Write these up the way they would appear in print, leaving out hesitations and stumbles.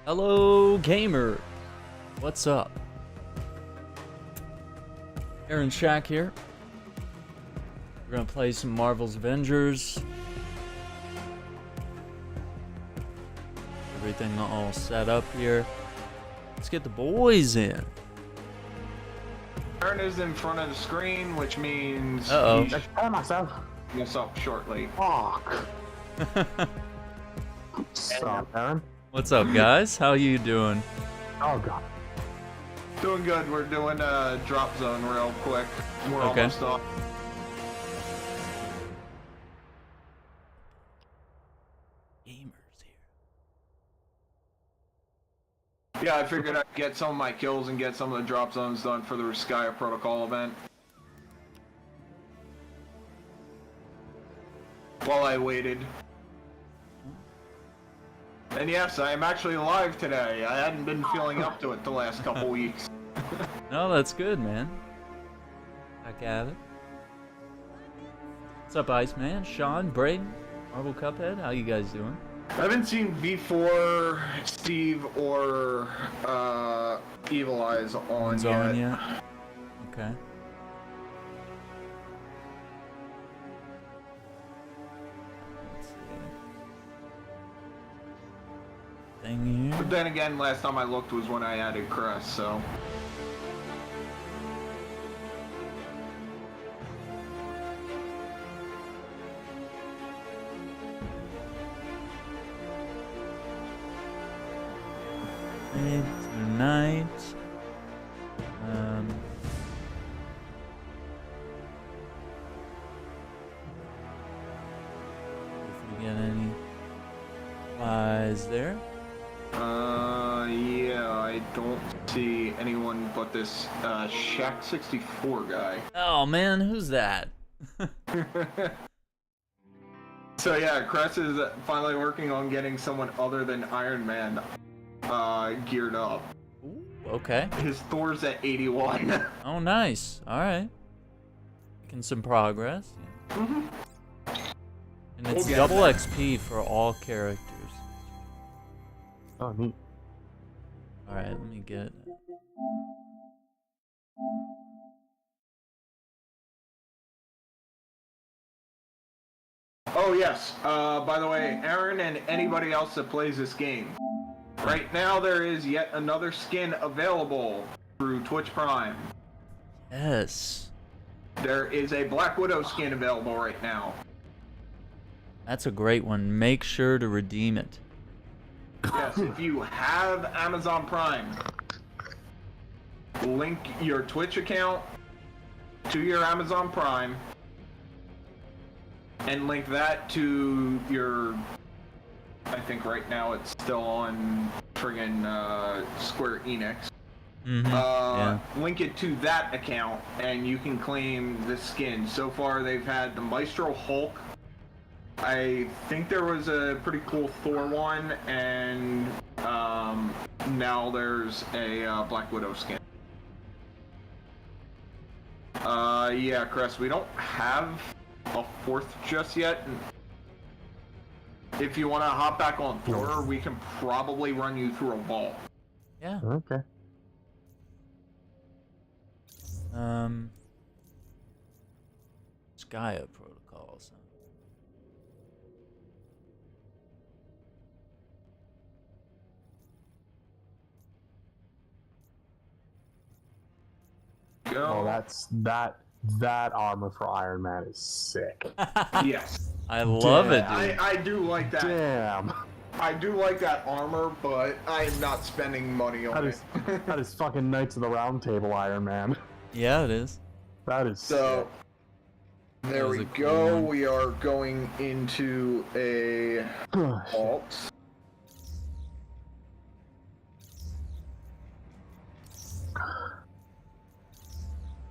Hello, gamer. What's up? Aaron Shack here. We're gonna play some Marvel's Avengers. Everything all set up here. Let's get the boys in. Aaron is in front of the screen, which means Uh-oh. he Oh, myself. us up shortly. Fuck. What's up, Aaron? What's up, guys? How you doing? Oh, God. Doing good. We're doing a drop zone real quick. We're Okay. almost off. Gamers here. Yeah, I figured I'd get some of my kills and get some of the drop zones done for the Rooskaya Protocol event. While I waited. And yes, I am actually live today. I hadn't been feeling up to it the last couple weeks. No, that's good, man. Back at it. What's up, Iceman? Sean, Braden, Marvel Cuphead? How you guys doing? I haven't seen V4, Steve, or Evil Eyes on One's yet. on yet? Okay. Let's see. Thing But here. then again, last time I looked was when I added Crest, so. Tonight. If we get any flies there. Yeah, I don't see anyone but this Shaq 64 guy. Oh man, who's that? So yeah, Crest is finally working on getting someone other than Iron Man geared up. Ooh, okay. His Thor's at 81. Oh, nice. All right. Making some progress. Mhm. And it's We'll get double there. XP for all characters. Oh, neat. All right, let me get. Oh yes, by the way, Aaron and anybody else that plays this game, right now there is yet another skin available through Twitch Prime. Yes. There is a Black Widow skin available right now. That's a great one. Make sure to redeem it. Yes, if you have Amazon Prime, link your Twitch account to your Amazon Prime, and link that to your, I think right now it's still on friggin' Square Enix. Mm-hmm. Yeah. Link it to that account and you can claim the skin. So far they've had the Maestro Hulk. I think there was a pretty cool Thor one, and now there's a Black Widow skin. Yeah, Crest, we don't have a fourth just yet. If you want to hop back on Thor, we can probably run you through a vault. Yeah. Okay. Rooskaya Protocols. Oh, that armor for Iron Man is sick. Yes. I love it, Yeah, dude. I do like that. Damn. I do like that armor, but I am not spending money on That it. is that is fucking Knights of the Round Table Iron Man. Yeah, it is. That is So, there That was we a cool go. one. We are going into a sick. vault.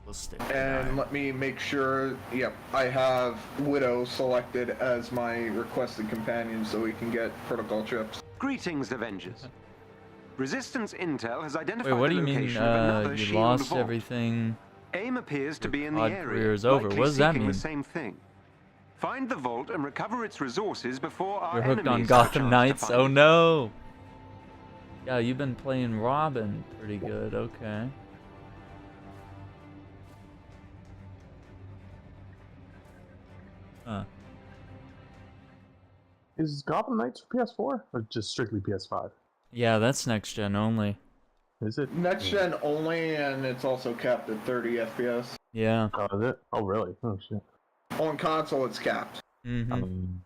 We'll stick. And let me make sure, yep, I have Widow selected as my requested companion so we can get protocol chips. Greetings, Avengers. Resistance Intel has identified Wait, what do the you mean? location of another You shield lost vault. everything? AIM appears to Your be in the pod area, career is over. likely What does that seeking mean? the same thing. Find the vault and recover its resources before our You're hooked on enemies have a Gotham chance Knights. to find Oh it. no! Yeah, you've been playing Robin pretty good. Okay. Huh. Is Gotham Knights for PS4 or just strictly PS5? Yeah, that's next gen only. Is it? Next gen only, and it's also capped at 30 FPS. Yeah. Oh, is it? Oh, really? Oh, shit. On console, it's capped. Mm-hmm.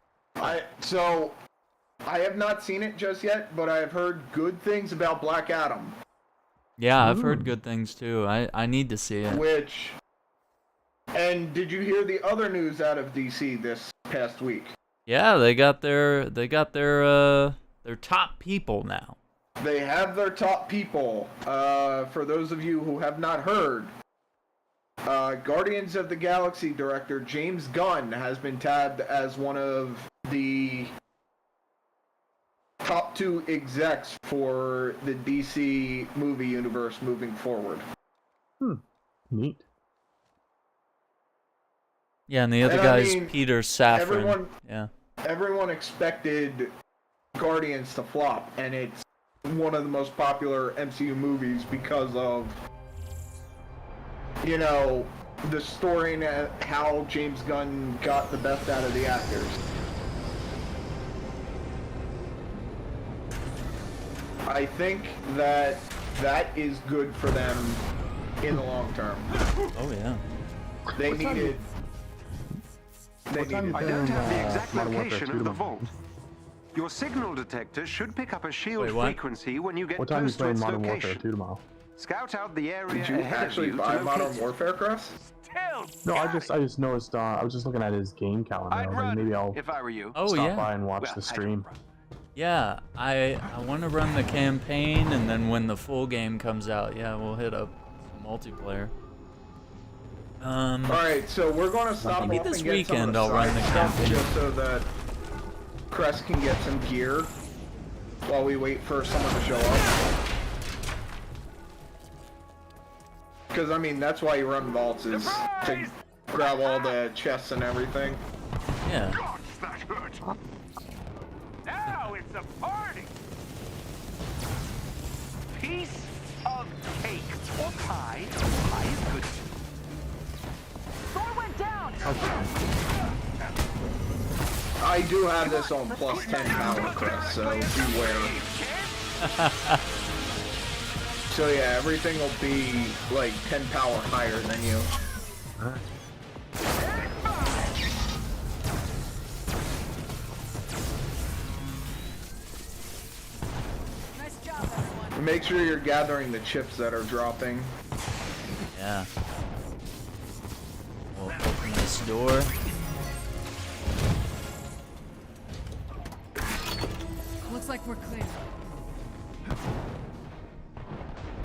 So I have not seen it just yet, but I have heard good things about Black Adam. Yeah, I've heard good things too. I need to see it. And did you hear the other news out of DC this past week? Yeah, they got their top people now. They have their top people. For those of you who have not heard, Guardians of the Galaxy director James Gunn has been tabbed as one of the top 2 execs for the DC movie universe moving forward. Neat. Yeah, and the other guy's Peter Safran. Everyone expected Guardians to flop, and it's one of the most popular MCU movies because of, you know, the story and how James Gunn got the best out of the actors. I think that is good for them in the long term. Oh yeah. They needed. I don't have the exact location of the vault. Your signal detector should pick up a shield frequency when you get close to its Modern Warfare location. 2 tomorrow? Scout out the area. Did you actually buy Modern Warfare, Chris? No, I just noticed. I was just looking at his game calendar. I was like, maybe I'll if I were you. stop by and watch the stream. Yeah, I want to run the campaign, and then when the full game comes out, yeah, we'll hit up multiplayer. Alright, so we're going to stop maybe off this and get weekend some of the I'll run the side stuff campaign. just so that Crest can get some gear while we wait for someone to show up. Because, I mean, that's why you run vaults, is to grab all the chests and everything. Yeah. God, that hurt. Now it's a party. Piece of cake or pie. Pie is good. Thor went down. I do have this on plus 10 power, Chris, so beware. So yeah, everything will be like 10 power higher than you. Nice job, everyone. Make sure you're gathering the chips that are dropping. Yeah. We'll open this door. Looks like we're clear.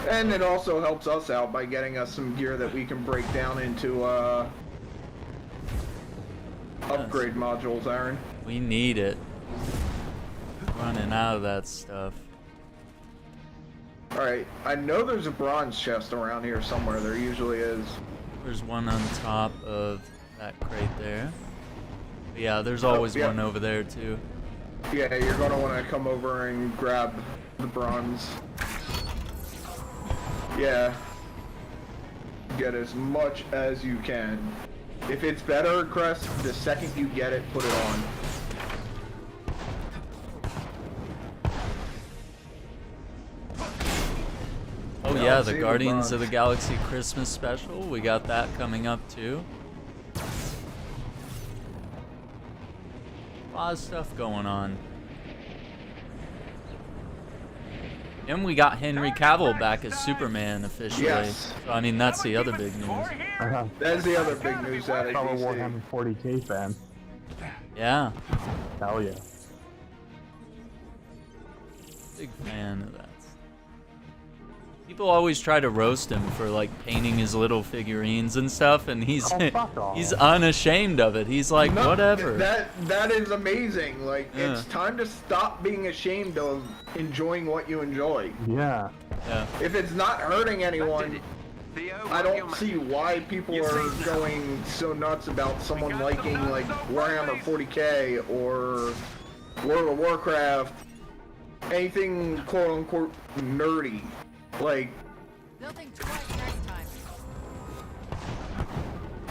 And it also helps us out by getting us some gear that we can break down into upgrade modules, Aaron. We need it. Running out of that stuff. Alright, I know there's a bronze chest around here somewhere. There usually is. There's one on top of that crate there. But yeah, there's always one over there too. Yeah, you're gonna want to come over and grab the bronze. Yeah. Get as much as you can. If it's better, Crest, the second you get it, put it on. Oh yeah, the Guardians of the Galaxy Christmas special. We got that coming up too. A lot of stuff going on. And we got Henry Cavill back as Superman officially. Yes. So, I mean, that's the other big news. That's the other big news out of Fellow DC. Warhammer 40k fan. Yeah. Hell yeah. Big fan of that. People always try to roast him for like painting his little figurines and stuff, and he's he's unashamed of it. He's like, No, whatever. That is amazing. Like, it's time to stop being ashamed of enjoying what you enjoy. Yeah. Yeah. If it's not hurting anyone, I don't see why people are going so nuts about someone liking like Warhammer 40k or World of Warcraft anything quote unquote nerdy. Like, They'll think twice next time.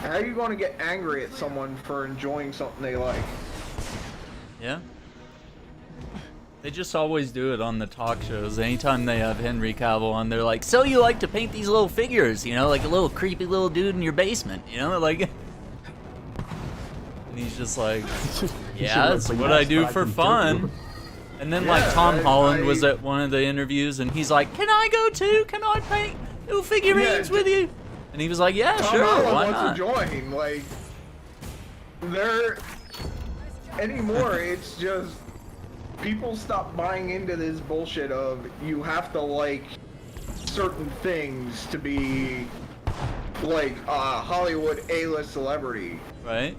how are you going to get angry at someone for enjoying something they like? Yeah. They just always do it on the talk shows. Anytime they have Henry Cavill on, they're like, so you like to paint these little figures, you know, like a little creepy little dude in your basement, you know, like... And he's just like, yeah, that's what I do for fun. And then, like, Tom Holland was at one of the interviews, and he's like, can I go too? Can I paint little figurines with you? And he was like, yeah, Tom sure, Holland why wants not? to join. Like, anymore, it's just... People stop buying into this bullshit of you have to like certain things to be like a Hollywood A-list celebrity. Right?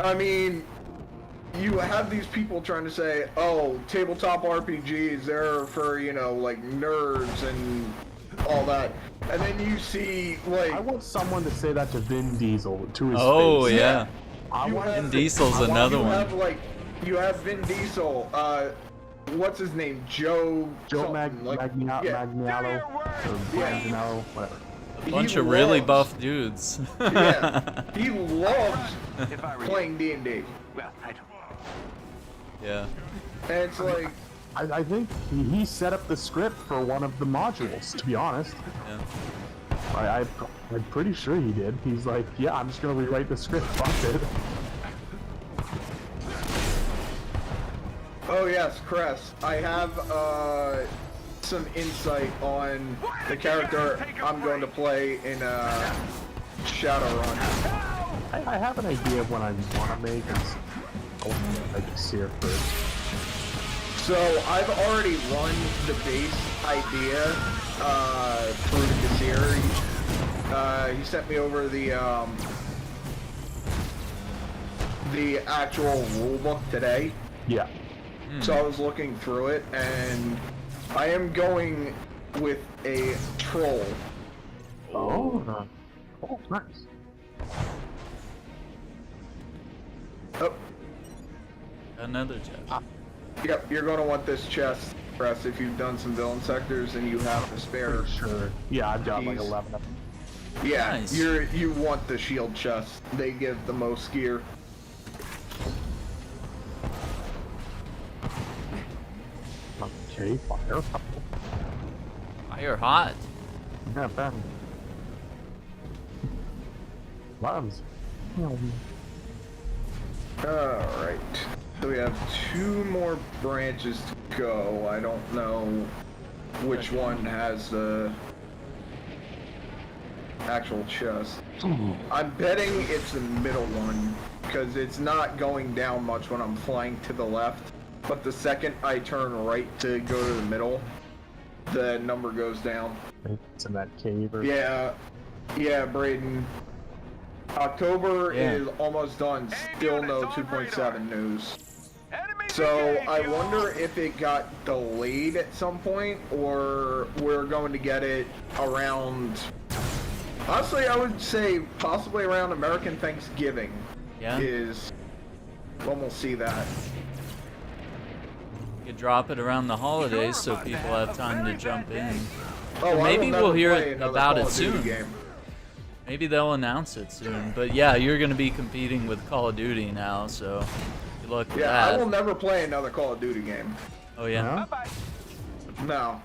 I mean, you have these people trying to say, oh, tabletop RPGs, they're for, you know, like nerds and all that. And then you see, like... I want someone to say that to Vin Diesel, to his face. Oh, yeah. Vin Diesel's another one. You have Vin Diesel, what's his name? Joe Magniello, whatever. A bunch of really buff dudes. Yeah, he loves playing D&D. Well, I don't. Yeah. And it's like... I think he set up the script for one of the modules, to be honest. Yeah. I'm pretty sure he did. He's like, yeah, I'm just gonna rewrite the script, fuck it. Oh yes, Cress. I have some insight on the character I'm going to play in Shadowrun. I have an idea of what I want to make. I just see it first. So I've already run the base idea through the series. He sent me over the actual rulebook today. Yeah. So I was looking through it, and I am going with a troll. Oh, nice. Oh. Another chest. Yep, you're going to want this chest, Press, if you've done some villain sectors and you have the spare. Sure. Yeah, I've got like 11 of them. Yeah, Nice. you want the shield chest. They give the most gear. Okay, fire. Fire hot. Yeah, bad. Loves. Alright. So we have 2 more branches to go. I don't know which one has the actual chest. I'm betting it's the middle one, because it's not going down much when I'm flying to the left. But the second I turn right to go to the middle, the number goes down. It's in that cave or... Yeah, Braden. October is almost done, still no 2.7 news. So I wonder if it got delayed at some point, or we're going to get it around... Honestly, I would say possibly around American Thanksgiving is when we'll see that. You could drop it around the holidays so people have time to jump in. Oh, Or maybe we'll hear about it soon. Game. Maybe they'll announce it soon. But yeah, you're going to be competing with Call of Duty now, so good luck with that. I will never play another Call of Duty game. Oh yeah? No.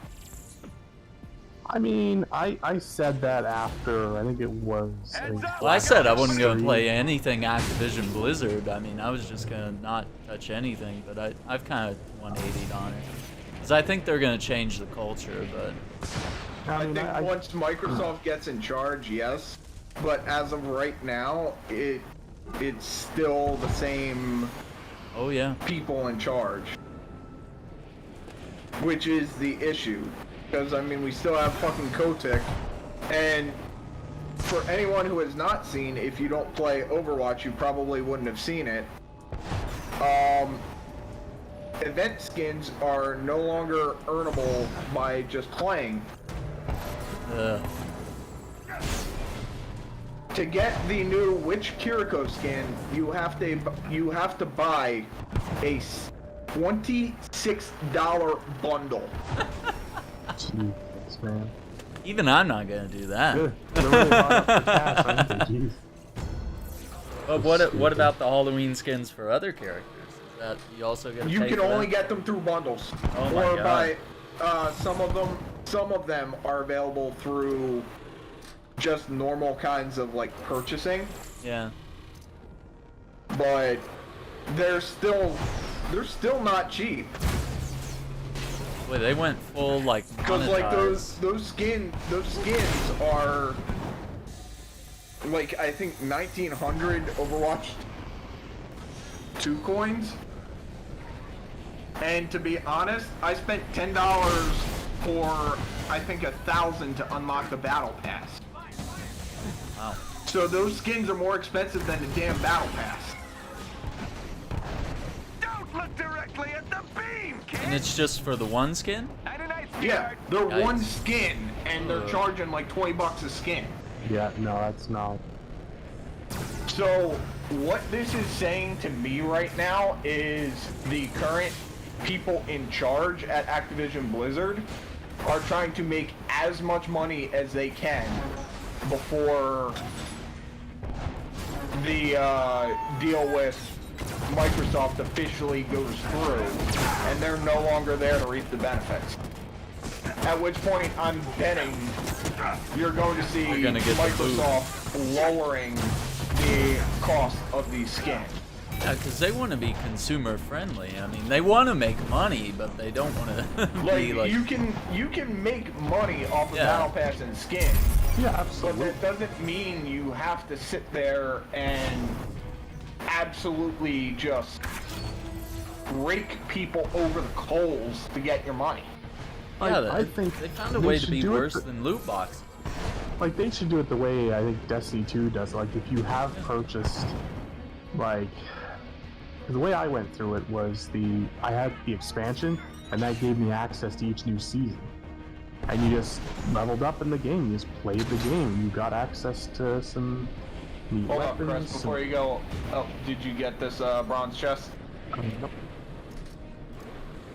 I mean, I said that after, I think it was... Well, I said I wasn't going to play anything Activision Blizzard. I mean, I was just going to not touch anything, but I've kind of 180'd on it. Because I think they're going to change the culture, but... I think once Microsoft gets in charge, yes. But as of right now, it's still the same people in charge. Which is the issue. Because, I mean, we still have fucking Kotick. And for anyone who has not seen, if you don't play Overwatch, you probably wouldn't have seen it. Event skins are no longer earnable by just playing. To get the new Witch Kiriko skin, you have to buy a $26 bundle. Jesus, man. Even I'm not gonna do that. Good. They're really hard up for cash, aren't they? Jeez. But what about the Halloween skins for other characters? Is that you also get? You can only get them through bundles, Oh my or God. by some of them are available through just normal kinds of like purchasing, Yeah. but they're still not cheap. Wait, they went full like Because like monetized. those skins are like I think 1900 Overwatch 2 coins. And to be honest, I spent $10 for I think 1,000 to unlock the battle pass. Wow. So those skins are more expensive than the damn battle pass. Don't look directly at the beam, kid. And it's just for the one skin? Yeah, they're Yikes. one skin and they're charging like $20 a skin. Yeah, no, that's not. So what this is saying to me right now is the current people in charge at Activision Blizzard are trying to make as much money as they can before the deal with Microsoft officially goes through, and they're no longer there to reap the benefits. At which point, I'm betting you're going to see You're gonna get the boot. Microsoft lowering the cost of these skins. Yeah, because they want to be consumer friendly. I mean, they want to make money, but they don't want to be like. You can make money off of Yeah. Battle Pass and skins, Yeah, but absolutely. that doesn't mean you have to sit there and absolutely just rake people over the coals to get your money. Yeah, I think they found a they way to should be do it worse the- than loot boxes. Like, they should do it the way I think Destiny 2 does. Like, if you have purchased, like, the way I went through it was I had the expansion, and that gave me access to each new season. And you just leveled up in the game. You just played the game. You got access to some neat Hold up, weapons. Chris, before you go. Oh, did you get this bronze chest? Nope.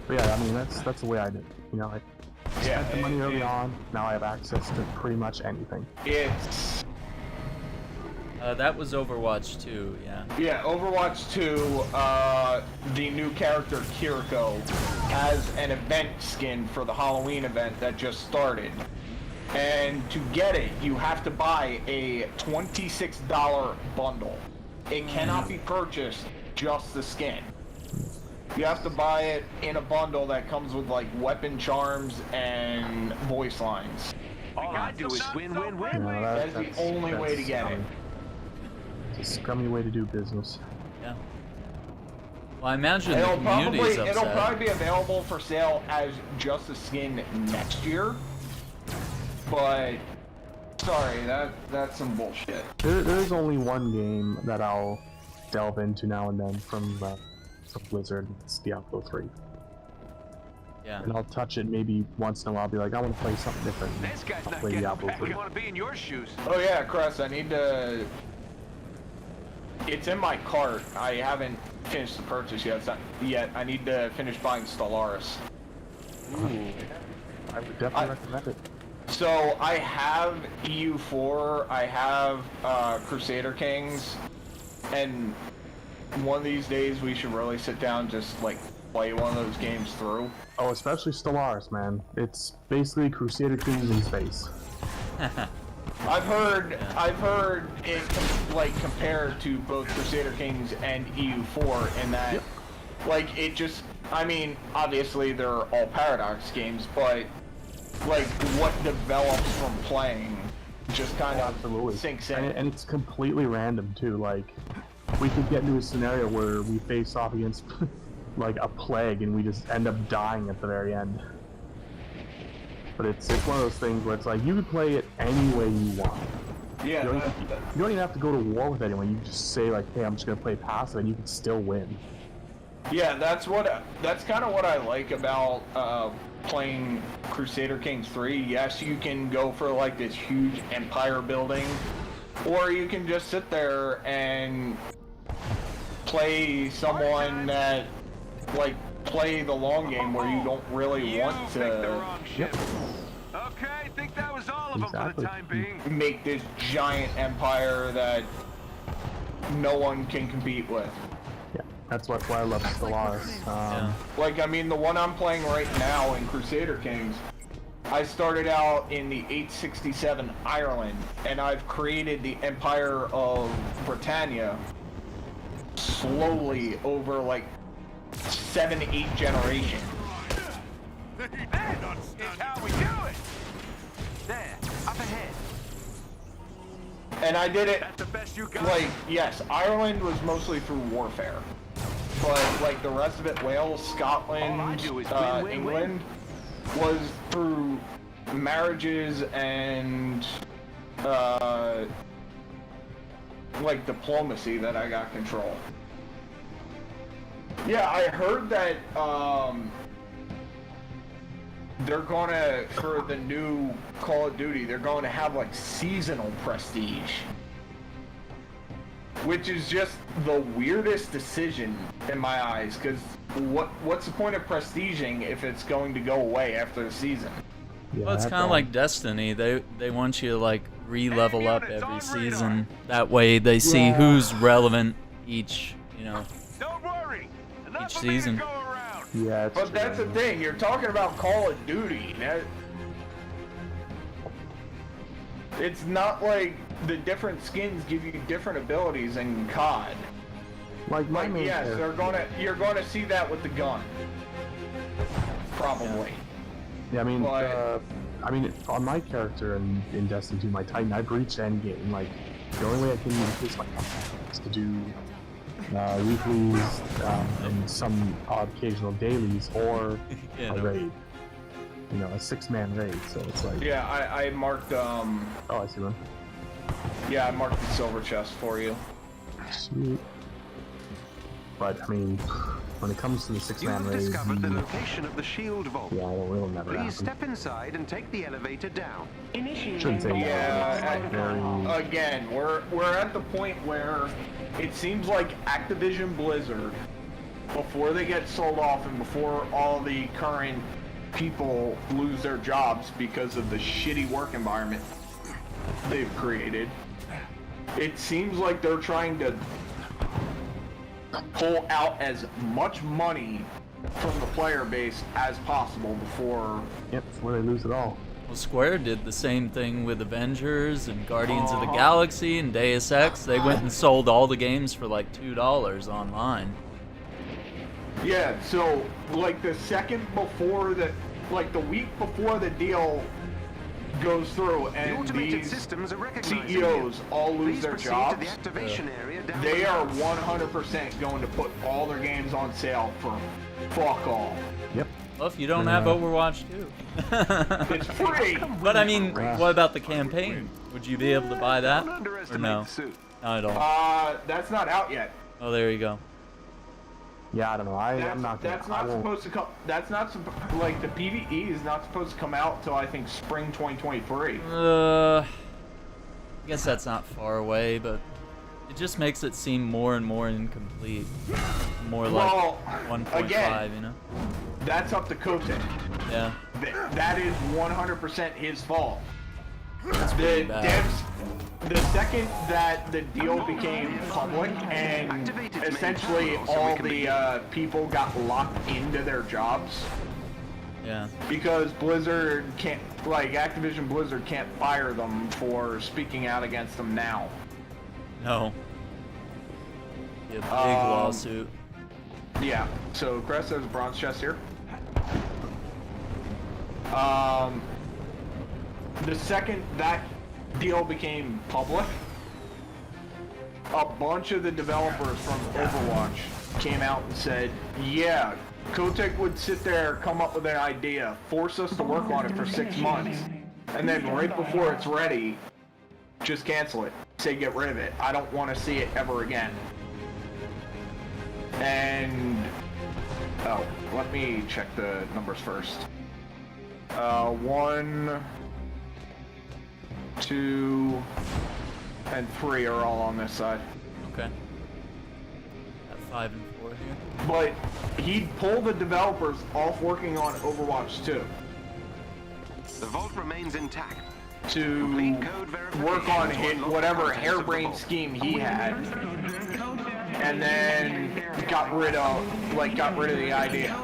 But yeah, I mean, that's the way I did it. You know, I spent the money early on. Now I have access to pretty much anything. It's That was Overwatch 2, yeah. yeah, Overwatch 2, the new character Kiriko has an event skin for the Halloween event that just started. And to get it, you have to buy a $26 bundle. It cannot be purchased just the skin. You have to buy it in a bundle that comes with like weapon charms and voice lines. All I do is win, win, win. You know, That's the only way to get it. It's a scummy way to do business. Yeah. Well, I imagine the It'll community's probably upset. be available for sale as just a skin next year. But sorry, that's some bullshit. There's only one game that I'll delve into now and then from Blizzard. It's Diablo 3. Yeah. And I'll touch it maybe once in a while. I'll be like, I want to play something different. This guy's I'll not play getting Diablo back. 3. I want to be in your shoes. Oh yeah, Chris, I need to. It's in my cart. I haven't finished the purchase yet. I need to finish buying Stellaris. Ooh. I would definitely recommend it. So I have EU4, I have Crusader Kings, and one of these days we should really sit down and just like play one of those games through. Oh, especially Stellaris, man. It's basically Crusader Kings in space. I've heard it like compared to both Crusader Kings and EU4 in that like it just I mean obviously they're all Paradox games, but like what develops from playing just kind of Absolutely. sinks in. And it's completely random too. Like, we could get into a scenario where we face off against like a plague and we just end up dying at the very end. But it's one of those things where it's like you could play it any way you want. Yeah, You don't even have to go to war with anyone. You just say like, hey, I'm just gonna play passive, and you can still win. yeah, that's kind of what I like about playing Crusader Kings 3. Yes, you can go for like this huge empire building, or you can just sit there and play someone that like play the long game where you don't really want to Okay, think that was all of them for the time being. make this giant empire that no one can compete with. Yeah, that's why I love Stellaris. Like, I mean, the one I'm playing right now in Crusader Kings, I started out in the 867 Ireland, and I've created the Empire of Britannia slowly over like 7-8 generations. That's how we do it. There, up ahead. And I did it, That's the best you got. like, yes, Ireland was mostly through warfare. But, like, the rest of it, Wales, Scotland, All I do is win, win, England, was through marriages and, like, diplomacy that I got control. Yeah, I heard that, they're gonna, for the new Call of Duty, they're going to have, like, seasonal prestige. Which is just the weirdest decision in my eyes, because what's the point of prestiging if it's going to go away after the season? Yeah, Well, it's kind of like Destiny. They want you to like re-level up every season. That way they see who's relevant each, Don't worry. each season. Yeah, it's But that's the thing, you're talking about Call of Duty. It's not like the different skins give you different abilities in COD. like my main Yes, character. you're gonna see that with the gun. Probably. Yeah, But- I mean, on my character in Destiny 2, my Titan, I've reached endgame. Like, the only way I can increase my content is to do weeklies and some odd occasional dailies or Yeah, a raid. A 6-man raid. So it's like, Yeah, I marked, oh, I see one. yeah, I marked the silver chest for you. Sweet. But I mean, when it comes to the You 6-man have raids, discovered the location of the shield vault. yeah, it'll never Please happen. step inside and take the elevator down. Shouldn't say Yeah, very. again, we're at the point where it seems like Activision Blizzard, before they get sold off and before all the current people lose their jobs because of the shitty work environment they've created, it seems like they're trying to pull out as much money from the player base as possible before. Yep, before they lose it all. Well, Square did the same thing with Avengers and Guardians of the Galaxy and Deus Ex. They went and sold all the games for like $2 online. Yeah, so like the second before the, like the week before the deal goes through The and automated these systems are recognizing CEOs all lose Please their proceed jobs, to the activation area down they below. are 100% going to put all their games on sale for fuck all. Yep. Well, if you don't have Overwatch 2. It's free! But I mean, what about the campaign? Would you be able to buy that? Don't Or underestimate no? the suit. Not at all. That's not out yet. Oh, there you go. Yeah, I don't know. I'm not gonna. That's not supposed to come. That's not like the PvE is not supposed to come out till I think spring 2023. I guess that's not far away, but it just makes it seem more and more incomplete. More like Well, 1.5, again, That's up to Kotick. Yeah. That is 100% his fault. That's The pretty bad. devs, the second that the deal became public and essentially all the people got locked into their jobs, Yeah. because Blizzard can't, like Activision Blizzard can't fire them for speaking out against them now. No. Be a big lawsuit. Yeah, so Crest has a bronze chest here. The second that deal became public, a bunch of the developers from Overwatch came out and said, yeah, Kotick would sit there, come up with an idea, force us to work on it for 6 months, and then right before it's ready, just cancel it. Say get rid of it. I don't want to see it ever again. And oh, let me check the numbers first. 1, 2, and 3 are all on this side. Okay. At 5 and 4. but he'd pull the developers off working on Overwatch 2 The vault remains intact. to work on whatever harebrained scheme he had, and then got rid of the idea.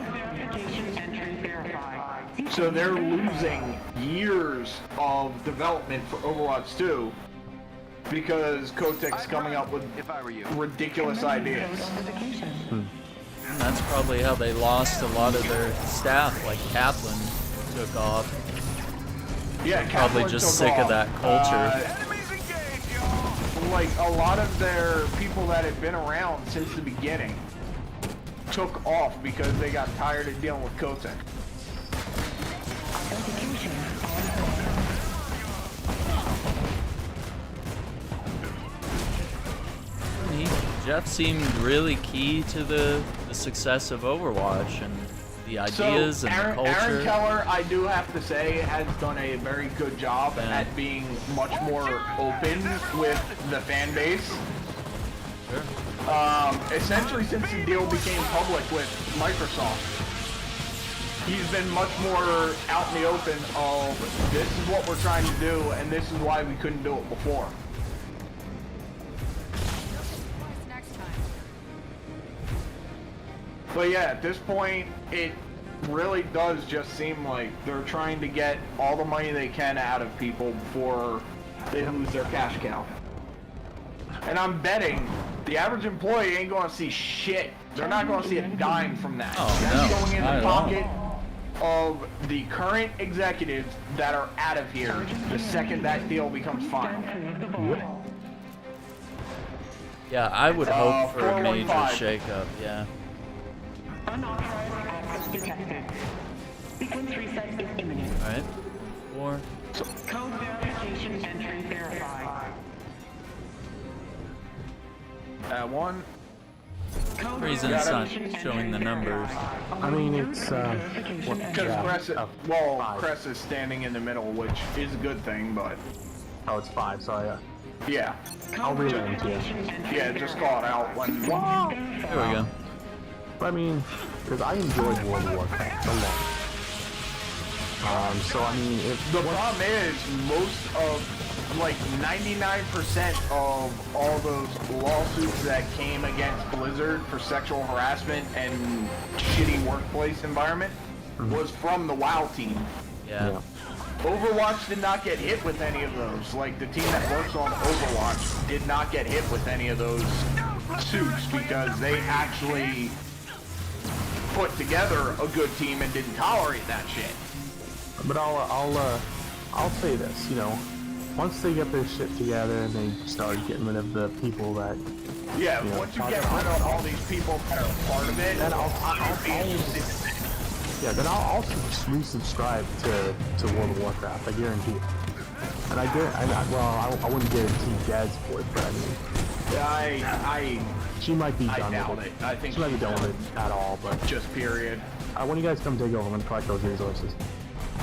So they're losing years of development for Overwatch 2 because Kotick's coming up with ridiculous ideas. And that's probably how they lost a lot of their staff, like Kaplan took off. Yeah, Probably Kaplan just took sick off. of that culture. Like a lot of their people that had been around since the beginning took off because they got tired of dealing with Kotick. Jeff seemed really key to the success of Overwatch and the ideas so and the culture. Aaron Keller, I do have to say, has done a very good job at being much more open with the fan base. Sure. Essentially, since the deal became public with Microsoft, he's been much more out in the open of this is what we're trying to do and this is why we couldn't do it before. But yeah, at this point, it really does just seem like they're trying to get all the money they can out of people before they lose their cash cow. And I'm betting the average employee ain't going to see shit. They're not going to see a dime from that. Oh, That's no, going in not the at all. pocket of the current executives that are out of here the second that deal becomes final. Yeah, I would hope for a major 415. shakeup, yeah. Unauthorized access detected. Sequence reset is imminent. Alright. 4. Code verification entry verified. One. Code Reason it's not verification showing the entry numbers. verified. I mean, it's Because Cress is standing in the middle, which is a good thing, but Oh, it's 5. Sorry. yeah. I'll relay them to you. Yeah, just call it out when. There we go. But I mean, because I enjoyed World of Warcraft a lot. So I mean, if The problem is, most of, like 99% of all those lawsuits that came against Blizzard for sexual harassment and shitty workplace environment was from the WoW team. Yeah. Overwatch did not get hit with any of those. Like, the team that works on Overwatch did not get hit with any of those suits because they actually put together a good team and didn't tolerate that shit. But I'll say this, you know, once they get their shit together and they start getting rid of the people that, Yeah, you know, once you get rid of all these people that are part of it, then I'll resubscribe to World of Warcraft. I guarantee it. And I wouldn't guarantee Dad's for it, but I mean, she might be done doubt with it. it. I think She might be done with it at all, but just period. when you guys come take over, I'm gonna collect those resources.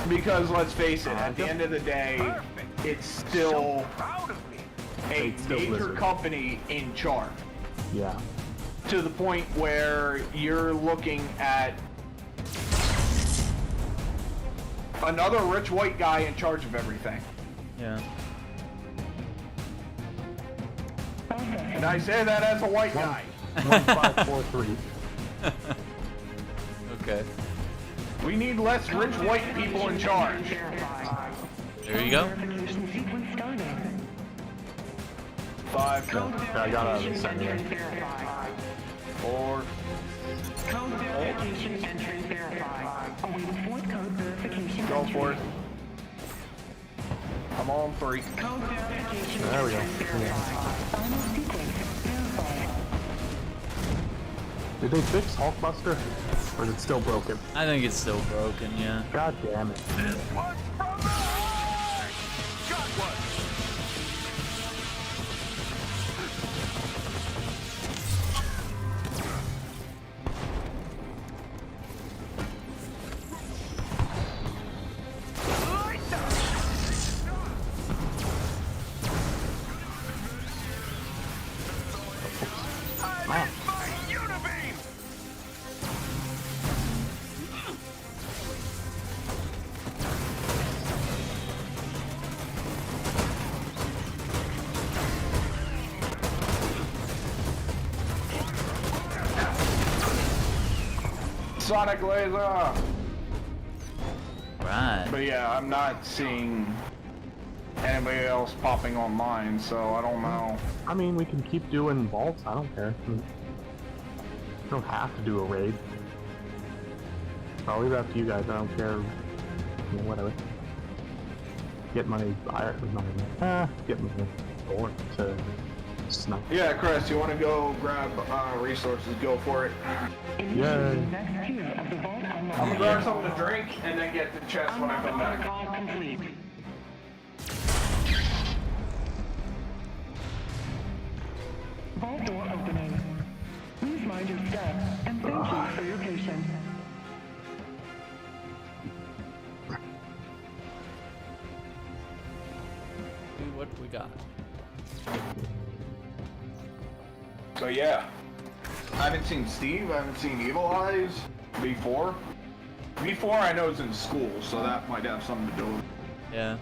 Because let's face it, at the end of the day, it's still a It's still major Blizzard. company in charge. Yeah. To the point where you're looking at another rich white guy in charge of everything. Yeah. And I say that as a white guy. 1543. Okay. We need less rich white people in charge. There you go. Verification sequence started. 5, Code I got out of verification the center. entry verified. 4. Code verification entry verified. Awaiting fourth code verification Go entry. for it. I'm on 3. Code verification There we go. entry verified. Final sequence verified. Did they fix Hulkbuster? Or is it still broken? I think it's still broken, yeah. God damn it. Sonic laser! Right. But yeah, I'm not seeing anybody else popping online, so I don't know. I mean, we can keep doing vaults. I don't care. We don't have to do a raid. I'll leave it up to you guys. I don't care. You know, whatever. Get money. Get money. Or to snuff. Yeah, Chris, you want to go grab resources? Go for it. Yeah. Next tier of the vault unlocked. I'm gonna grab something to drink and then get the chest when I come back. Protocol complete. Vault door opening. Please mind your steps and thank you for your patience. See what we got. So yeah, I haven't seen Steve. I haven't seen Evil Eyes before. Before I know is in school, so that might have something to do with it. Yeah.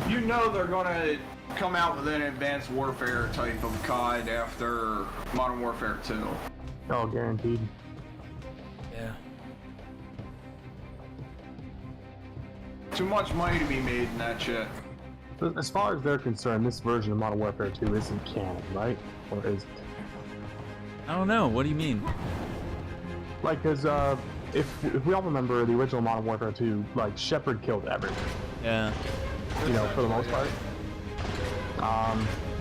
You know they're gonna come out with an advanced warfare type of COD after Modern Warfare 2. Oh, guaranteed. Yeah. Too much money to be made in that shit. But as far as they're concerned, this version of Modern Warfare 2 isn't canon, right? Or is it? I don't know. What do you mean? Like, cause if we all remember the original Modern Warfare 2, like Shepard killed everyone. Yeah. You know, for the most part. I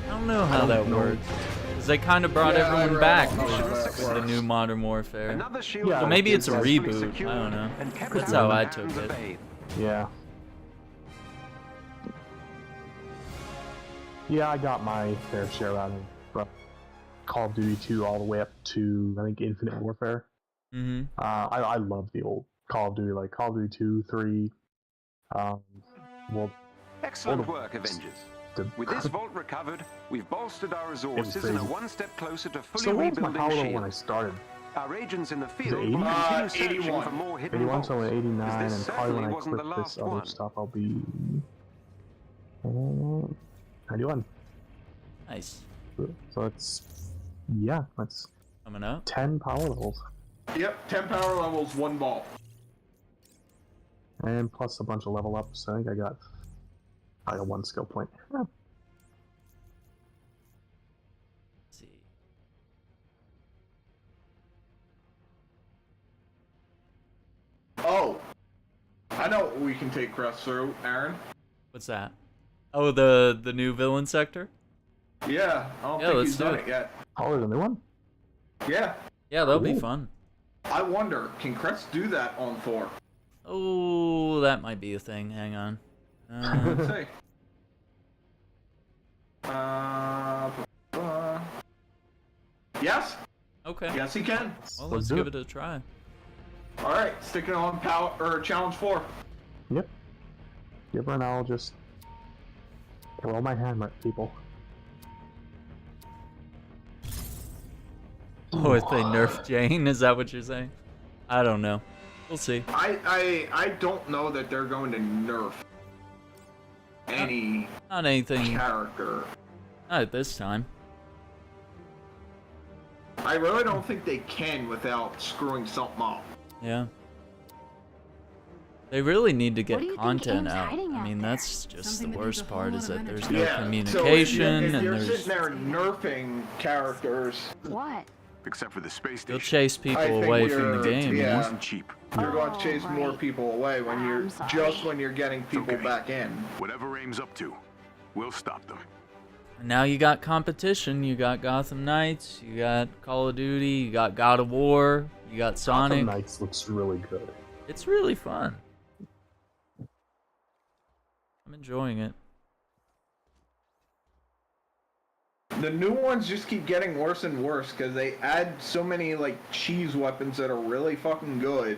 don't know how that works. Because they kind of brought everyone back with the new Modern Warfare. Yeah, So maybe it's a reboot. I don't know. That's how I took it. Yeah. Yeah, I got my fair share out of Call of Duty 2 all the way up to, I think, Infinite Warfare. Mm-hmm. I love the old Call of Duty, like Call of Duty 2, 3, well, Excellent work, Avengers. With this vault recovered, we've bolstered our resources and are one step closer to fully so what was my rebuilding power level shields. when I started? Our agents in the field 80? will continue searching 81. for more hidden 81, vaults. so at 89, as this and probably when certainly I wasn't the quit last this other one. stuff, I'll be 91. Nice. So it's, yeah, that's Coming up. 10 power levels. Yep, 10 power levels, 1 vault. And plus a bunch of level ups. I think I got 1 skill point. Yeah. Let's see. Oh, I know what we can take Crest through, Aaron. What's that? Oh, the new villain sector? Yeah, I don't Yeah, think let's he's do done it. it yet. Oh, there's a new one? Yeah, Yeah, that'll be Cool. fun. I wonder, can Crest do that on Thor? Oh, that might be a thing. Hang on. Let's see. Yes, Okay. yes he can. Well, Let's let's do give it. it a try. All right, sticking on power or challenge 4. Yep. Give her and I'll just throw my hammer at people. Oh, if they nerf Jane, is that what you're saying? I don't know. We'll see. I don't know that they're going to nerf any Not anything. character. Not at this time. I really don't think they can without screwing something up. Yeah. They really need to What get do you think content Aim's out. hiding I out mean, there? that's just Something the that needs worst a whole part lot is of that there's energy. no Yeah, communication so if and you're there's sitting there nerfing characters, What? Except for the space you'll station. chase people I think away from the you're- game. you know? yeah. Isn't cheap. you're going to Oh, chase more right. people away when you're I'm sorry. just when you're getting people okay. back in. Whatever Aim's up to, we'll stop them. And now you got competition. You got Gotham Knights. You got Call of Duty. You got God of War. You got Sonic. Gotham Knights looks really good. It's really fun. I'm enjoying it. The new ones just keep getting worse and worse because they add so many like cheese weapons that are really fucking good.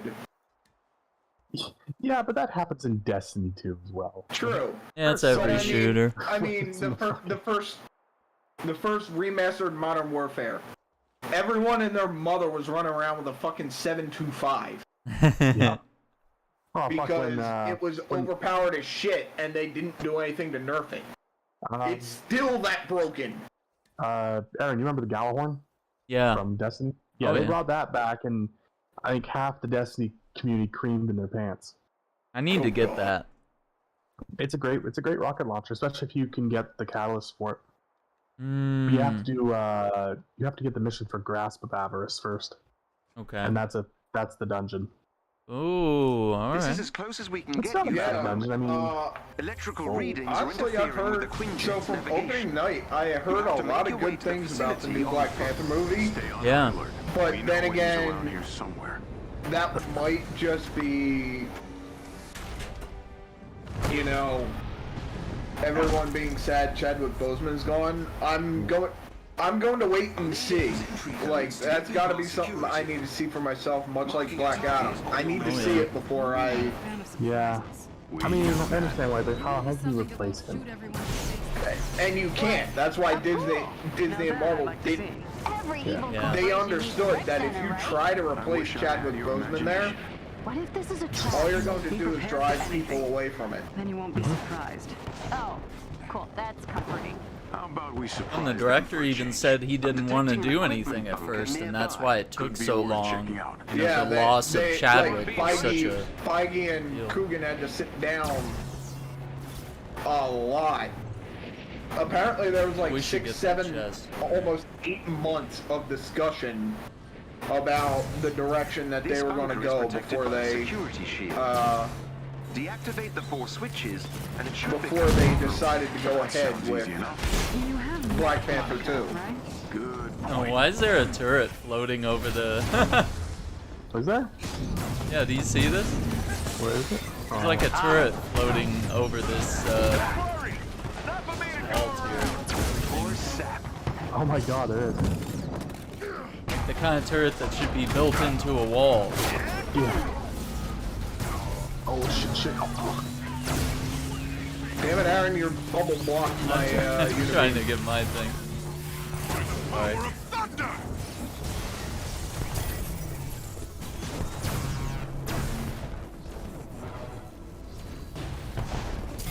Yeah, but that happens in Destiny 2 as well. True. Yeah, it's But every shooter. I mean, the first remastered Modern Warfare. everyone and their mother was running around with a fucking 725. Yeah. Oh, Because it was overpowered as shit, and they didn't do anything to nerf it. It's still that broken. Aaron, you remember the Galahorn? Yeah. From Destiny? Yeah, they brought that back, and I think half the Destiny community creamed in their pants. I need to get that. It's a great rocket launcher, especially if you can get the catalyst for it. Mm. You have to do you have to get the mission for Grasp of Avarice first. Okay. And that's the dungeon. Ooh, all right. This is as close as we can It's get. not a You bad know. dungeon. I mean, Electrical readings are Honestly, I've interfering with the heard, Quinjet's so from navigation. opening night, I heard a lot of good things about the new Black Panther movie. Yeah. But then again, here somewhere. that might just be, you know, everyone being sad Chadwick Boseman's gone. I'm going to wait and see. Like, that's got to be something I need to see for myself, much like Black Adam. I need to see it before I... yeah. I mean, I understand why, but how do you replace him? And you can't. That's why Disney and Marvel didn't. Yeah. They understood that if you try to replace Chadwick Boseman there, What if this is a trap? all you're going to do is drive people away from it. Then you won't be surprised. Oh, cool. That's comforting. How about we surprise And the them director for a even change? said he didn't want to detecting do equipment anything at bunker first, and that's nearby. why it took Could be so worth long. checking out. You know, the loss of Chadwick was such a... Feige and deal. Coogan had to sit down a lot. Apparently there was like We should 6, get 7, that chest. almost 8 months of discussion about the direction that This they were going to bunker is go protected before by a they security shield. Deactivate the 4 switches, and it should before become they vulnerable. decided to go ahead Sounds with easy enough. You have Black Panther 2. right? Good. Oh, why is there a turret floating over the... Was there? Yeah, do you see this? Where is it? There's like a turret floating over this vault here. Or sap. Oh my god, there is. The kind of turret that should be built into a wall. Yeah. Oh shit. Oh. Damn it, Aaron, you're bubble blocked my I'm trying to get my thing. Alright.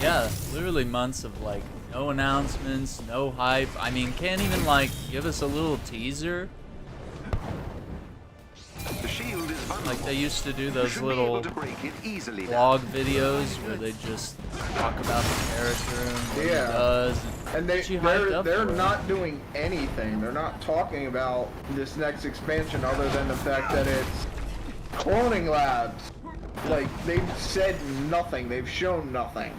Yeah, literally months of like no announcements, no hype. I mean, can't even like give us a little teaser. The shield is vulnerable. Like they used to do You those should be little able to break it easily now. vlog videos where they just talk about the character and what Yeah. he does. And Get you hyped up they're for it. not doing anything. They're not talking about this next expansion other than the fact that it's cloning labs. Like, they've said nothing. They've shown nothing.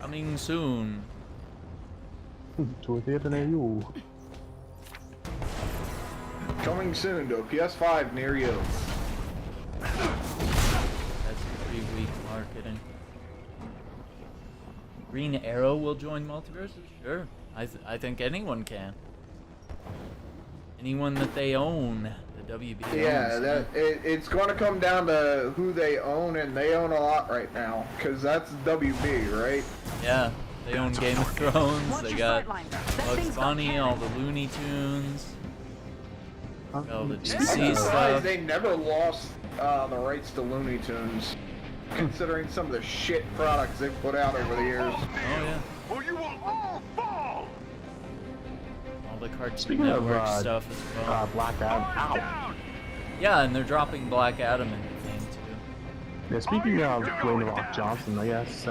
Coming soon. To a theater near you. Coming soon to a PS5 near you. That's pretty weak marketing. Green Arrow will join Multiverses? Sure. I think anyone can. Anyone that they own, the WB owns. It's going to come down to who they own, and they own a lot right now, because that's WB, right? Yeah, they own Game of Thrones, Watch they your got sight line. That Bugs thing's got Bunny, all the cannon. Looney Tunes, all the I'm DC surprised stuff. they never lost the rights to Looney Tunes, considering some of the shit products they've put out over the years. Oh yeah, Or you will all fall! all the Cartoon Speaking of Network stuff as well. Black Adam. Ow. Down! Yeah, and they're dropping Black Adam in the game too. Yeah, speaking of Dwayne The Rock Johnson, I guess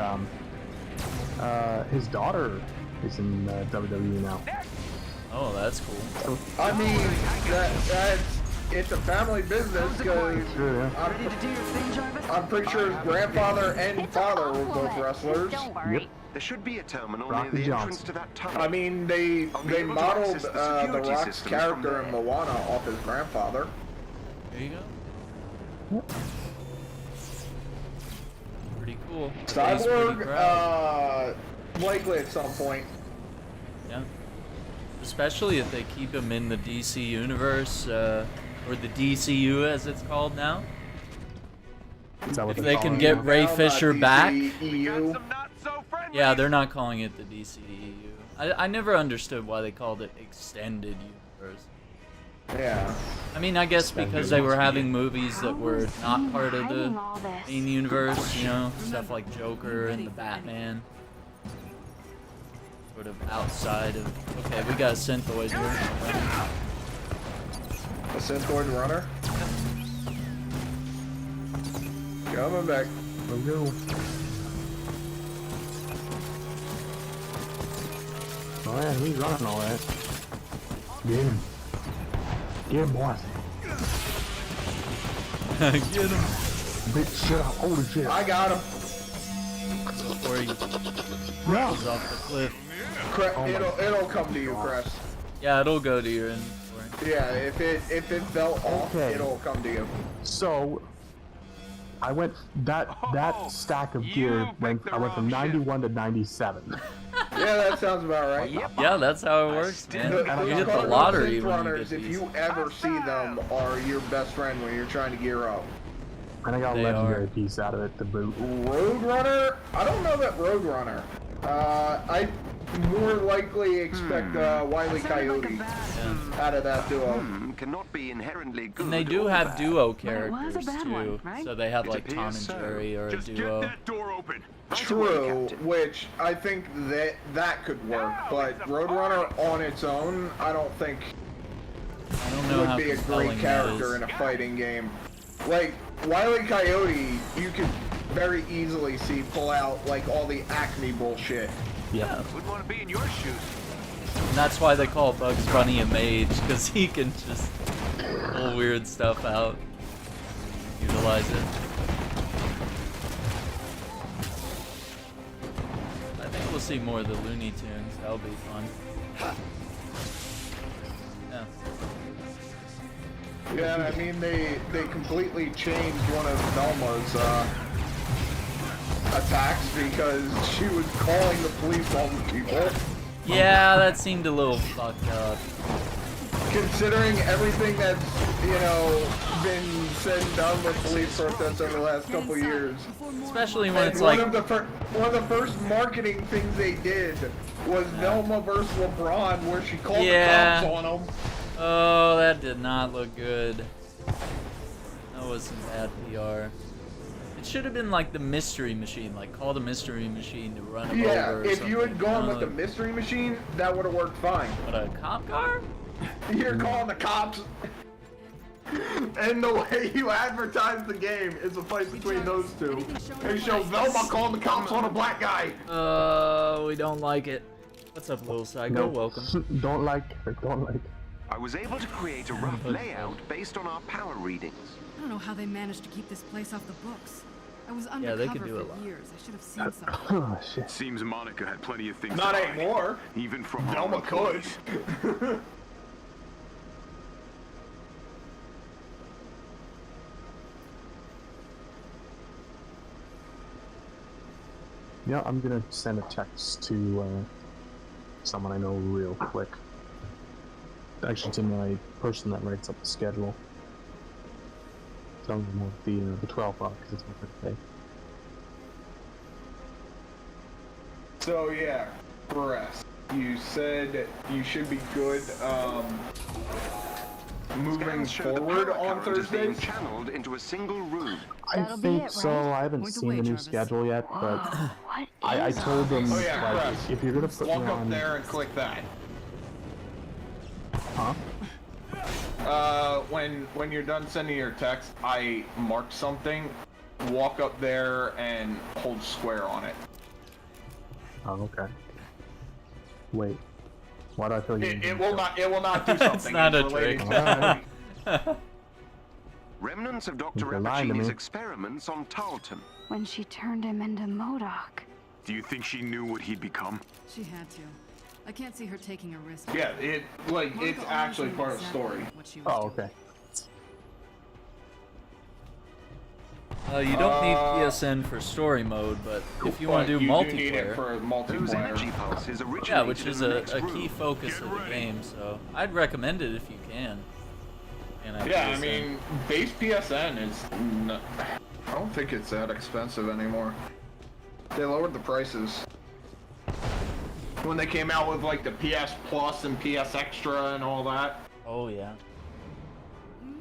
his daughter is in WWE now. Oh, that's cool. I mean, it's a family business, because Sure, yeah. Ready to do your thing, Jarvis? I'm pretty sure his grandfather and father were both wrestlers. Don't worry. Yep. There should be a terminal Rocky near the entrance Johnson. to that tunnel. I mean, they able modeled to access the the security Rock's systems character from in there. Moana off his grandfather. There you go. Pretty cool. He's pretty Cyborg, proud. likely at some point. Yeah. Especially if they keep him in the DC universe, or the DCU as it's called now. Is that what If they're they can calling get it? Ray Now, Fisher DC back. EU. Not so friendly! Yeah, they're not calling it the DCEU. I never understood why they called it Extended Universe. Yeah. I mean, I guess because they were having movies that were not part of the main universe, you know, stuff like Joker and the Batman. Sort of outside of... Okay, we got a synthoid here. A synthoid runner? Coming back. Let's go. Oh yeah, he's running all right. Get him. Get him, boys. Get him. Big shit up. Holy shit. I got him. Before he falls off the cliff. It'll come to you, Crest. Yeah, it'll go to your inventory. Yeah, if it fell off, it'll come to you. So I went that stack of gear I went from 91 to 97. Yeah, that sounds about right. Yeah, that's how it works, man. The You get the lottery when you runners, get if these. you ever see them, are your best friend when you're trying to gear up. And I got a They legendary piece out of it to boot. Roadrunner? I don't know that Roadrunner. I more likely expect Wile E. Coyote out of that duo. Cannot be inherently good. And they do have duo characters was a bad too, one, right? so they have It like Tom and appears so. Jerry or a Just duo. get that door open. True, which I think that could work, but Roadrunner on its own, I don't think I don't know how would be a compelling great that character is. in a fighting game. Like, Wile E. Coyote, you could very easily see pull out like all the Acme bullshit. Yeah, Wouldn't want to be in your shoes. and that's why they call Bugs Bunny a mage, because he can just pull weird stuff out, utilize it. I think we'll see more of the Looney Tunes. That'll be fun. Yeah. Yeah, I mean they completely changed one of Velma's attacks because she was calling the police on people. Yeah, that seemed a little fucked up. Considering everything that's, been said and done with police protests over the last couple of years. Especially when it's one like... of the first marketing things they did was Velma versus LeBron, where she called the cops on him. Oh, that did not look good. That was some bad PR. It should have been like the mystery machine, like call the mystery machine to run him over. Yeah, or if you had something, gone you know, with the mystery machine, that would have worked fine. What, a cop car? You're calling the cops. And the way you advertise the game is a fight between those two. They show Velma calling the cops on a black guy. We don't like it. What's up, little psycho? Welcome. Don't like her. I was able to create a rough layout based on our power readings. I don't know how they managed to keep this place off the books. I was Yeah, they could undercover do a lot. for years. I should have seen something. Oh shit. Seems Monica had plenty of things Not to hide, anymore. even from Velma our could. employees. Yeah, I'm gonna send a text to someone I know real quick. Actually, to my person that writes up the schedule. Tell them what the 12th off because it's my birthday. So yeah, Brest, you said you should be good moving Scans show the forward power on current is being Thursdays. channeled into a single room. I That'll be think it, so. right? I haven't Point the seen way, the new Jarvis. schedule yet, but What I is told them Oh yeah, like, Brest. if you're gonna put Walk me up on, there and click that. huh? When you're done sending your text, I marked something. Walk up there and hold square on it. Oh, okay. Wait. Why do I feel you? It will not do something. It's not a related trick. to- Alright. Remnants of Dr. You're lying to Rappaccini's me. experiments on Tarleton. when she turned him into MODOK? Do you think she knew what he'd become? She had to. I can't see her taking a risk. Yeah, it's Monica actually always part of the knew story. exactly what she was Oh, doing. okay. You don't need PSN for story mode, but if you want to do You do need it multiplayer, for Those energy multiplayer. pulses originated yeah, which is in the a next key room. focus of the game, so I'd recommend it if you can. And Yeah, I PSN. mean, base PSN is. I don't think it's that expensive anymore. They lowered the prices. When they came out with like the PS Plus and PS Extra and all that. Oh yeah.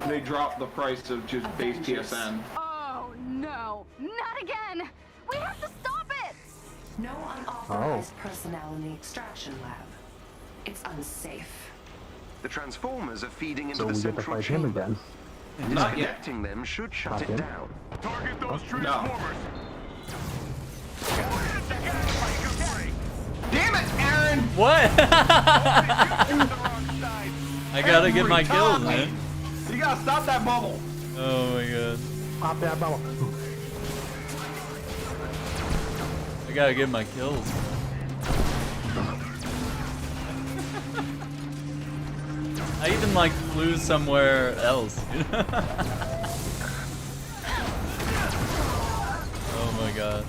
They dropped the price of just base PSN. Oh no, not again! We have to stop it! No unauthorized personnel in the extraction lab. It's unsafe. The transformers are feeding into So the we get to central fight him chamber. again. Not yet. Disconnecting them should shut Not it yet. down. Target those No. transformers. Damn it, Aaron! What? I gotta get my kills, man. You gotta stop that bubble. Oh my god. Pop that bubble. I gotta get my kills. I even like flew somewhere else. Oh my god.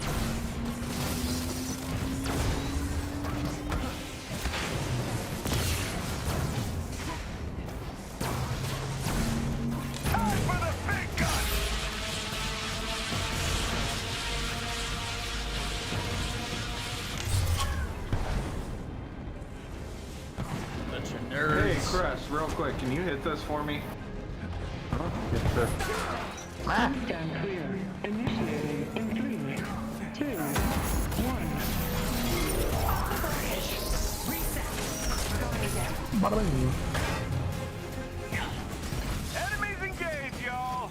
That's your nerves. Hey, Chris, real quick, can you hit this for me? Yes, sir. Stand clear. Initiating in 3, 2, 1. Bada bing. Enemies engaged, y'all.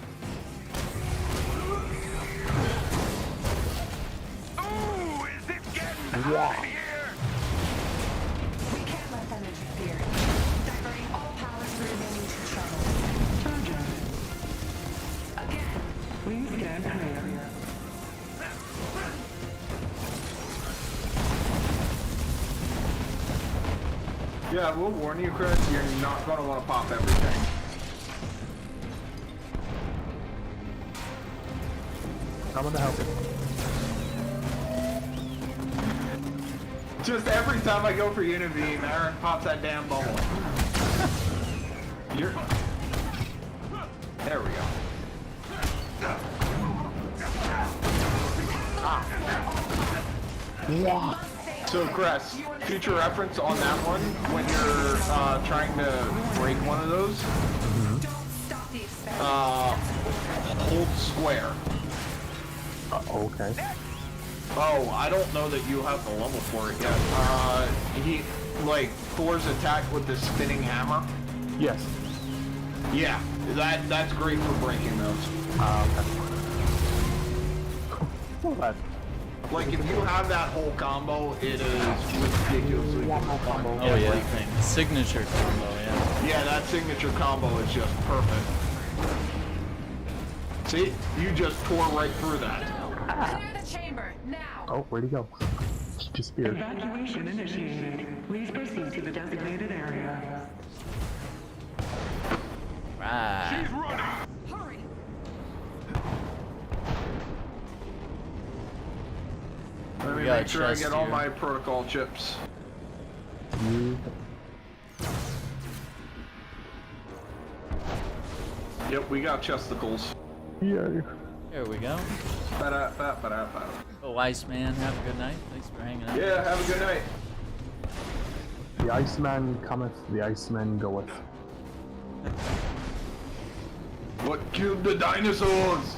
Ooh, is it getting hot in here? We can't let them interfere. Diverting all powers for remaining to trouble. Charger. Again. Please stand clear. Yeah, we'll warn you, Chris, you're not gonna want to pop everything. Coming to help you. Just every time I go for Unibeam, Aaron pops that damn bubble. You're... There we go. Yeah. So, Chris, future reference on that one, when you're trying to break one of those, hold square. Okay. Oh, I don't know that you have the level for it yet. Thor's attack with the spinning hammer. Yes. Yeah, that's great for breaking those. Okay. Well, that. Like, if you have that whole combo, it is ridiculously good. Oh yeah, thing. Signature combo, yeah. Yeah, that signature combo is just perfect. See? You just tore right through that. Clear the chamber, now! Oh, where'd he go? He disappeared. Evacuation initiated. Please proceed to the designated area. Right. He's running. Hurry! Let me got a make sure I chest get all here. my protocol chips. Yep, we got chesticles. Yeah. There we go. Ba-da-ba-ba-da-ba. Oh, Iceman, have a good night. Thanks for hanging out. Yeah, have a good night. The Iceman cometh, the Iceman goeth. What killed the dinosaurs?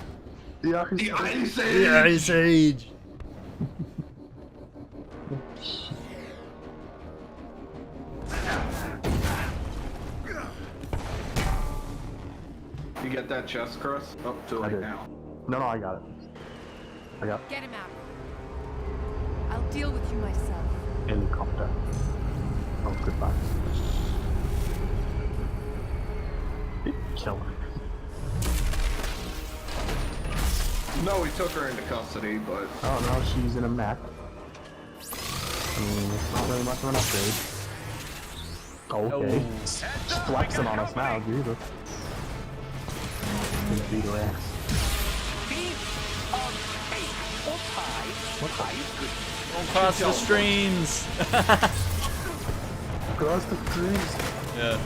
The The Ice Age! The Ice Age! You get that chest, Chris? Oh, too I late did. now. No, I got it. I got Get him out. I'll deal with you myself. helicopter. Oh, goodbye. Kill her. No, we took her into custody, but... Oh, no, she's in a mech. I mean, it's not really much of an upgrade. Okay. Oh. She's flexing on us now, Jesus. Beat her ass. What the? Don't cross the streams! Cross the trees. Yeah.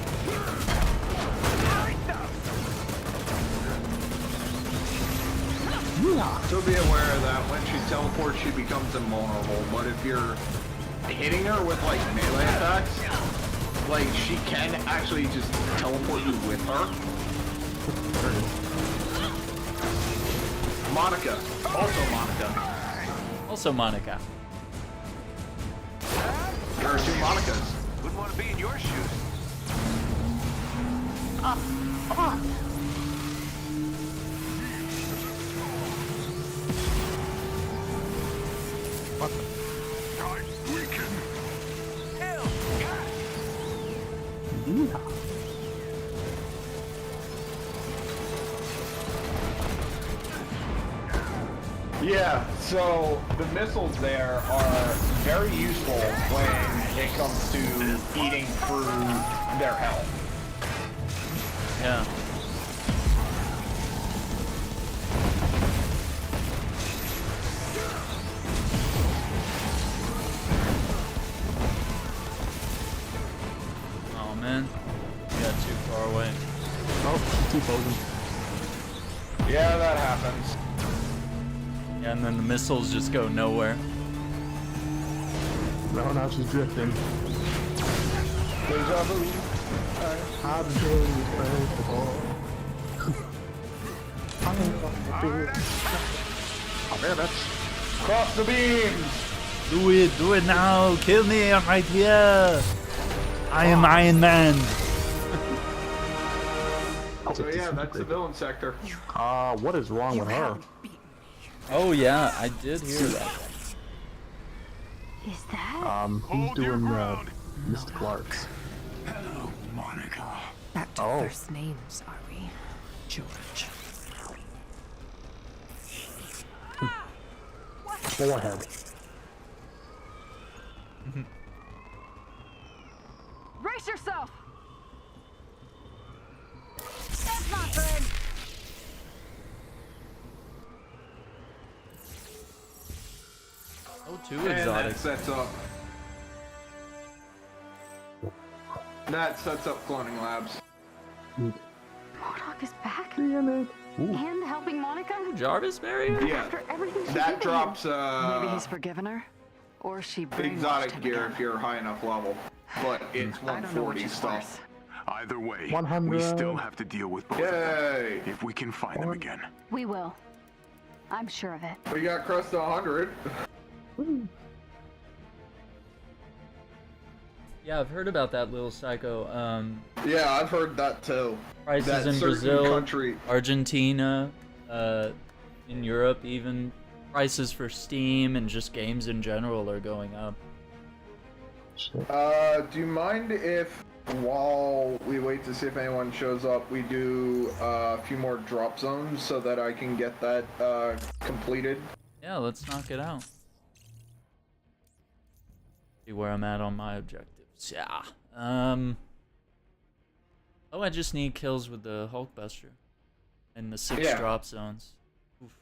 So be aware of that. When she teleports, she becomes invulnerable. But if you're hitting her with like melee attacks, like she can actually just teleport you with her. Monica. Also Monica. There are 2 Monicas. Wouldn't want to be in your shoes. I'm weakened. Hell, Yeah. Yeah, so the missiles there are very useful when it comes to eating through their health. Yeah. Oh man, you got too far away. Oh, too frozen. Yeah, that happens. Yeah, and then the missiles just go nowhere. No, now she's drifting. Deja vu. I've been before. Oh man, that's Cross the beams! Do it now! Kill me, I'm right here! I am Iron Man! So yeah, that's the villain sector. what is wrong with her? Oh yeah, I did hear that. Is that? Who's doing mystical arts? Hello, Monica. Back to first names, are we? George. Forehead. Brace yourself! That's not good! Oh, too And exotic. That sets up cloning labs. Modok is back? Damn it. Ooh. And helping Monica? Jarvis barrier? Yeah, After everything she that did to drops Maybe he's forgiven her, or she brainwashed exotic him gear again. if you're high enough level, but it's I don't know which 140 is stuff. worse. Either way, 100. we still have to deal with both of them. Yay! If we can find them again. We will. I'm sure of it. We got Crest to 100. Yeah, I've heard about that little psycho. Yeah, I've heard that too. Prices That in certain Brazil, country. Argentina, in Europe even. Prices for Steam and just games in general are going up. Do you mind if, while we wait to see if anyone shows up, we do a few more drop zones so that I can get that completed? Yeah, let's knock it out. See where I'm at on my objectives. Yeah. Oh, I just need kills with the Hulkbuster and the 6 Yeah. drop zones. Oof.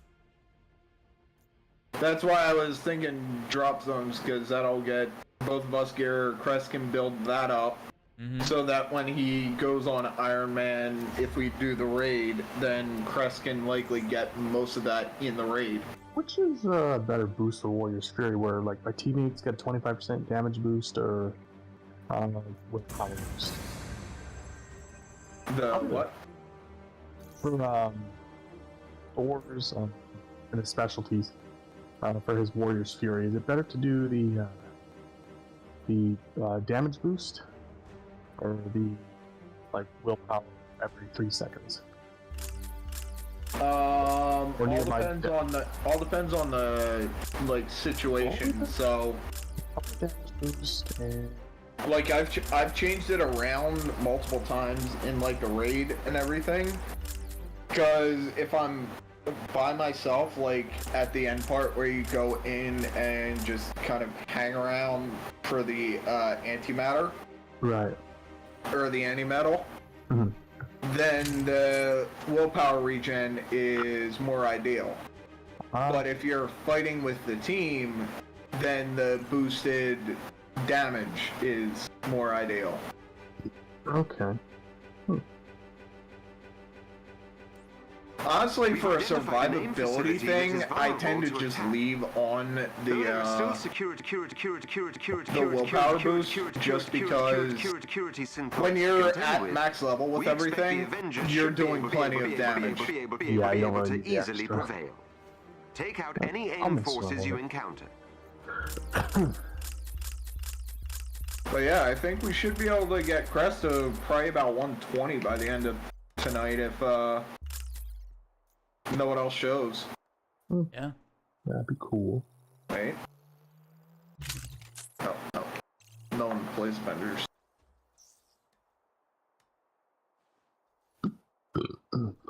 That's why I was thinking drop zones, because that'll get both of us gear. Crest can build that up, so that when he goes on Iron Man, if we do the raid, then Crest can likely get most of that in the raid. Which is a better boost for Warrior's Fury, where like my teammates get 25% damage boost, or with power boost? The what? For Thor's and his specialties for his Warrior's Fury, is it better to do the damage boost or the like willpower every 3 seconds? All depends on the like situation. So, Damage boost and like I've changed it around multiple times in like the raid and everything. Because if I'm by myself, like at the end part where you go in and just kind of hang around for the antimatter, right, or the anti-metal, then the willpower regen is more ideal. But if you're fighting with the team, then the boosted damage is more ideal. Okay. Honestly, for a survivability thing, I tend to just leave on the willpower boost, just because when you're at max level with everything, you're doing plenty of damage. Yeah, you don't really need the extra. Take out any AIM forces you encounter. But yeah, I think we should be able to get Crest to probably about 120 by the end of tonight if no one else shows. Yeah. That'd be cool. Wait. No, no. No one plays Avengers.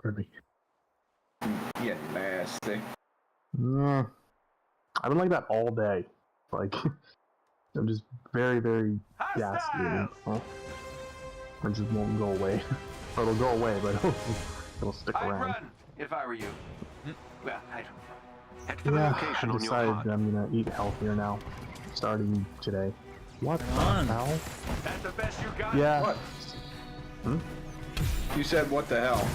Pardon me. Yeah, nasty. Yeah. I've been like that all day. Like, I'm just very, very gassy. I just won't go away. Or it'll go away, but it'll stick I'd around. run if I were you. Well, I don't. Head for the Yeah, location I on your decided HUD. I'm gonna eat healthier now, starting today. What the hell? That's the best you got? Yeah. What? You said what the hell?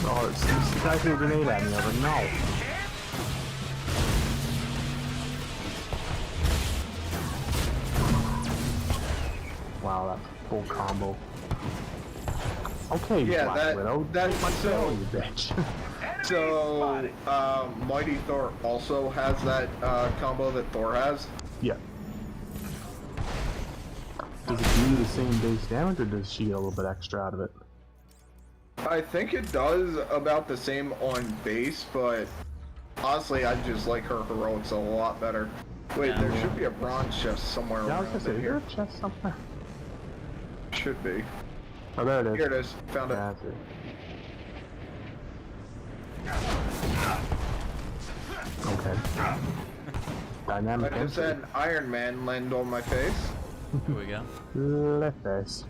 Oh, this guy threw a grenade at me. I was like, no. Wow, that's full combo. Okay, Yeah, Black Widow. that's so. You bitch. So, Mighty Thor also has that combo that Thor has. Yeah. Does it do the same base damage, or does she get a little bit extra out of it? I think it does about the same on base, but honestly, I just like her heroics a lot better. Wait, Yeah. there should be a bronze chest somewhere Yeah, I was around gonna say, in is there here. a chest somewhere? Should be. Oh, there it is. Here it is. Found it. That's it. Okay. Dynamic I just entry. had Iron Man land on my face. Here we go. Left face.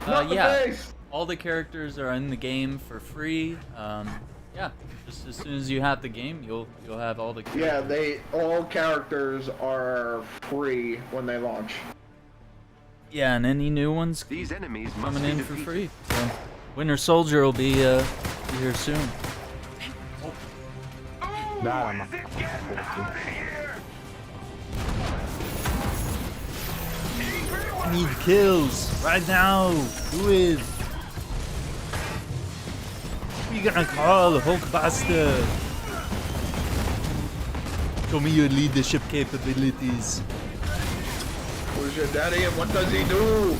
Not the Yeah. face! All the characters are in the game for free. Yeah, just as soon as you have the game, you'll have all the characters. Yeah, all characters are free when they launch. Yeah, and any new ones These enemies must coming be in for defeated. free. So, Winter Soldier will be here soon. That I'm not. I need kills right now. Do it. Who you gonna call, Hulkbuster? Show me your leadership capabilities. Who's your daddy and what does he do?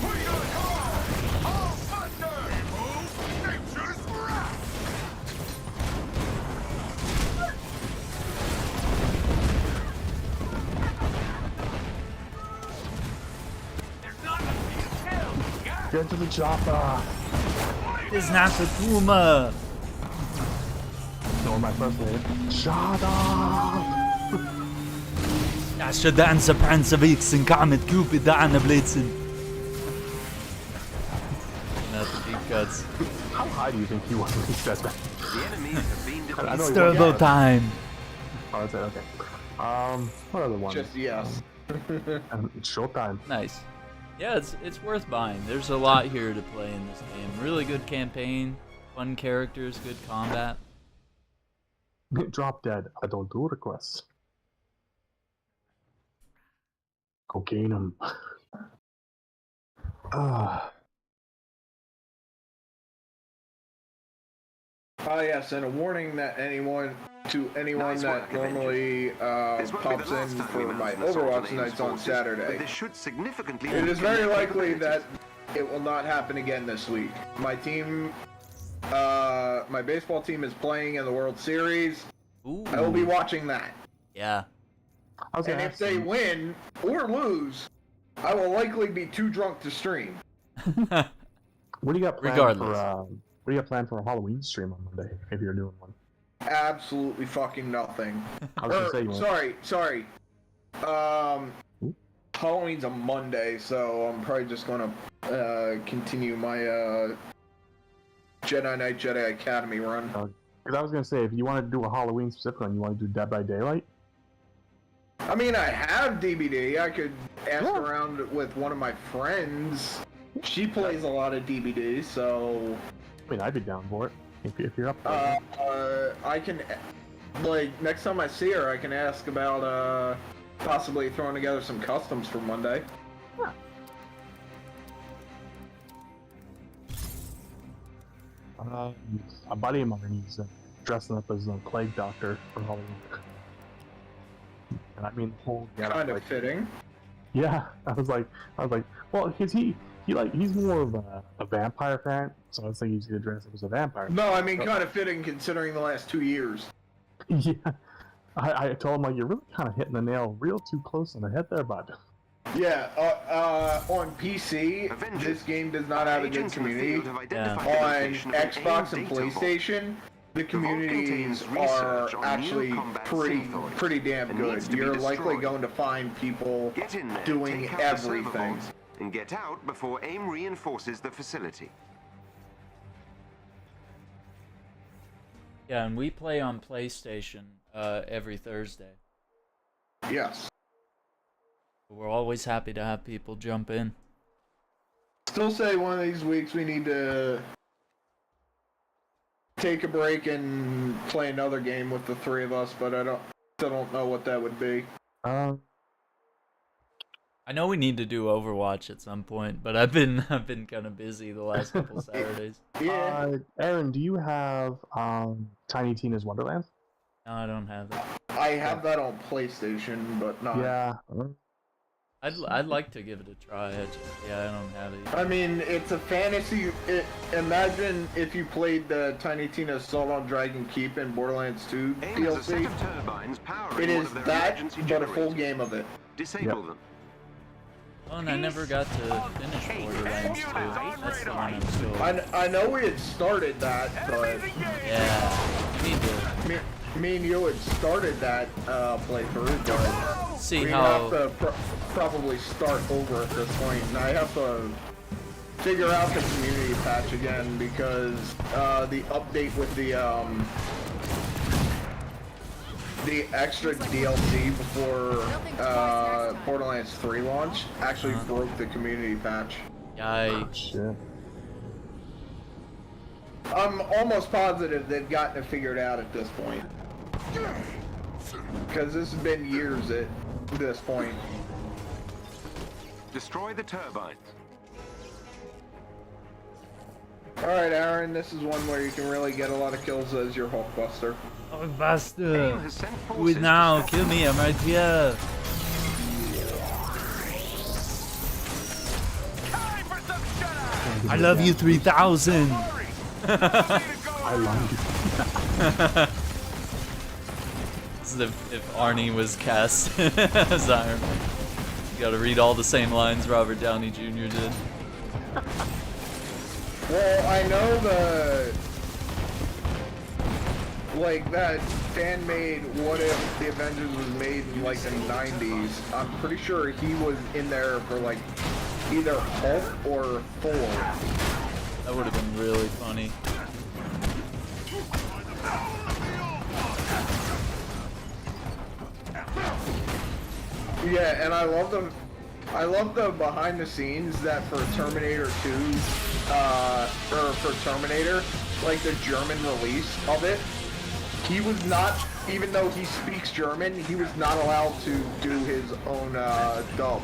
Get to the chopper. It's not the Puma. No, my first name. Shut up! Jag ska dansa pansarvixen, kamet Cupid, Anna-blitzen. Not the deep cuts. How high do you think he was when he said that? The enemies have been defeated. It's turbo time. Oh, that's it, okay. What other one? Just yes. It's showtime. Nice. Yeah, it's worth buying. There's a lot here to play in this game. Really good campaign, fun characters, good combat. Drop dead. I don't do requests. Cocaine 'em. Yes, and a warning that anyone Nice that work, normally This won't be pops the last in time for we my mount an assault on Overwatch AIM's nights on forces, Saturday. but this should significantly It is weaken very their likely that capabilities. it will not happen again this week. My team, my baseball team is playing in the World Series. Ooh. I will be watching that. Yeah. I was gonna And if ask they you, win or lose, I will likely be too drunk to stream. what do you got planned Regardless. for? What do you got planned for a Halloween stream on Monday? If you're doing one. Absolutely fucking nothing. I was gonna say you won't. Sorry. Halloween's a Monday, so I'm probably just gonna continue my Jedi Knight Jedi Academy run. Because I was gonna say, if you want to do a Halloween specific one, you want to do Dead by Daylight. I mean, I have DVD. I could ask around with one of my friends. She plays a lot of DBD, so... I mean, I'd be down for it, if you're up for it. I can... Like, next time I see her, I can ask about, possibly throwing together some customs for Monday. Huh. A buddy of mine, he's dressing up as a plague doctor for Halloween. And I mean, the whole Kind of fitting. Yeah, I was like, well, because he's more of a vampire fan, so I was thinking he's gonna dress up as a vampire. No, I mean, kind of fitting considering the last 2 years. Yeah, I told him, like, you're really kind of hitting the nail real too close on the head there, bud. Yeah, on PC, this game does not have a good community. On Xbox and PlayStation, the communities are actually pretty damn good. You're likely going to find people doing everything. And get out before AIM reinforces the facility. Yeah, and we play on PlayStation every Thursday. Yes. We're always happy to have people jump in. Still say one of these weeks we need to take a break and play another game with the three of us, but I still don't know what that would be. I know we need to do Overwatch at some point, but I've been kind of busy the last couple Saturdays. Yeah. Aaron, do you have Tiny Tina's Wonderland? No, I don't have that. I have that on PlayStation, but not. Yeah. I'd like to give it a try. I don't have it. I mean, it's a fantasy. Imagine if you played the Tiny Tina Assault on Dragon Keep in Borderlands 2 DLC. It is that, but a full game of it. Disable them. Oh, and I never got to finish Borderlands 2. That's the one I'm still... I know we had started that, but... Yeah, we need to... Me and you had started that playthrough, but... See we how... have to probably start over at this point, and I have to figure out the community patch again, because the update with the extra DLC before Borderlands 3 launch actually broke the community patch. Yikes. Yeah. I'm almost positive they've gotten it figured out at this point. Because this has been years at this point. Destroy the turbines. Alright, Aaron, this is one where you can really get a lot of kills as your Hulkbuster. Oh, bastard! Do it now! Kill me! I'm right here! I love you 3000! I love you. This is if Arnie was cast as Iron Man. You gotta read all the same lines Robert Downey Jr. did. Well, I know that fan-made What If the Avengers was made in, like, the 90s. I'm pretty sure he was in there for, like, either Hulk or Thor. That would have been really funny. Yeah, and I love the behind the scenes that for Terminator 2, or for Terminator, like the German release of it, he was not, even though he speaks German, he was not allowed to do his own dub.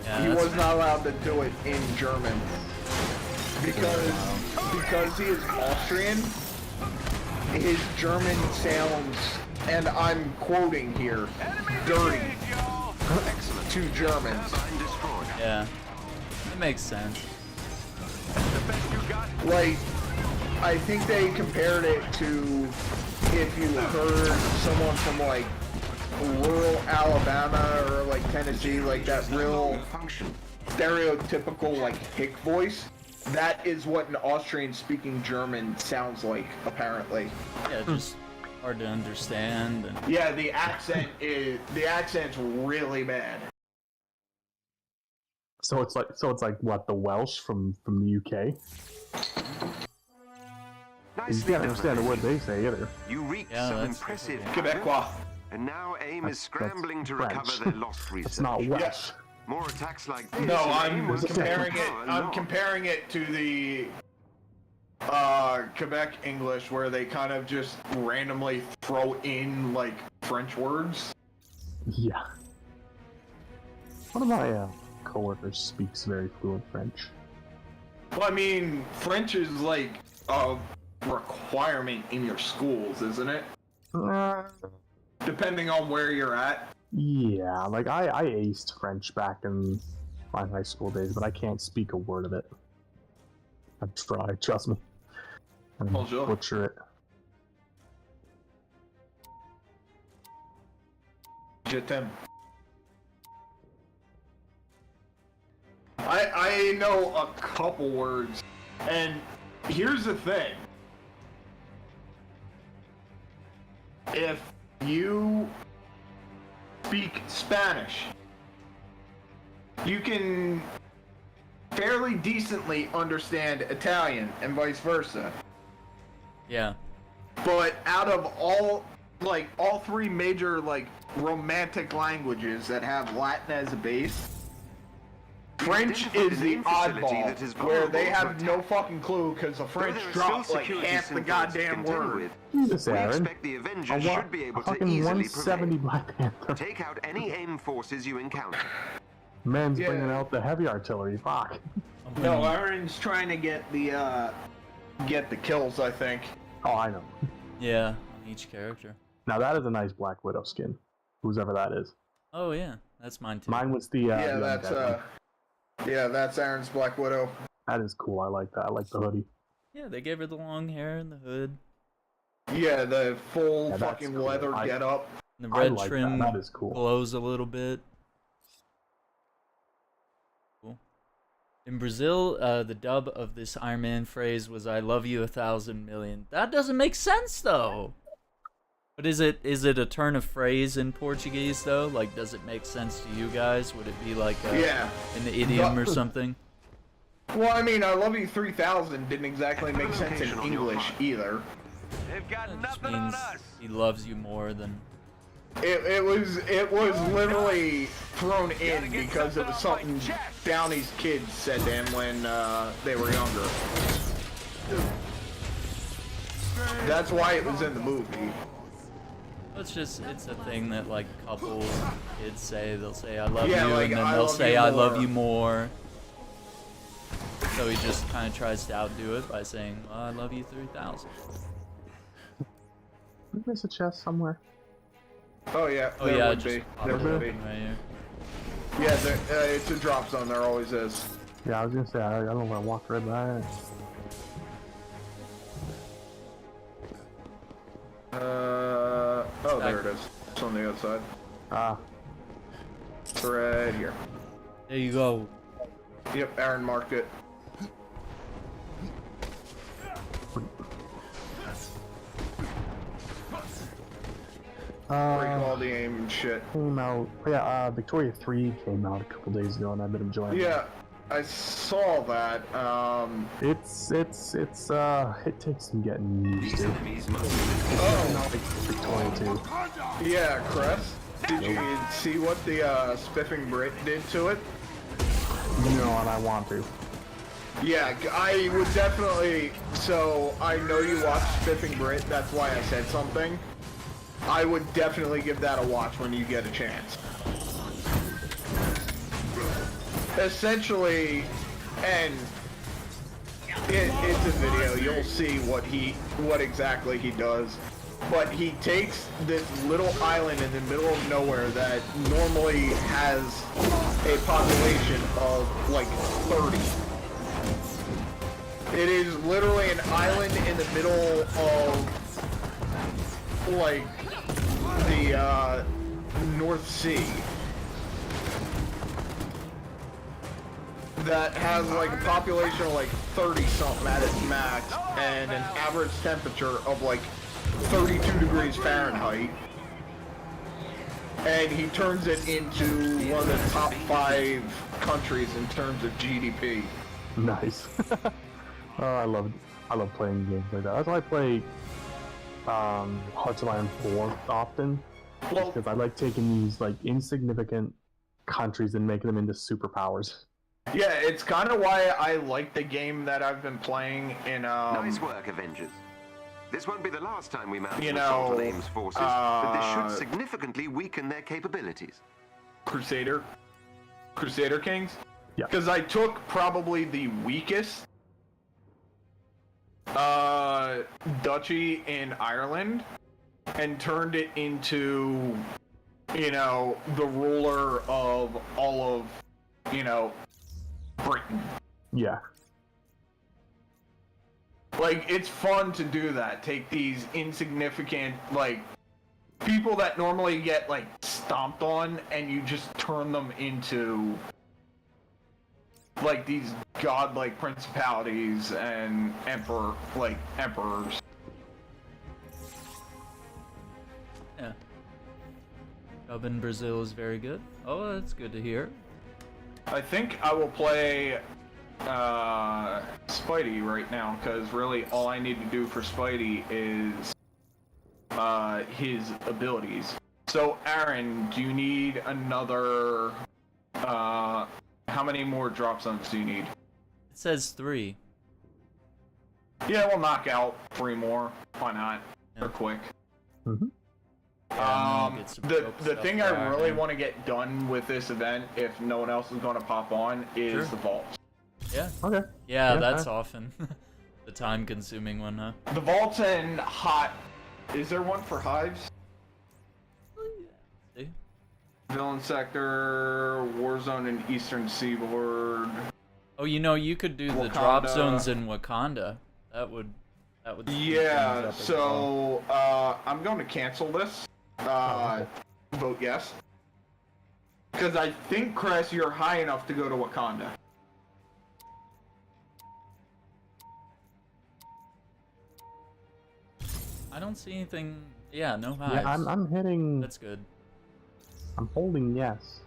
Yeah, he was not allowed to do it in German. Because he is Austrian, his German sounds, and I'm quoting here, dirty to Germans. Yeah, it makes sense. Like, I think they compared it to if you heard someone from, like, rural Alabama or, like, Tennessee, like that real stereotypical, like, hick voice. That is what an Austrian-speaking German sounds like, apparently. Yeah, just hard to understand. And... Yeah, the accent's really bad. So it's like what, the Welsh from the UK? You can't understand the word they say either. You reek some impressive Quebecois. And now AIM is scrambling to recover their lost research. It's not Welsh. More attacks like this. No, I'm will comparing it. power I'm lost. comparing it to the Quebec English, where they kind of just randomly throw in like French words. Yeah. One of my coworkers speaks very fluent French. Well, I mean, French is like a requirement in your schools, isn't it? Depending on where you're at. Yeah, like I aced French back in my high school days, but I can't speak a word of it. I've tried, trust me. And Bonjour. butcher it. Je t'aime. I know a couple words, and here's the thing. If you speak Spanish, you can fairly decently understand Italian and vice versa. Yeah. But out of all three major romantic languages that have Latin as a base, French is the oddball, where they have no fucking clue because the French drop like half the goddamn word. Jesus, We Aaron. expect the Avengers I want should be able a to fucking easily 170 prevail. Black Panther. Take out any AIM forces you encounter. Man's Yeah. bringing out the heavy artillery. Fuck. No, Aaron's trying to get the kills, I think. Oh, I know. Yeah, on each character. Now that is a nice Black Widow skin. Whoever that is. Oh yeah, that's mine too. Mine was the. That's Aaron's Black Widow. That is cool. I like that. I like the hoodie. Yeah, they gave her the long hair and the hood. Yeah, the full Yeah, that's fucking cool. leather getup. The I red like trim that. That is cool. glows a little bit. Cool. In Brazil, the dub of this Iron Man phrase was "I love you 1,000 million." That doesn't make sense though. But is it a turn of phrase in Portuguese though? Like, does it make sense to you guys? Would it be like an idiom or something? Well, I mean, I love you 3,000 didn't exactly make sense in English either. They've got That just nothing on means us. he loves you more than. It was literally thrown in because it was something Downey's kids said to him when they were younger. That's why it was in the movie. It's a thing that like couples, kids say. They'll say I love Yeah, you, like, and then I they'll love say you I love more. you more. So he just kind of tries to outdo it by saying, well, I love you 3,000. There's a chest somewhere. Oh yeah, Oh there yeah, would just be. pop There it would be. open right here. Yeah, it's a drop zone. There always is. Yeah, I was gonna say I don't want to walk right by it. Oh, there it is. It's on the other side. Ah, It's right here. There you go. Yep, Aaron marked it. Recall the aim and shit. came out. Yeah, Victoria 3 came out a couple days ago, and I've been enjoying it. Yeah, I saw that. It takes some getting used to. Oh, Victoria 2. yeah, Crest. Did you see what the Spiffing Brit did to it? No, and I want to. Yeah, I would definitely. So I know you watched Spiffing Brit. That's why I said something. I would definitely give that a watch when you get a chance. Essentially, and it's a video. You'll see what exactly he does. But he takes this little island in the middle of nowhere that normally has a population of like 30. It is literally an island in the middle of like the North Sea that has like a population of like 30 something at its max and an average temperature of like 32 degrees Fahrenheit, and he turns it into one of the top 5 countries in terms of GDP. Nice. Oh, I love playing games like that. That's why I play Hearts of Iron 4 often. Well, Because I like taking these like insignificant countries and making them into superpowers. Yeah, it's kind of why I like the game that I've been playing in. Nice work, Avengers. This won't be the last time we mount you an know, assault on AIM's forces, but this should significantly weaken their capabilities. Crusader Kings. Yeah. Because I took probably the weakest duchy in Ireland and turned it into, you know, the ruler of all of, you know, Britain. Yeah. Like, it's fun to do that. Take these insignificant, like, people that normally get, like, stomped on, and you just turn them into, like, these godlike principalities and emperors. Yeah. Job in Brazil is very good. Oh, that's good to hear. I think I will play Spidey right now, because really all I need to do for Spidey is his abilities. So, Aaron, do you need another... how many more drop zones do you need? It says 3. Yeah, we'll knock out 3 more. Why not? Yeah. They're quick. Mm-hmm. The thing I really want to get done with this event, if no one else is going to pop on, is the vaults. Yeah. Okay. Yeah, that's often the time-consuming one, huh? The vaults and hot. Is there one for hives? See? Villain sector, war zone in eastern seaboard. Oh, you know, you could do the drop zones in Wakanda. That would. Yeah. So I'm going to cancel this. Vote yes. Because I think, Cress, you're high enough to go to Wakanda. I don't see anything. Yeah, no hives. Yeah, I'm hitting. That's good. I'm holding yes.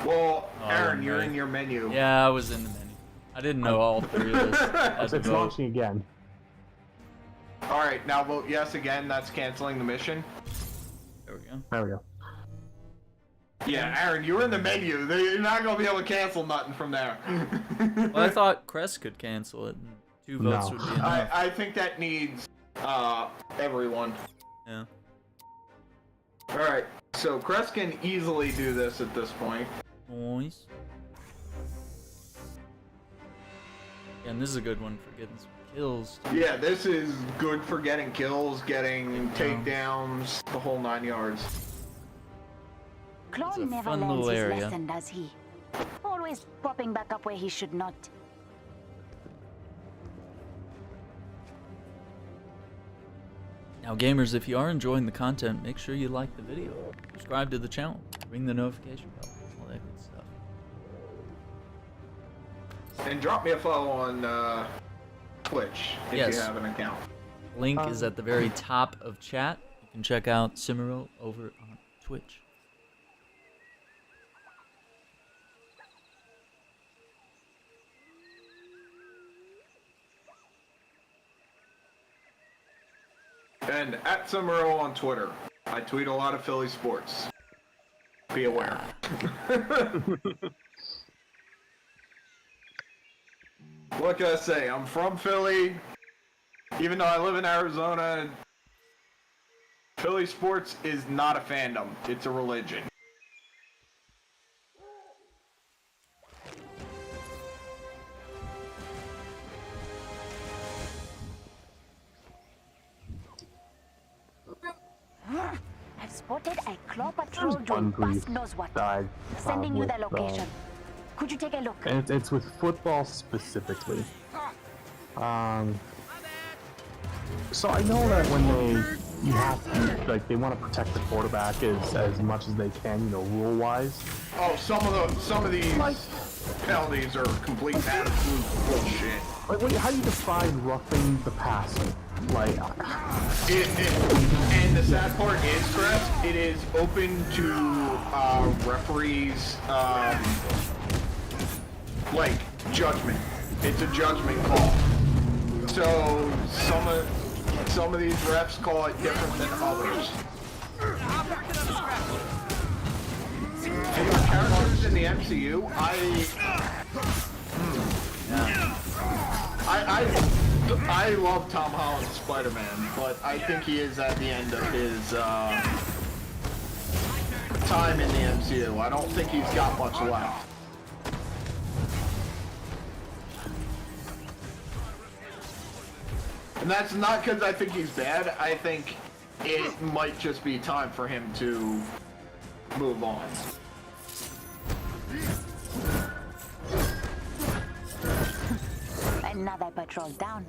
Well, Aaron, you're in your menu. Yeah, I was in the menu. I didn't know all 3 of this. It's launching again. Alright, now vote yes again. That's canceling the mission. There we go. There we go. Yeah, Aaron, you're in the menu. You're not going to be able to cancel nothing from there. Well, I thought Crest could cancel it. And 2 votes would be enough. I think that needs everyone. Yeah. Alright, so Crest can easily do this at this point. Nice. Yeah, and this is a good one for getting some kills. Yeah, this is good for getting kills, getting takedowns, the whole 9 yards. Clone never learns his lesson, does he? Always popping back up where he should not. Now gamers, if you are enjoying the content, make sure you like the video, subscribe to the channel, ring the notification bell, all that good stuff. And drop me a follow on Twitch if you have an account. Link is at the very top of chat. You can check out Cimero over on Twitch. And at Cimero on Twitter. I tweet a lot of Philly sports. Be aware. What can I say? I'm from Philly. Even though I live in Arizona, Philly sports is not a fandom. It's a religion. I've spotted a claw patrol doing bust knows what. Sending you the location. Could you take a look? And it's with football specifically. So I know that when you have to, like, they want to protect the quarterback as much as they can, you know, rule-wise. Oh, some of these penalties are complete absolute bullshit. Like, how do you define roughing the passer? Like, and the sad part is, Chris, it is open to referees, like judgment. It's a judgment call. So some of these refs call it different than others. And the characters in the the MCU, I love Tom Holland's Spider-Man, but I think he is at the end of his time in the MCU. I don't think he's got much left. And that's not because I think he's bad. I think it might just be time for him to move on. Another patrol down.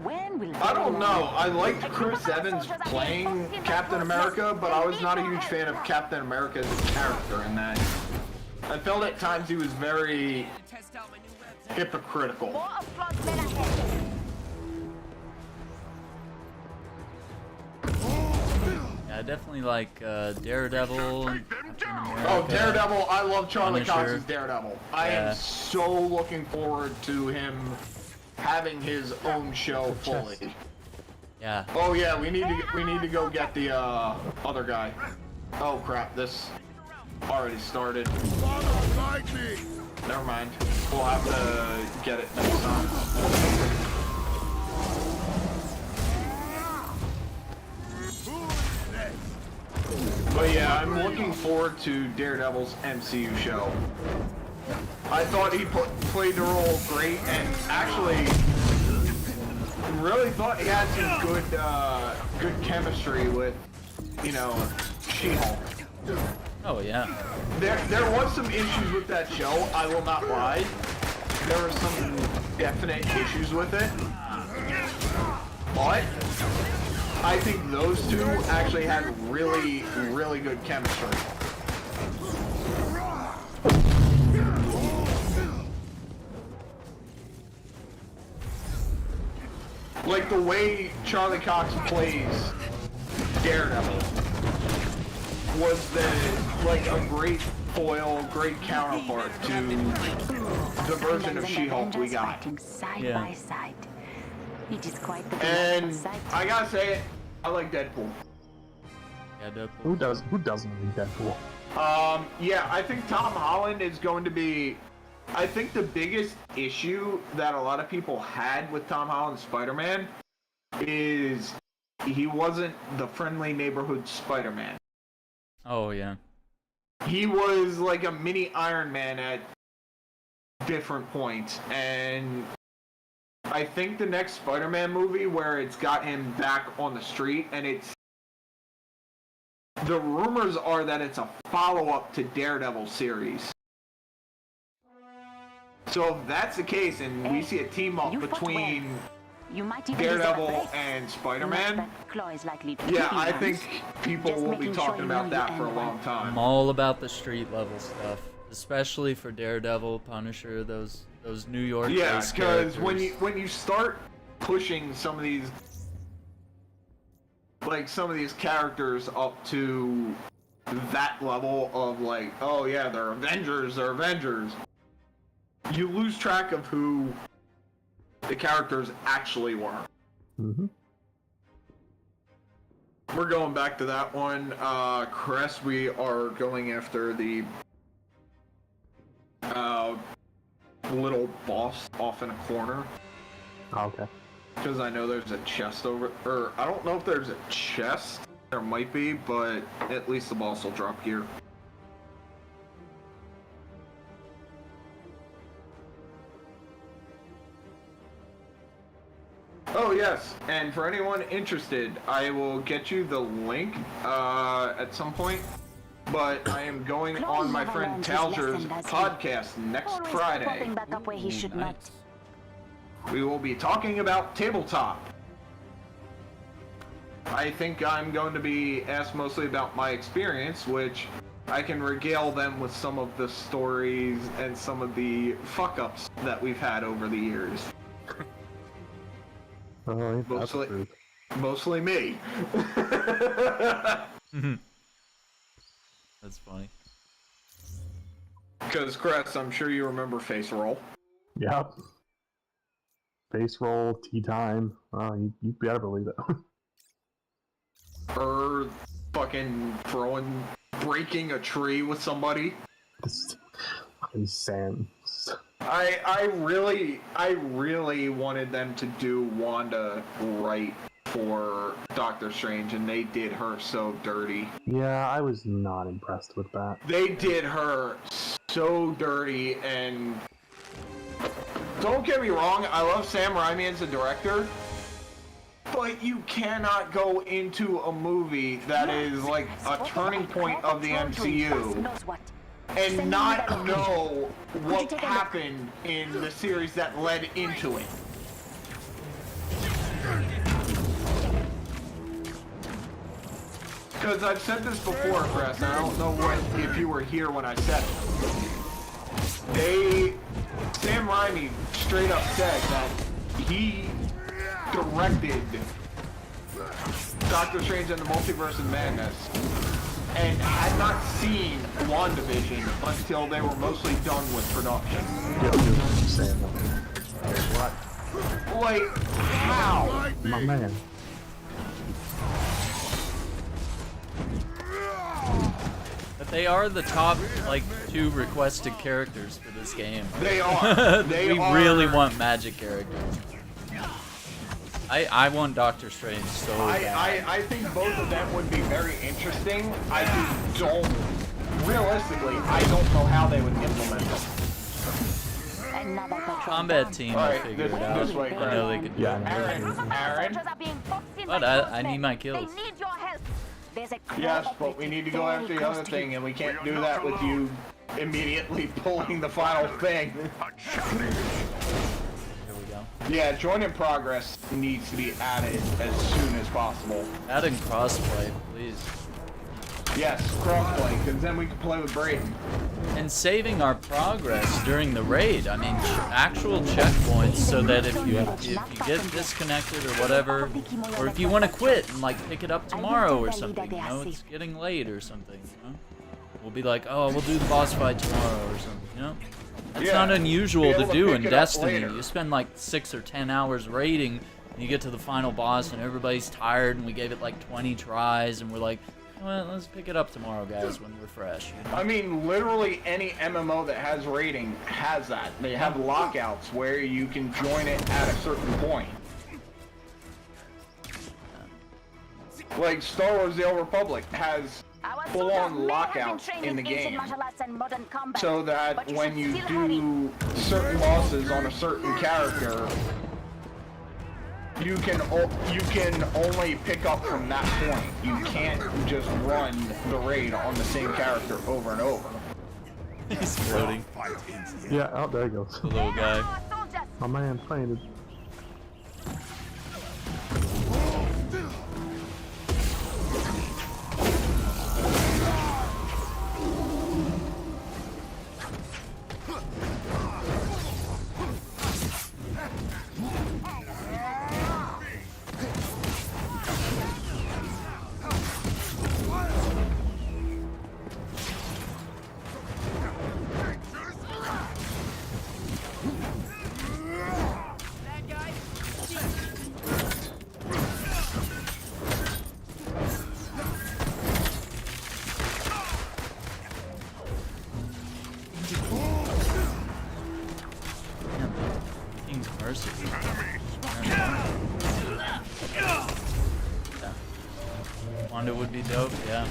When will I don't know. I liked Chris Evans playing Captain America, but I was not a huge fan of Captain America as a character in that. I felt at times he was very hypocritical. Yeah, I definitely like Daredevil. Oh, Daredevil! I love Charlie Punisher. Cox's Daredevil. I am so looking forward to him having his own show fully. Yeah. Oh yeah, we need to go get the other guy. Oh crap! This already started. Never mind. We'll have to get it next time. But yeah, I'm looking forward to Daredevil's MCU show. I thought he played the role great, and actually really thought he had some good chemistry with, you know, She-Hulk. Oh yeah. There was some issues with that show, I will not lie. There were some definite issues with it. But I think those two actually had really, really good chemistry. Like the way Charlie Cox plays Daredevil was like a great foil, great counterpart to the version of She-Hulk we got. Side by side. It is quite the and I gotta say it, I like Deadpool. Yeah, Deadpool. Who doesn't like Deadpool? Yeah, I think Tom Holland is going to be. I think the biggest issue that a lot of people had with Tom Holland's Spider-Man is he wasn't the friendly neighborhood Spider-Man. Oh yeah. He was like a mini Iron Man at different points, and I think the next Spider-Man movie where it's got him back on the street, and the rumors are that it's a follow-up to Daredevil series. So if that's the case, and we see a team-up between Daredevil and Spider-Man, yeah, I think people will be talking about that for a long time. I'm all about the street level stuff, especially for Daredevil, Punisher, those New York. Yeah, because when you start pushing some of these characters up to that level of like, oh yeah, they're Avengers, you lose track of who the characters actually were. Mm-hmm. We're going back to that one. Crest, we are going after the little boss off in a corner. Okay. Because I know there's a chest over, or I don't know if there's a chest. There might be, but at least the boss will drop gear. Oh yes, and for anyone interested, I will get you the link at some point. But I am going on my friend Talger's podcast next Friday. We will be talking about tabletop. I think I'm going to be asked mostly about my experience, which I can regale them with some of the stories and some of the fuck-ups that we've had over the years. Mostly me. That's funny. Because, Crest, I'm sure you remember Face Roll. Yep. Face Roll, Tea Time. You better believe it. Or fucking breaking a tree with somebody. fucking Sam. I really wanted them to do Wanda right for Doctor Strange, and they did her so dirty. Yeah, I was not impressed with that. They did her so dirty, and don't get me wrong, I love Sam Raimi as a director, but you cannot go into a movie that is like a turning point of the MCU and not know what happened in the series that led into it. Because I've said this before, Chris, and I don't know if you were here when I said it. Sam Raimi straight up said that he directed Doctor Strange and the Multiverse of Madness and had not seen WandaVision until they were mostly done with production. What? Like, how? My man. But they are the top, like, 2 requested characters for this game. They are. We really want magic characters. I want Doctor Strange so bad. I think both of them would be very interesting. I just don't, realistically, I don't know how they would implement them. Combat team will figure it out. This way, I know they could do it. Aaron. But I need my kills. Yes, but we need to go after the other thing, and we can't do that with you immediately pulling the final thing. Yeah, join in progress needs to be added as soon as possible. Add in crossplay, please. Yes, crossplay, because then we can play with Brayden. And saving our progress during the raid. I mean, actual checkpoints so that if you get disconnected or whatever, or if you want to quit and like pick it up tomorrow or something, you know, it's getting late or something, you know? We'll be like, oh, we'll do the boss fight tomorrow or something, you know? It's not unusual to do in Destiny. You spend like 6 or 10 hours raiding, and you get to the final boss, and everybody's tired, and we gave it like 20 tries, and we're like, well, let's pick it up tomorrow, guys, when we're fresh. You know? I mean, literally any MMO that has raiding has that. They have lockouts where you can join it at a certain point. Like Star Wars: The Old Republic has full-on lockouts in the game, so that when you do certain bosses on a certain character, you can only pick up from that point. You can't just run the raid on the same character over and over. He's floating. Yeah, oh, there he goes. The little guy. My man fainted. Wanda would be dope, yeah.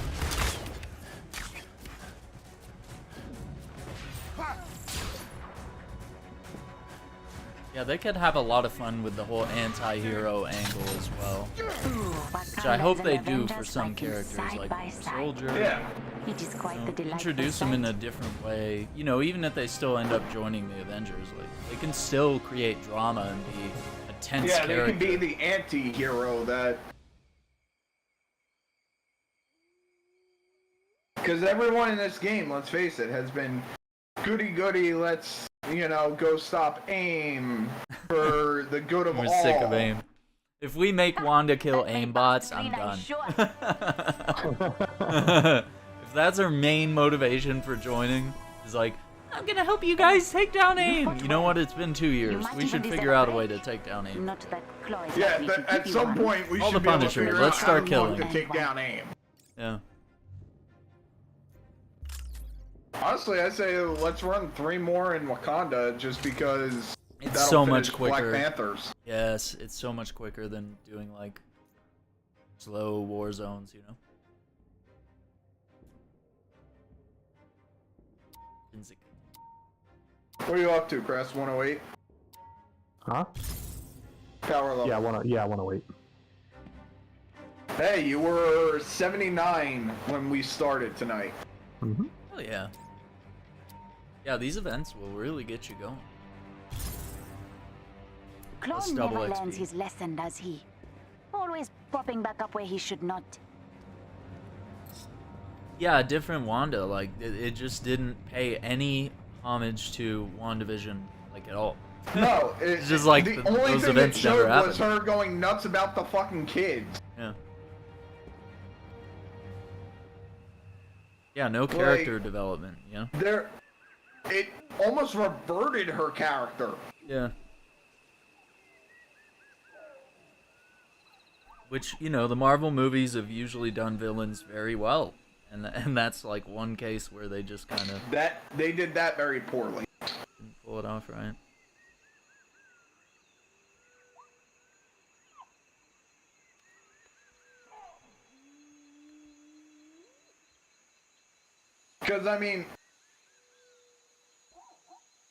Yeah, they could have a lot of fun with the whole anti-hero angle as well. Which I hope they do for some characters, like Winter Soldier. Yeah. Introduce them in a different way. You know, even if they still end up joining the Avengers, like they can still create drama and be a tense character. Yeah, they can be the anti-hero that... Because everyone in this game, let's face it, has been goody-goody, let's, you know, go stop AIM for the good of all. We're sick of AIM. If we make Wanda kill AIM bots, I'm done. If that's our main motivation for joining, is like, I'm gonna help you guys take down AIM. You know what? It's been 2 years. We should figure out a way to take down AIM. Yeah, at some point we should be able to figure out how to take down AIM. Yeah. Honestly, I say let's run 3 more in Wakanda just because it's so much quicker. Black Panthers. Yes, it's so much quicker than doing like slow war zones, you know. What are you up to, Crest? 108? Huh? Power level. Yeah, 108. Hey, you were 79 when we started tonight. Mm-hmm. Oh yeah. Yeah, these events will really get you going. Clone never learns his lesson, does he? Always popping back up where he should not. Yeah, different Wanda. Like it just didn't pay any homage to WandaVision, like at all. No, it's just like the only those thing events it showed never happened. was her going nuts about the fucking kids. Yeah. Yeah, no character development, you know? It almost reverted her character. Yeah. Which, you know, the Marvel movies have usually done villains very well. And that's like one case where they just kind of... They did that very poorly. Didn't pull it off right. Because, I mean...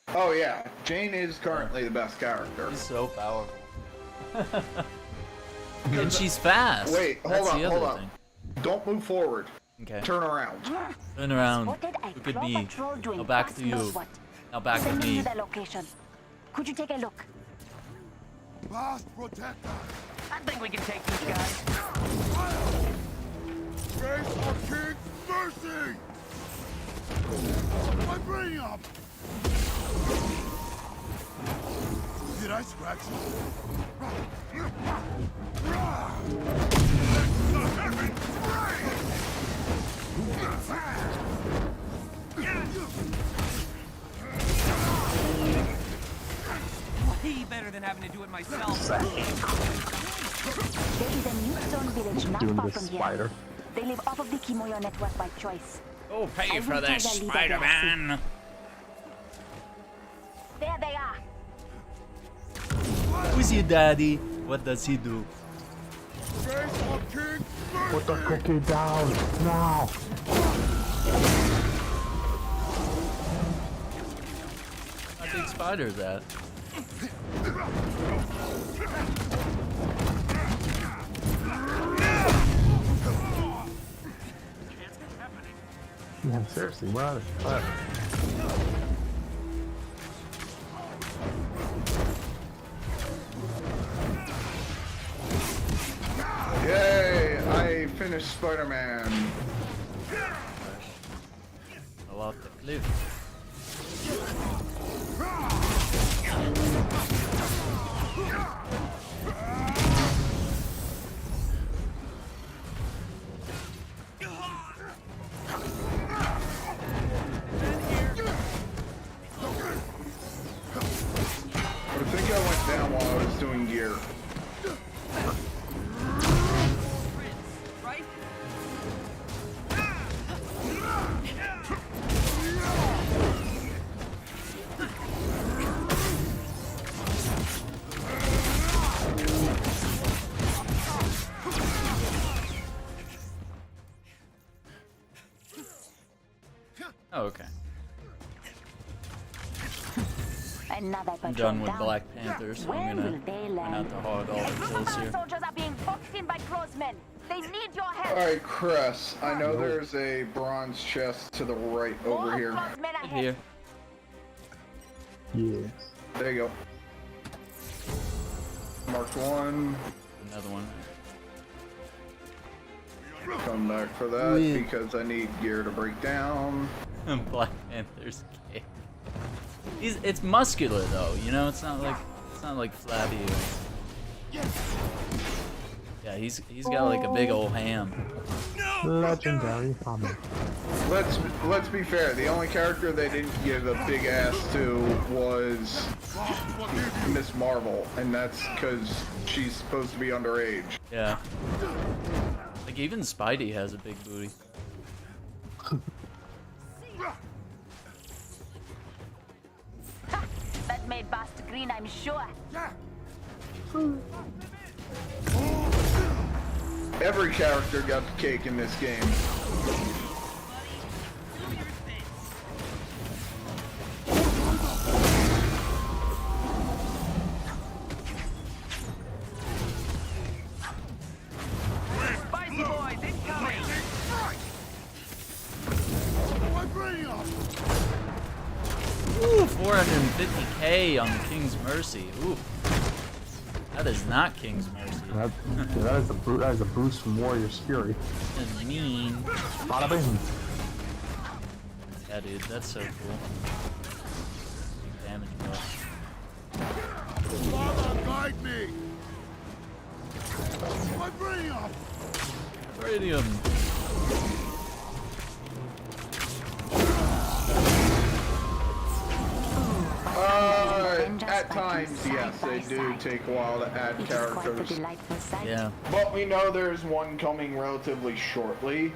Oh yeah, Jane is currently the best character. She's so powerful. And she's fast. Wait, hold on. Don't move forward. Okay. Turn around. Turn around. Look at me. Now back to you. Now back to me. Could you take a look? Fast protector. I think we can take these guys. Grace for King's mercy. I bring up. Did I scratch you? Way better than having to do it myself. There is a new stone village not far from here. They live off of the Kimoyo network by choice. Oh, pay for this, Spider-Man! There they are. Who's your daddy? What does he do? Put the cookie down now. How big spider's that? Man, seriously, we're out of fun. Yay! I finished Spider-Man. Fell off the cliff. I think I went down while I was doing gear. Oh, okay. I'm done with Black Panther, so I'm gonna run out to hog all the kills here. Soldiers are being boxed in by crowsmen. They need your help. Alright, Cress, I know there's a bronze chest to the right over here. Right here. Yes. There you go. Marked one. Another one. Come back for that because I need gear to break down. Black Panther's gay. It's muscular though, you know. It's not like flabby. Yeah, he's got like a big old ham. Legendary comment. Let's be fair. The only character they didn't give a big ass to was Miss Marvel, and that's because she's supposed to be underage. Yeah. Like even Spidey has a big booty. bust green, I'm sure. Every character got the cake in this game. Spicy boys incoming! Ooh, 450k on the King's Mercy. Ooh. That is not King's Mercy. That is a boost from Warrior's Fury. That's mean. Bada bing. Yeah, dude, that's so cool. Big damage buff. Father, guide me! Vibranium! Vibranium. At times, yes, they do take a while to add characters. Yeah. But we know there's one coming relatively shortly.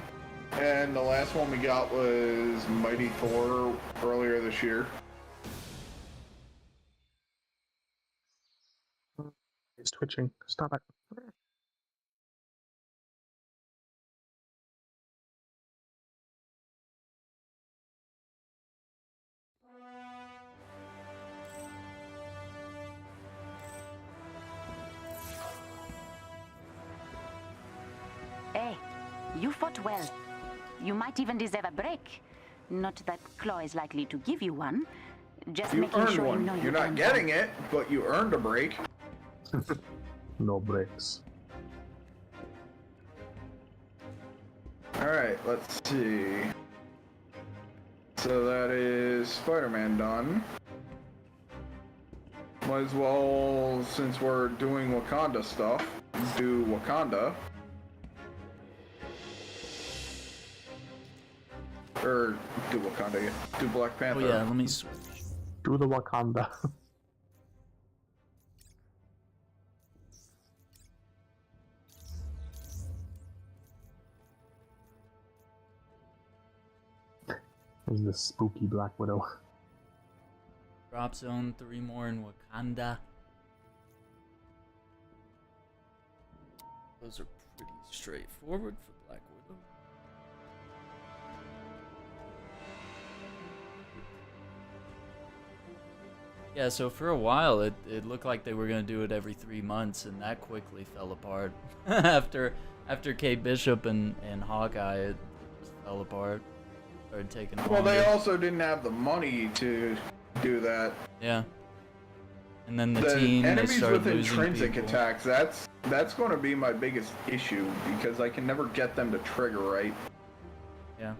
And the last one we got was Mighty Thor earlier this year. It's twitching. Stop it. Hey, you fought well. You might even deserve a break. Not that Claw is likely to give you one. Just You making earned sure one. you know You're not getting it, but you earned a break. No breaks. Alright, let's see. So that is Spider-Man done. Might as well, since we're doing Wakanda stuff, do Wakanda. Or do Wakanda, do Black Oh Panther. yeah, let me switch. Do the Wakanda. There's this spooky Black Widow. Drop zone, 3 more in Wakanda. Those are pretty straightforward for Black Widow. Yeah, so for a while it looked like they were gonna do it every 3 months, and that quickly fell apart. after Kate Bishop and Hawkeye, it just fell apart. Started taking longer. Well, they also didn't have the money to do that. Yeah. And then the The they enemies started with losing intrinsic people. attacks, that's going to be my biggest issue, because I can never get them to trigger right. Yeah.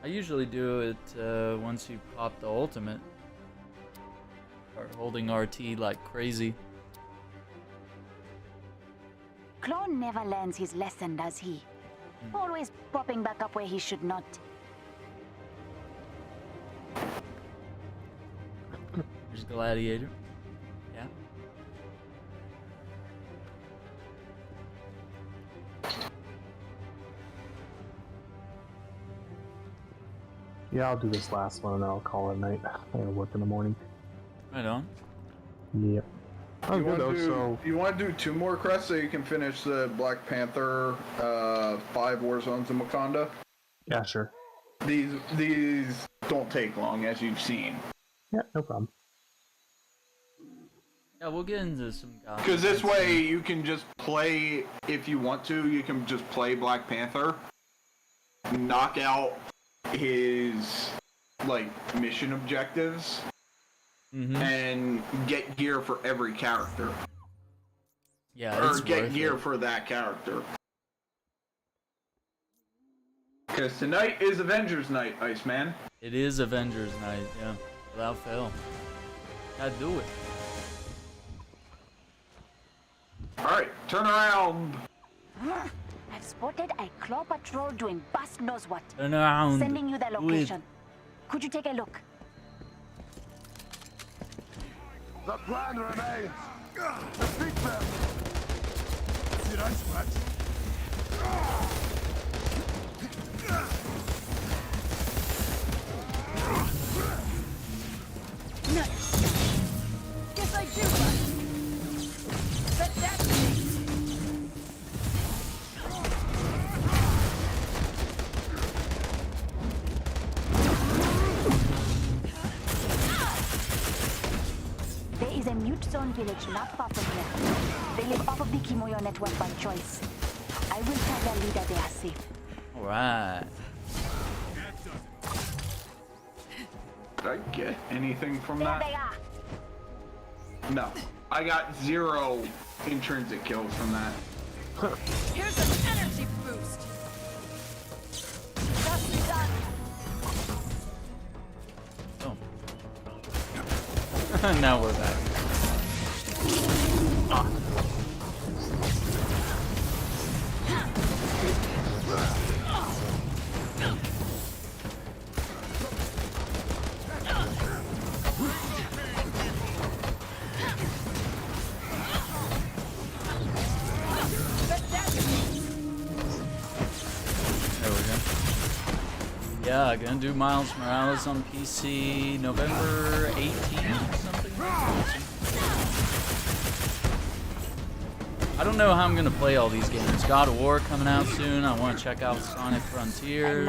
I usually do it once you pop the ultimate. Start holding RT like crazy. Claw never learns his lesson, does he? Always popping back up where he should not. There's Gladiator. Yeah. Yeah, I'll do this last one and then I'll call it a night. I gotta work in the morning. Right on. Yep. Oh, good though, so... You want to do 2 more crests so you can finish the Black Panther 5 war zones in Wakanda? Yeah, sure. These don't take long, as you've seen. Yeah, no problem. Yeah, we'll get into some guys. Because this way you can just play, if you want to, you can just play Black Panther, knock out his, like, mission objectives, and get gear for every character. Yeah, or it's get worth gear it. for that character. Because tonight is Avengers night, Iceman. It is Avengers night, yeah. Without fail. Gotta do it. Alright, turn around. I've spotted a Claw patrol doing bust knows what. Turn around. Sending you the Do it. location. Could you take a look? The plan remains. Defeat them. Did I scratch? Zone village not far from here. They live off of the Kimoyo network by choice. I will tell their leader they are safe. Alright. Did I get anything from There that? they are. No. I got 0 intrinsic kills from that. Here's an energy boost. Just done. Oh. Now we're back. Yeah, gonna do Miles Morales on PC November 18th, something like that. I don't know how I'm gonna play all these games. God of War coming out soon. I want to check out Sonic Frontiers.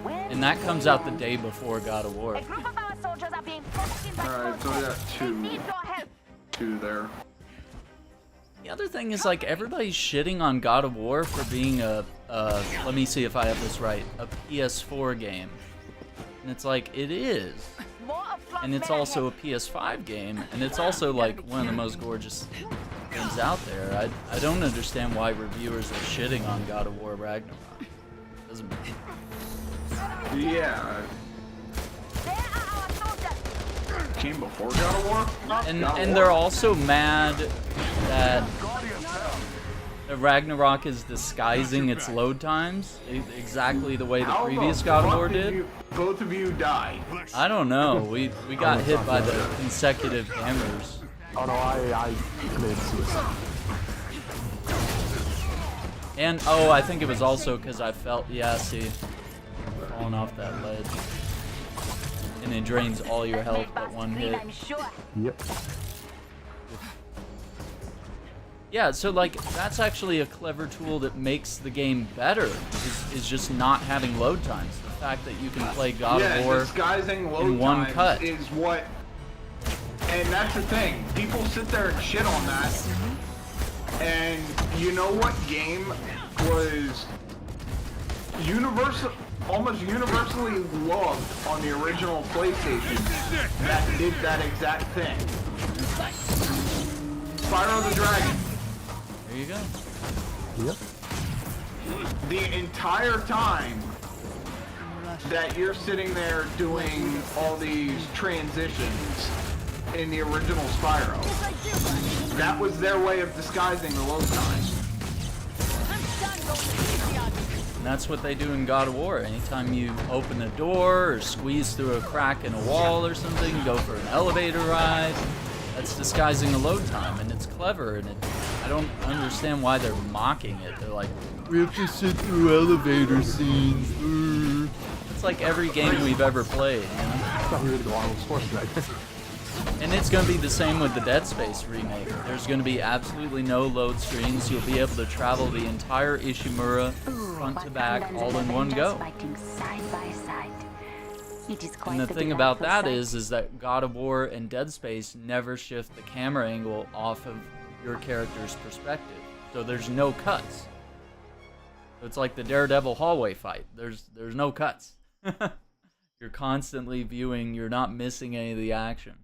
And that comes out the day before God of War. A group of our soldiers are being forced into Alright, so we got They need your help. 2 there. The other thing is, like, everybody's shitting on God of War for being a let me see if I have this right, a PS4 game. And it's like, it is. And it's also a PS5 game, and it's also like one of the most gorgeous games out there. I don't understand why reviewers are shitting on God of War Ragnarok. Doesn't make sense. Yeah. Came before God of War? And they're also mad that Ragnarok is disguising its load times exactly the way the previous God of War did. Both of you died. I don't know. We got hit by the consecutive hammers. Oh no, I committed suicide. And oh, I think it was also because I felt, yeah, see, falling off that ledge. And it drains all your health but one hit. Yep. Yeah, so like that's actually a clever tool that makes the game better. Is just not having load times. The fact that you can play God of War disguising load in one times cut is what. And that's the thing. People sit there and shit on that. And you know what game was almost universally loved on the original PlayStation that did that exact thing? Spyro the Dragon. There you go. Yep. The entire time that you're sitting there doing all these transitions in the original Spyro, that was their way of disguising the load time. And that's what they do in God of War. Anytime you open a door or squeeze through a crack in a wall or something, go for an elevator ride, that's disguising a load time, and it's clever, and I don't understand why they're mocking it. They're like, we have to sit through elevator scenes. It's like every game we've ever played, you know? I thought we were going to go on with sports tonight. And it's going to be the same with the Dead Space remake. There's going to be absolutely no load screens. You'll be able to travel the entire Ishimura front to back all in one go. And the thing about that is that God of War and Dead Space never shift the camera angle off of your character's perspective. So there's no cuts. So it's like the Daredevil hallway fight. There's no cuts. You're constantly viewing, you're not missing any of the action.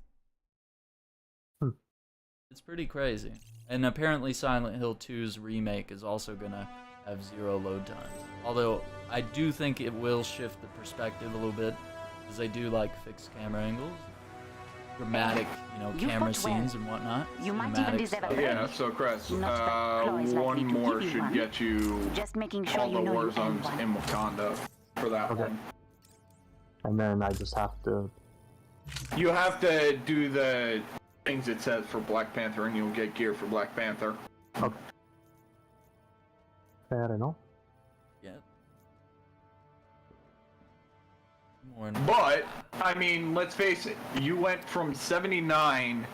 It's pretty crazy. And apparently Silent Hill 2's remake is also gonna have 0 load times. Although I do think it will shift the perspective a little bit, because they do like fixed camera angles, dramatic, camera scenes and whatnot. You might even deserve a break. Yeah, so Chris, one more should get you just making sure all the you know war you zones in Wakanda for that one. And then I just have to... You have to do the things it says for Black Panther, and you'll get gear for Black Panther. Okay. Fair enough. Yeah. But, I mean, let's face it, you went from 79,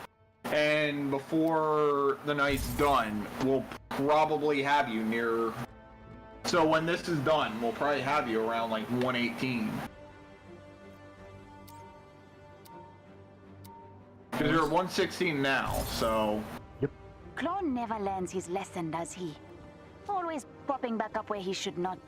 and before the night's done, we'll probably have you near... So when this is done, we'll probably have you around, like, 118. Because you're at 116 now, so... Claw never learns his lesson, does he? Always popping back up where he should not.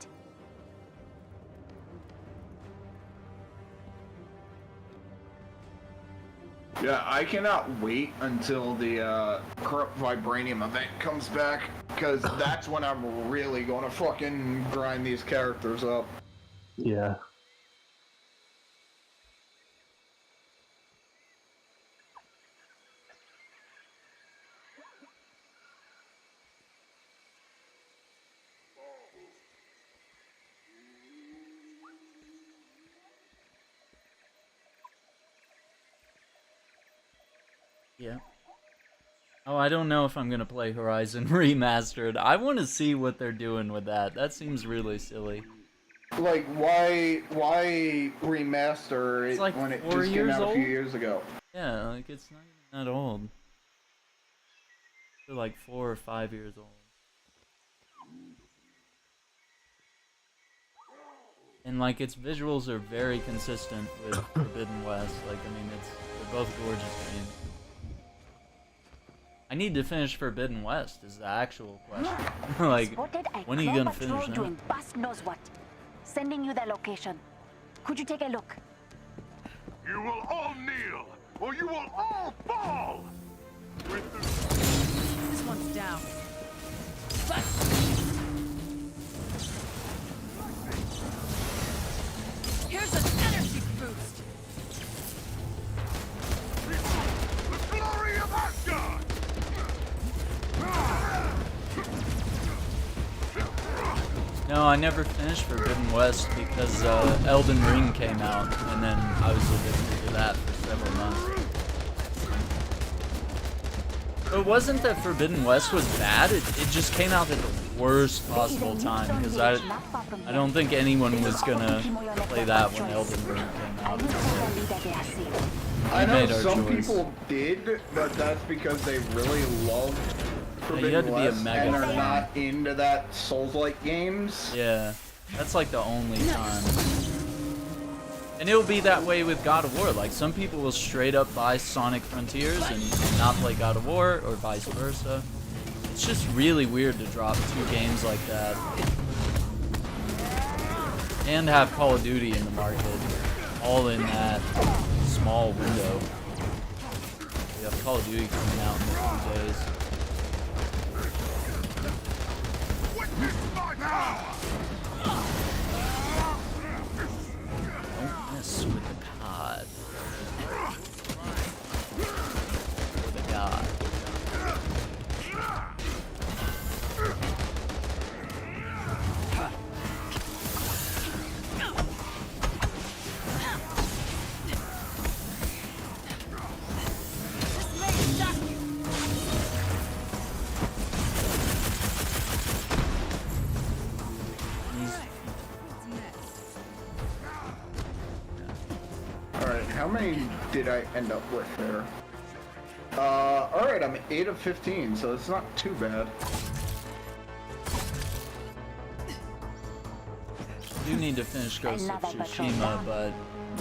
Yeah, I cannot wait until the Corrupt Vibranium event comes back, because that's when I'm really gonna fucking grind these characters up. Yeah. Yeah. Oh, I don't know if I'm gonna play Horizon Remastered. I want to see what they're doing with that. That seems really silly. Like, why remaster it like when it 4 just came years out a few old? years ago? Yeah, like it's not even that old. They're like 4 or 5 years old. And like its visuals are very consistent with Forbidden West. Like, I mean, they're both gorgeous games. I need to finish Forbidden West is the actual question. Like, when are you gonna finish that? Doing bust knows what. Sending you the location. Could you take a look? You will all kneel, or you will all fall! This one's down. Here's an energy boost. The glory of Asgard! No, I never finished Forbidden West because Elden Ring came out, and then I was addicted to that for several months. So it wasn't that Forbidden West was bad, it just came out at the worst possible time, because I don't think anyone was gonna play that when Elden Ring came out. I know some people did, but that's because they really loved Forbidden West and are not into that Souls-like games. Yeah, that's like the only time. And it'll be that way with God of War. Like, some people will straight up buy Sonic Frontiers and not play God of War, or vice versa. It's just really weird to drop 2 games like that. And have Call of Duty in the market, all in that small window. We have Call of Duty coming out in a few days. Don't mess with the cod. With the god. How many did I end up with there? Alright, I'm 8 of 15, so it's not too bad. I do need to finish Ghost of Tsushima, but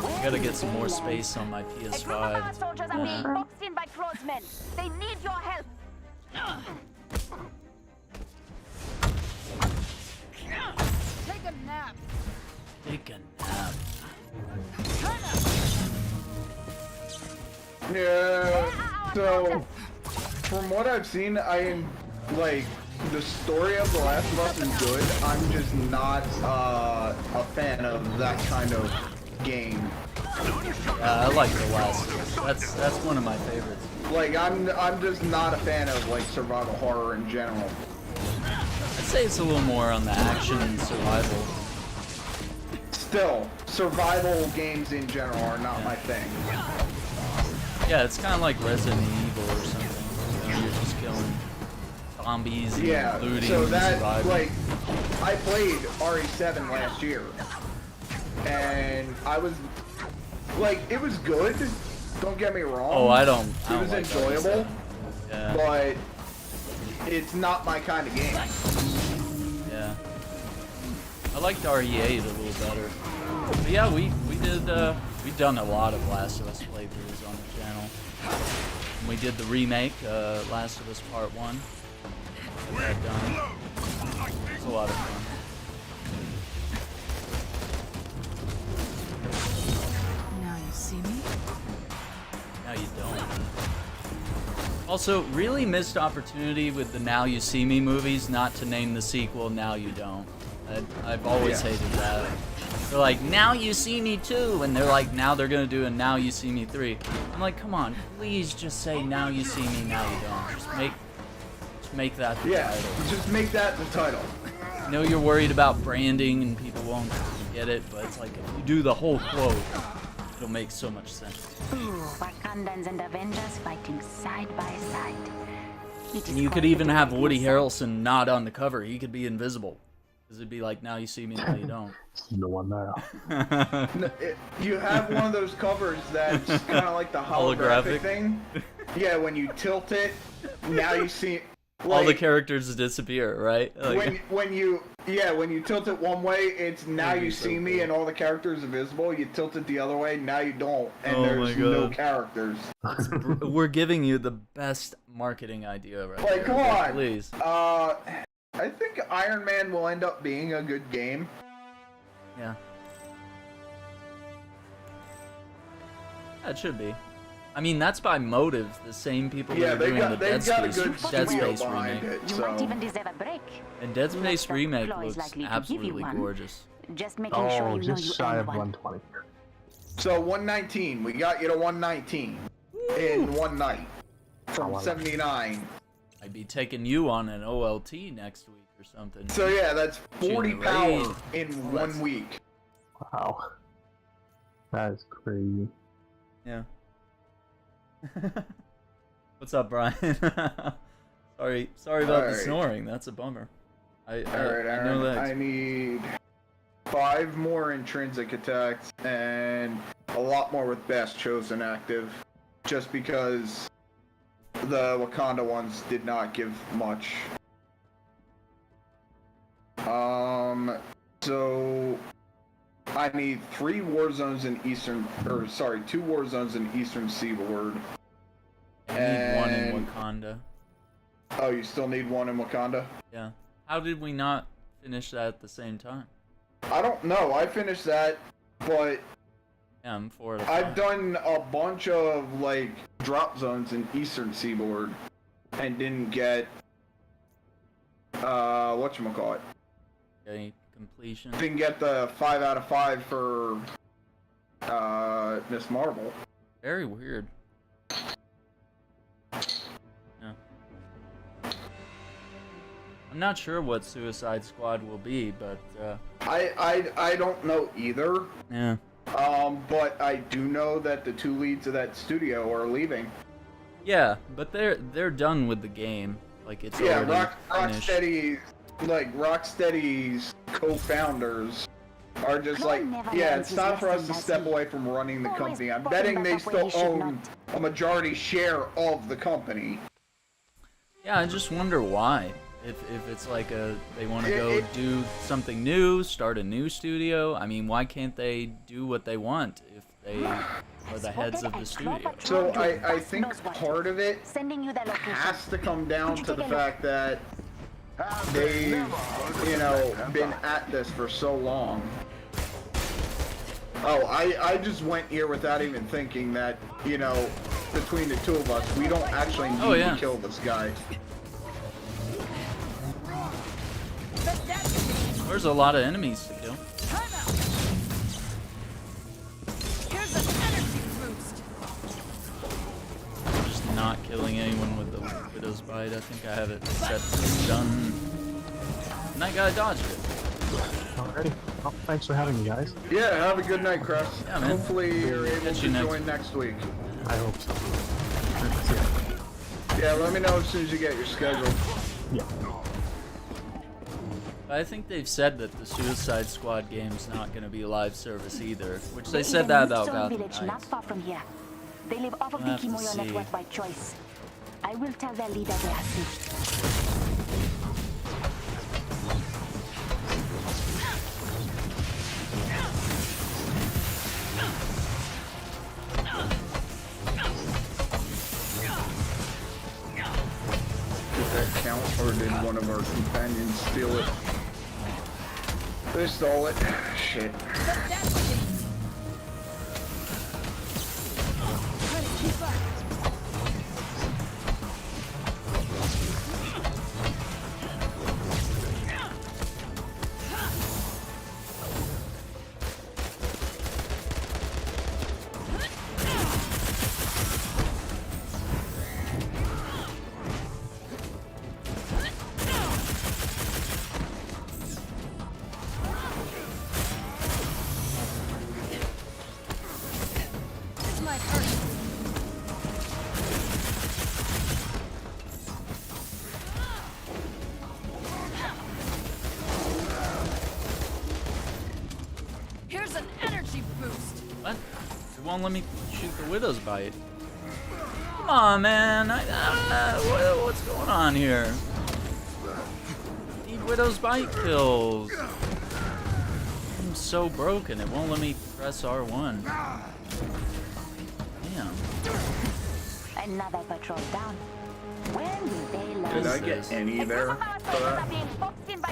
I gotta get some more space on my PS5. Soldiers are being boxed in by Clawsmen. They need your help. Take a nap. Take a nap. Yeah, so from what I've seen, I am like the story of The Last of Us is good. I'm just not a fan of that kind of game. I like The Last of Us. That's one of my favorites. Like I'm just not a fan of like survival horror in general. I'd say it's a little more on the action and survival. Still, survival games in general are not my thing. Yeah, it's kind of like Resident Evil or something. You know, you're just killing zombies and looting so and that, surviving. like, I played RE7 last year, and I was, like, it was good, don't get me wrong. Oh, I don't It was like enjoyable, yeah. but it's not my kind of game. Yeah. I liked RE8 a little better. But yeah, we've done a lot of Last of Us playthroughs on the channel. And we did the remake, Last of Us Part 1. Got that done. It was a lot of fun. Now you see me? Now you don't. Also, really missed opportunity with the Now You See Me movies not to name the sequel Now You Don't. I've always hated that. They're like, Now You See Me 2, and they're like, now they're gonna do a Now You See Me 3. I'm like, come on, please just say Now You See Me, Now You Don't. Just make that the title. Just make that the title. I know you're worried about branding and people won't get it, but it's like, if you do the whole quote, it'll make so much sense. Ooh, Wakandans and Avengers fighting side by side. And you could even have Woody Harrelson not on the cover. He could be invisible. Because it'd be like, now you see me, now you don't. No one there. You have one of those covers that's kind of like the holographic thing. Yeah, when you tilt it, now you see... Like, all the characters disappear, right? Like, when you tilt it one way, it's now you see me, and all the characters are visible. You tilt it the other way, now you don't, and there's no characters. We're giving you the best marketing idea right Like, here. come on, please. I think Iron Man will end up being a good game. Yeah. It should be. I mean, that's by Motive, the same people that are doing the Dead Space remake. You might even deserve a break. And Dead Space remake looks absolutely gorgeous. Just making sure you know just you shy of earned one. 120. So 119, we got you to 119 in one night from 79. I'd be taking you on an OLT next week or something. So yeah, that's 40 power in 1 week. Wow. That is crazy. Yeah. What's up, Brian? sorry about the snoring. That's a bummer. Alright, Aaron, I need 5 more intrinsic attacks and a lot more with Best Chosen active, just because the Wakanda ones did not give much. So I need 2 war zones in Eastern Seaboard. I need 1 in Wakanda. Oh, you still need 1 in Wakanda? Yeah. How did we not finish that at the same time? I don't know. I finished that, but yeah, I'm for it. I've done a bunch of like drop zones in Eastern Seaboard and didn't get whatchamacallit. Any completion? Didn't get the 5 out of 5 for Miss Marvel. Very weird. Yeah. I'm not sure what Suicide Squad will be, but I don't know either. Yeah. But I do know that the 2 leads of that studio are leaving. Yeah, but they're done with the game. Like it's already finished. Rocksteady's co-founders are just like, yeah, it's time for us to step away from running the company. I'm betting they still own a majority share of the company. Yeah, I just wonder why. If it's like they want to go do something new, start a new studio. I mean, why can't they do what they want if they are the heads of the studio? So I think part of it has to come down to the fact that they've, been at this for so long. Oh, I just went here without even thinking that, between the 2 of us, we don't actually need to kill this guy. There's a lot of enemies to kill. Here's an energy boost. Just not killing anyone with the Widow's Bite. I think I have it set to stun. And that guy dodged it. Alrighty. Well, thanks for having me, guys. Yeah, have a good night, Chris. Yeah, man. Hopefully you're able to join next week. I hope so. Yeah, let me know as soon as you get your schedule. Yeah. I think they've said that the Suicide Squad game's not going to be a live service either, which they said that about Gotham Village not Knights. far from here. They live off of the Kimoyo network by choice. I will tell their leader they assist. Or did one of our companions steal it? They stole it. Shit. Here's an energy boost. What? It won't let me shoot the Widow's Bite. Come on, man. What's going on here? Need Widow's Bite kills. I'm so broken. It won't let me press R1. Damn. Another patrol down. When will they learn? Did I get any there for that?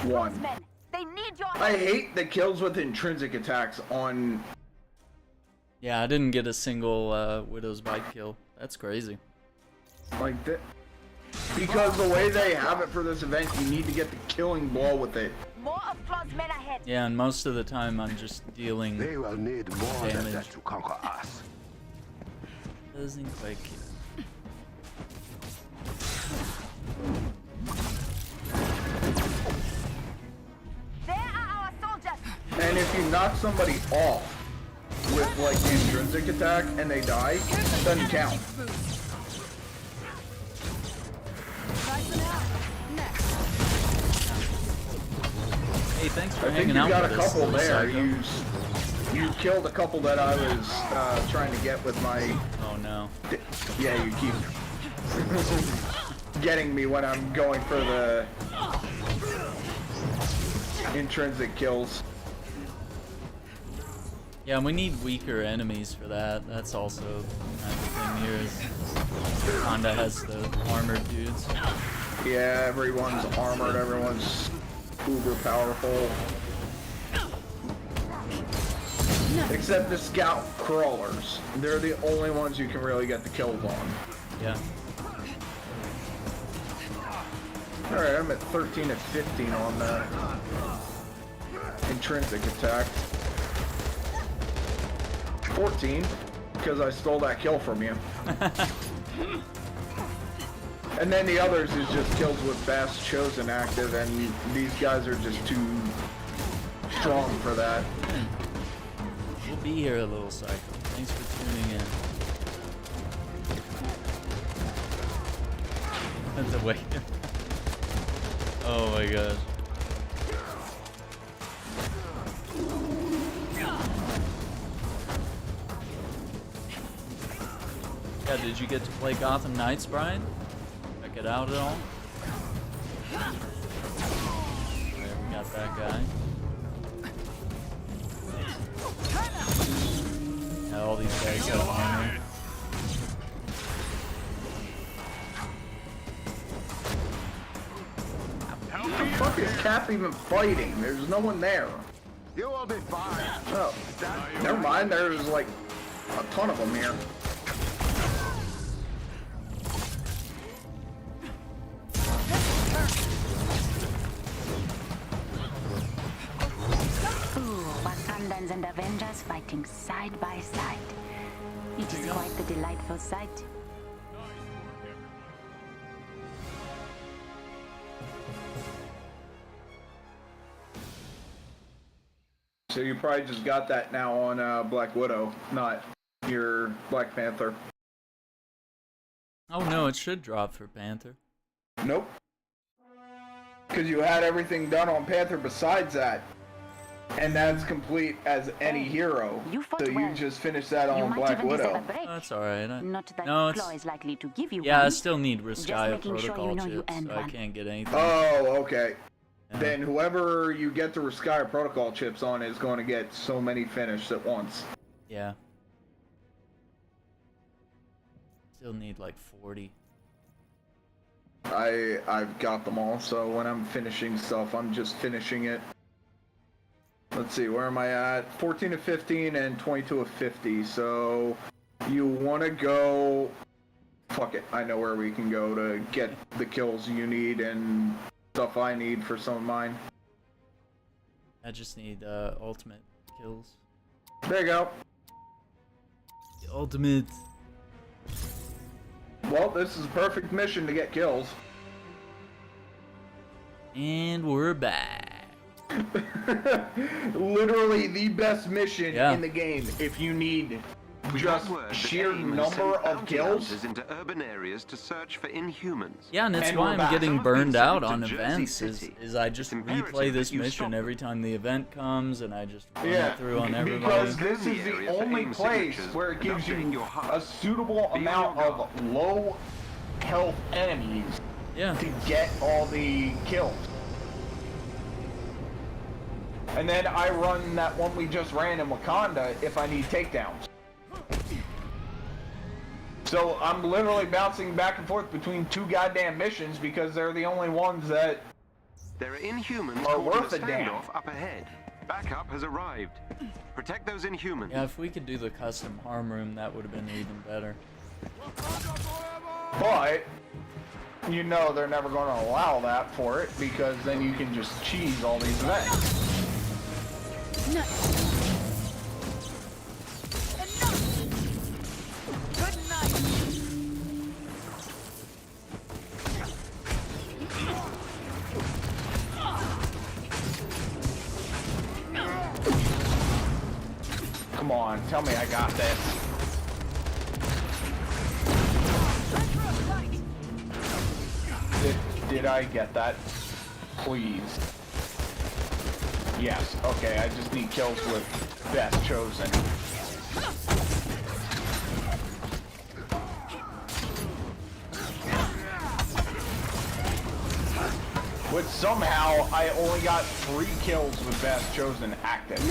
One. They need your I hate the kills with intrinsic attacks on... Yeah, I didn't get a single Widow's Bite kill. That's crazy. Like that. Because the way they have it for this event, you need to get the killing blow with it. More of Claw's men ahead. Yeah, and most of the time I'm just dealing They will need more damage. than that to conquer us. Doesn't quite kill. There are our soldiers. And if you knock somebody off with like the intrinsic attack and they die, it doesn't count. Hey, thanks for I think hanging you out got with a us, couple there. Rooskaya. You killed a couple that I was trying to get with my... Oh no. Yeah, you keep getting me when I'm going for the intrinsic kills. Yeah, we need weaker enemies for that. That's also kind of the thing here is Honda has the armored dudes. Yeah, everyone's armored, everyone's uber powerful. Except the scout crawlers. They're the only ones you can really get the kills on. Yeah. Alright, I'm at 13 and 15 on that intrinsic attack. 14, because I stole that kill from you. And then the others is just kills with Fast Chosen active, and these guys are just too strong for that. We'll be here a little cycle. Thanks for tuning in. That's a way. Oh my gosh. Yeah, did you get to play Gotham Knights, Brian? Check it out at all? There, we got that guy. Yeah, all these guys have armor. What the fuck is Cap even fighting? There's no one there. You will be fine. Oh, never mind. There's like a ton of them here. Wakandans and Avengers fighting side by side. It is quite the delightful sight. So you probably just got that now on Black Widow, not your Black Panther. Oh no, it should drop for Panther. Nope. Because you had everything done on Panther besides that. And that's complete as any hero. So you just finished that on Black Widow. That's alright. Not that No, Claw is likely to give you yeah, one. I still need Rooskaya making sure Protocol you know you chips, earned so I one. can't get anything. Oh, okay. Yeah. Then whoever you get the Rooskaya Protocol chips on is going to get so many finished at once. Yeah. Still need like 40. I've got them all, so when I'm finishing stuff, I'm just finishing it. Let's see, where am I at? 14 of 15 and 22 of 50, so you want to go... Fuck it, I know where we can go to get the kills you need and stuff I need for some of mine. I just need ultimate kills. There you go. The ultimate. Well, this is a perfect mission to get kills. And we're back. Literally the best mission in the game if you need just sheer number of kills into urban areas to search for Inhumans. Yeah, and that's why I'm getting burned out on events. Is I just replay this mission every time the event comes, and I just run it through on everybody. Because this is the only place where it gives you a suitable amount of low health enemies to get all the kills. And then I run that one we just ran in Wakanda if I need takedowns. So I'm literally bouncing back and forth between two goddamn missions because they're the only ones that there are Inhumans are worth a damn. Up ahead. Backup has arrived. Protect those Inhumans. Yeah, if we could do the custom harm room, that would have been even better. But you know they're never going to allow that for it because then you can just cheese all these events. Good night. Come on, tell me I got this. Did I get that? Please. Yes, okay, I just need kills with Best Chosen. Which somehow I only got 3 kills with Best Chosen active.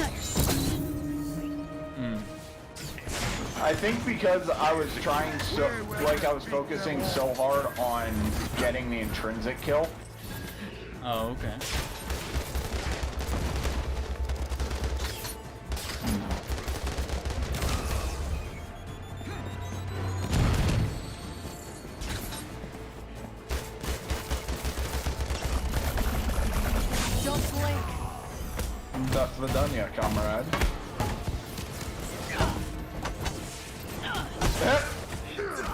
I think because I was trying I was focusing so hard on getting the intrinsic kill. Oh, okay. Don't blink. That's Vidania, comrade.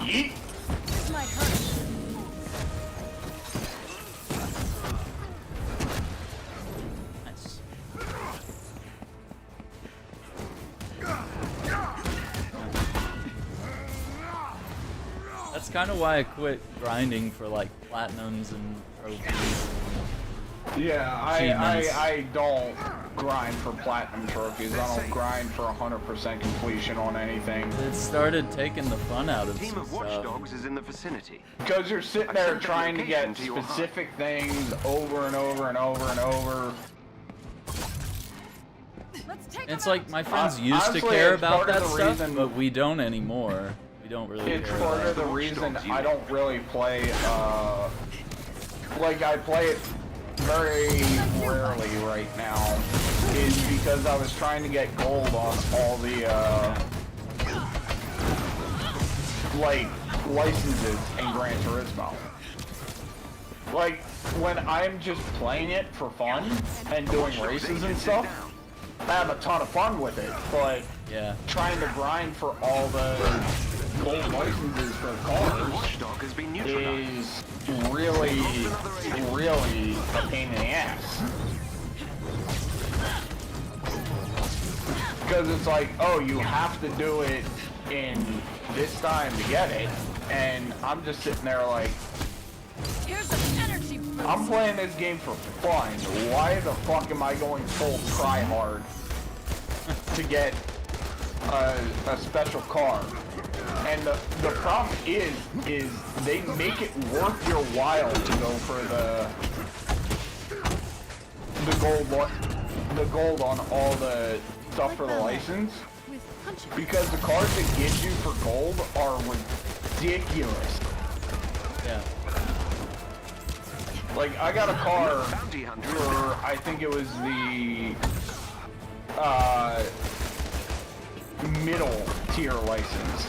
Yeet. This might hurt. Nice. That's kind of why I quit grinding for like platinums and trophies. Yeah, I don't grind for platinum trophies. I don't grind for 100% completion on anything. It started taking the fun out of A team some of stuff. watchdogs is in the vicinity. Because you're sitting there trying to get specific things over and over and over and over. It's like my friends used to care about that stuff, but we don't anymore. We don't really care. It's part of the reason I don't really play, like I play it very rarely right now, is because I was trying to get gold on all the, like, licenses in Gran Turismo. Like, when I'm just playing it for fun and doing races and stuff, I have a ton of fun with it, but trying to grind for all the gold licenses for cars is really, really a pain in the ass. Because it's like, oh, you have to do it in this time to get it, and I'm just sitting there like, I'm playing this game for fun. Why the fuck am I going full try hard to get a special car? And the problem is they make it worth your while to go for the gold on all the stuff for the license, because the cars that give you for gold are ridiculous. Yeah. Like, I got a car for, I think it was the middle tier license.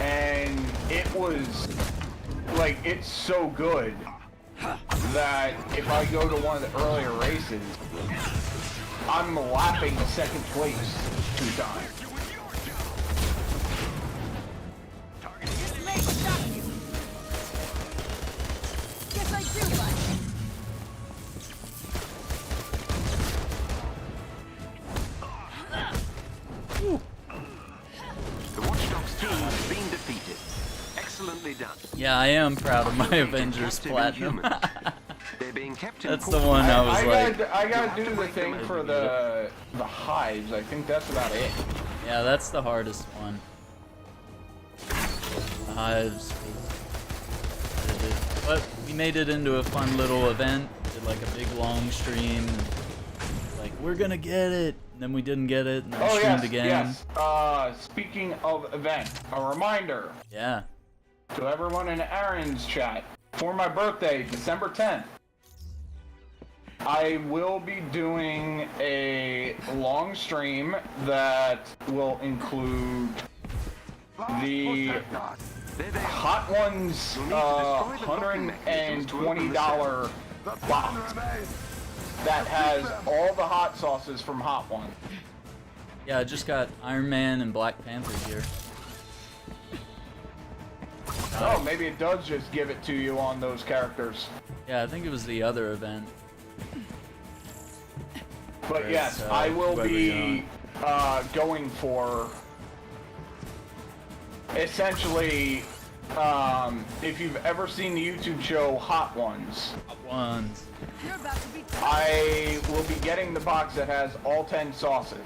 And it was, like, it's so good that if I go to one of the earlier races, I'm lapping second place 2 times. Guess I do, bud. The Watchdogs team has been defeated. Excellently done. Yeah, I am proud of my Avengers Platinum. They're being kept in That's the one I was I gotta do the thing for the hives. I think that's about it. Yeah, that's the hardest one. The hives. But we made it into a fun little event. Did like a big long stream. Like, we're gonna get it. And then we didn't get it, and then streamed again. Yes. Speaking of event, a reminder. Yeah. To everyone in Aaron's chat, for my birthday, December 10th, I will be doing a long stream that will include the Hot Ones $120 box that has all the hot sauces from Hot Ones. Yeah, I just got Iron Man and Black Panther here. Oh, maybe it does just give it to you on those characters. Yeah, I think it was the other event. But yes, I will be going for essentially, if you've ever seen the YouTube show Hot Ones, I will be getting the box that has all 10 sauces.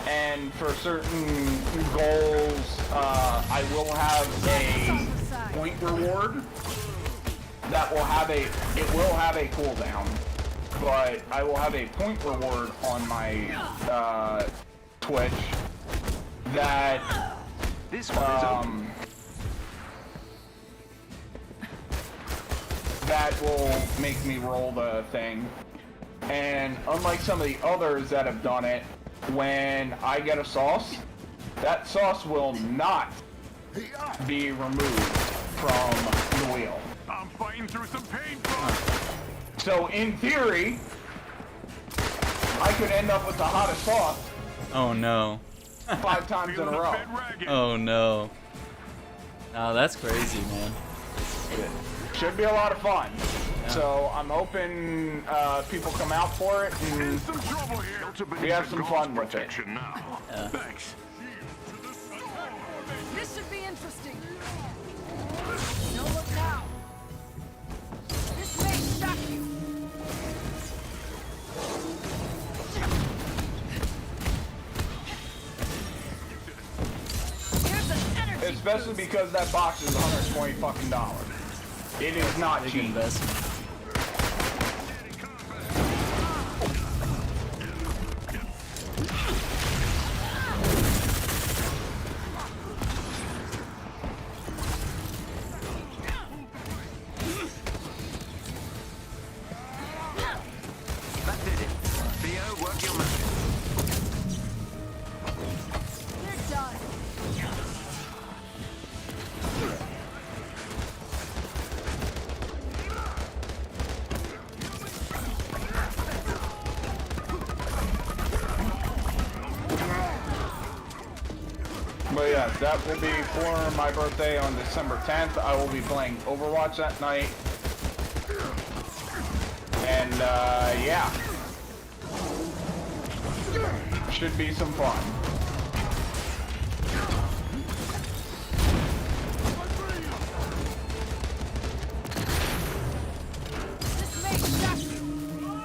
And for certain goals, I will have a point reward that will have it will have a cooldown, but I will have a point reward on my Twitch that that will make me roll the thing. And unlike some of the others that have done it, when I get a sauce, that sauce will not be removed from the wheel. I'm fighting through some pain. So in theory, I could end up with the hottest sauce. Oh no. 5 times in a row. Oh no. Oh, that's crazy, man. Should be a lot of fun. Yeah. So I'm hoping people come out for it and we have some fun with it. Yeah. Thanks. This should be interesting. No look out. This may shock you. Especially because that box is $120 fucking. It is not Big cheap. investment. That did it. Theo, work your magic. They're done. But yeah, that will be for my birthday on December 10th. I will be playing Overwatch that night. And yeah. Should be some fun. This may shock you.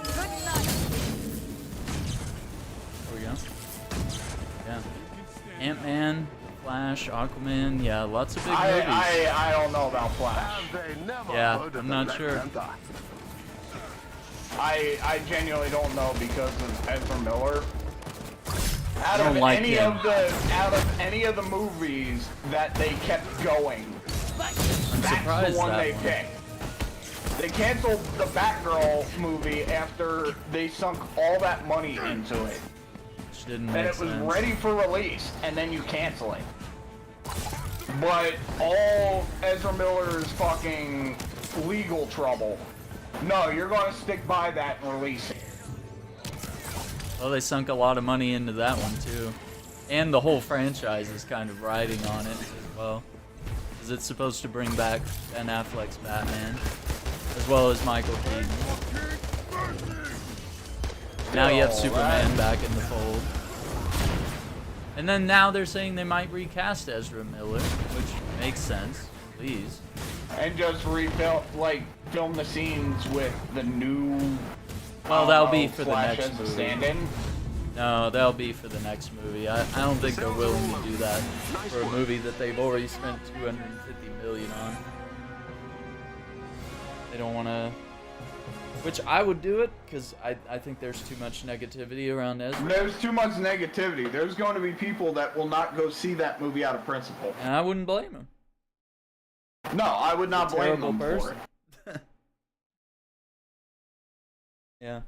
Good night. There we go. Yeah. Ant-Man, Flash, Aquaman, yeah, lots of big movies. I don't know about Flash. Yeah, I'm not sure. I genuinely don't know because of Ezra Miller. Out don't of like any him. of any of the movies that they kept going, I'm that's surprised the one that they one. picked. They canceled the Batgirl movie after they sunk all that money into it. Which didn't And make it was sense. ready for release, and then you cancel it. But all Ezra Miller's fucking legal trouble. No, you're gonna stick by that and release it. Well, they sunk a lot of money into that one too. And the whole franchise is kind of riding on it as well. Because it's supposed to bring back Ben Affleck's Batman, as well as Michael Keaton. Now you have Superman back in the fold. And then now they're saying they might recast Ezra Miller, which makes sense, please. And just film the scenes with the new. Well, that'll be for the Flash next as a movie. stand-in. No, that'll be for the next movie. I don't think they're willing to do that for a movie that they've already spent $250 million on. They don't want to. Which I would do it, because I think there's too much negativity around Ezra. There's too much negativity. There's going to be people that will not go see that movie out of principle. And I wouldn't blame them. No, I would not blame them for it. Yeah.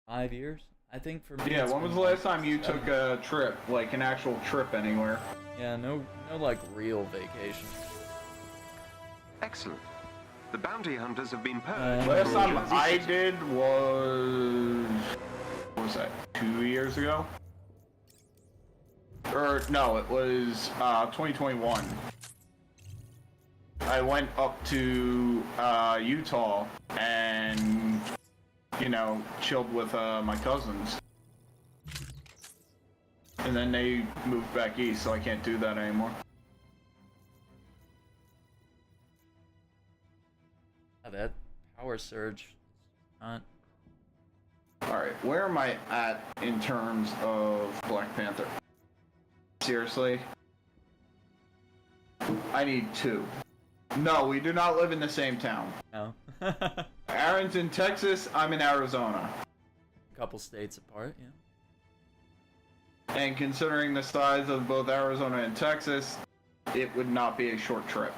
5 years? I think for me. Yeah, it's when was been the last like time you 7. took a trip, like an actual trip anywhere? Yeah, no like real vacation. Excellent. The bounty hunters have been purged. Last from time Jersey I City. did was... What was that, 2 years ago? Or, no, it was 2021. I went up to Utah and, you know, chilled with my cousins. And then they moved back east, so I can't do that anymore. That power surge. Not. Alright, where am I at in terms of Black Panther? Seriously? I need 2. No, we do not live in the same town. No. Aaron's in Texas, I'm in Arizona. A couple states apart, yeah. And considering the size of both Arizona and Texas, it would not be a short trip.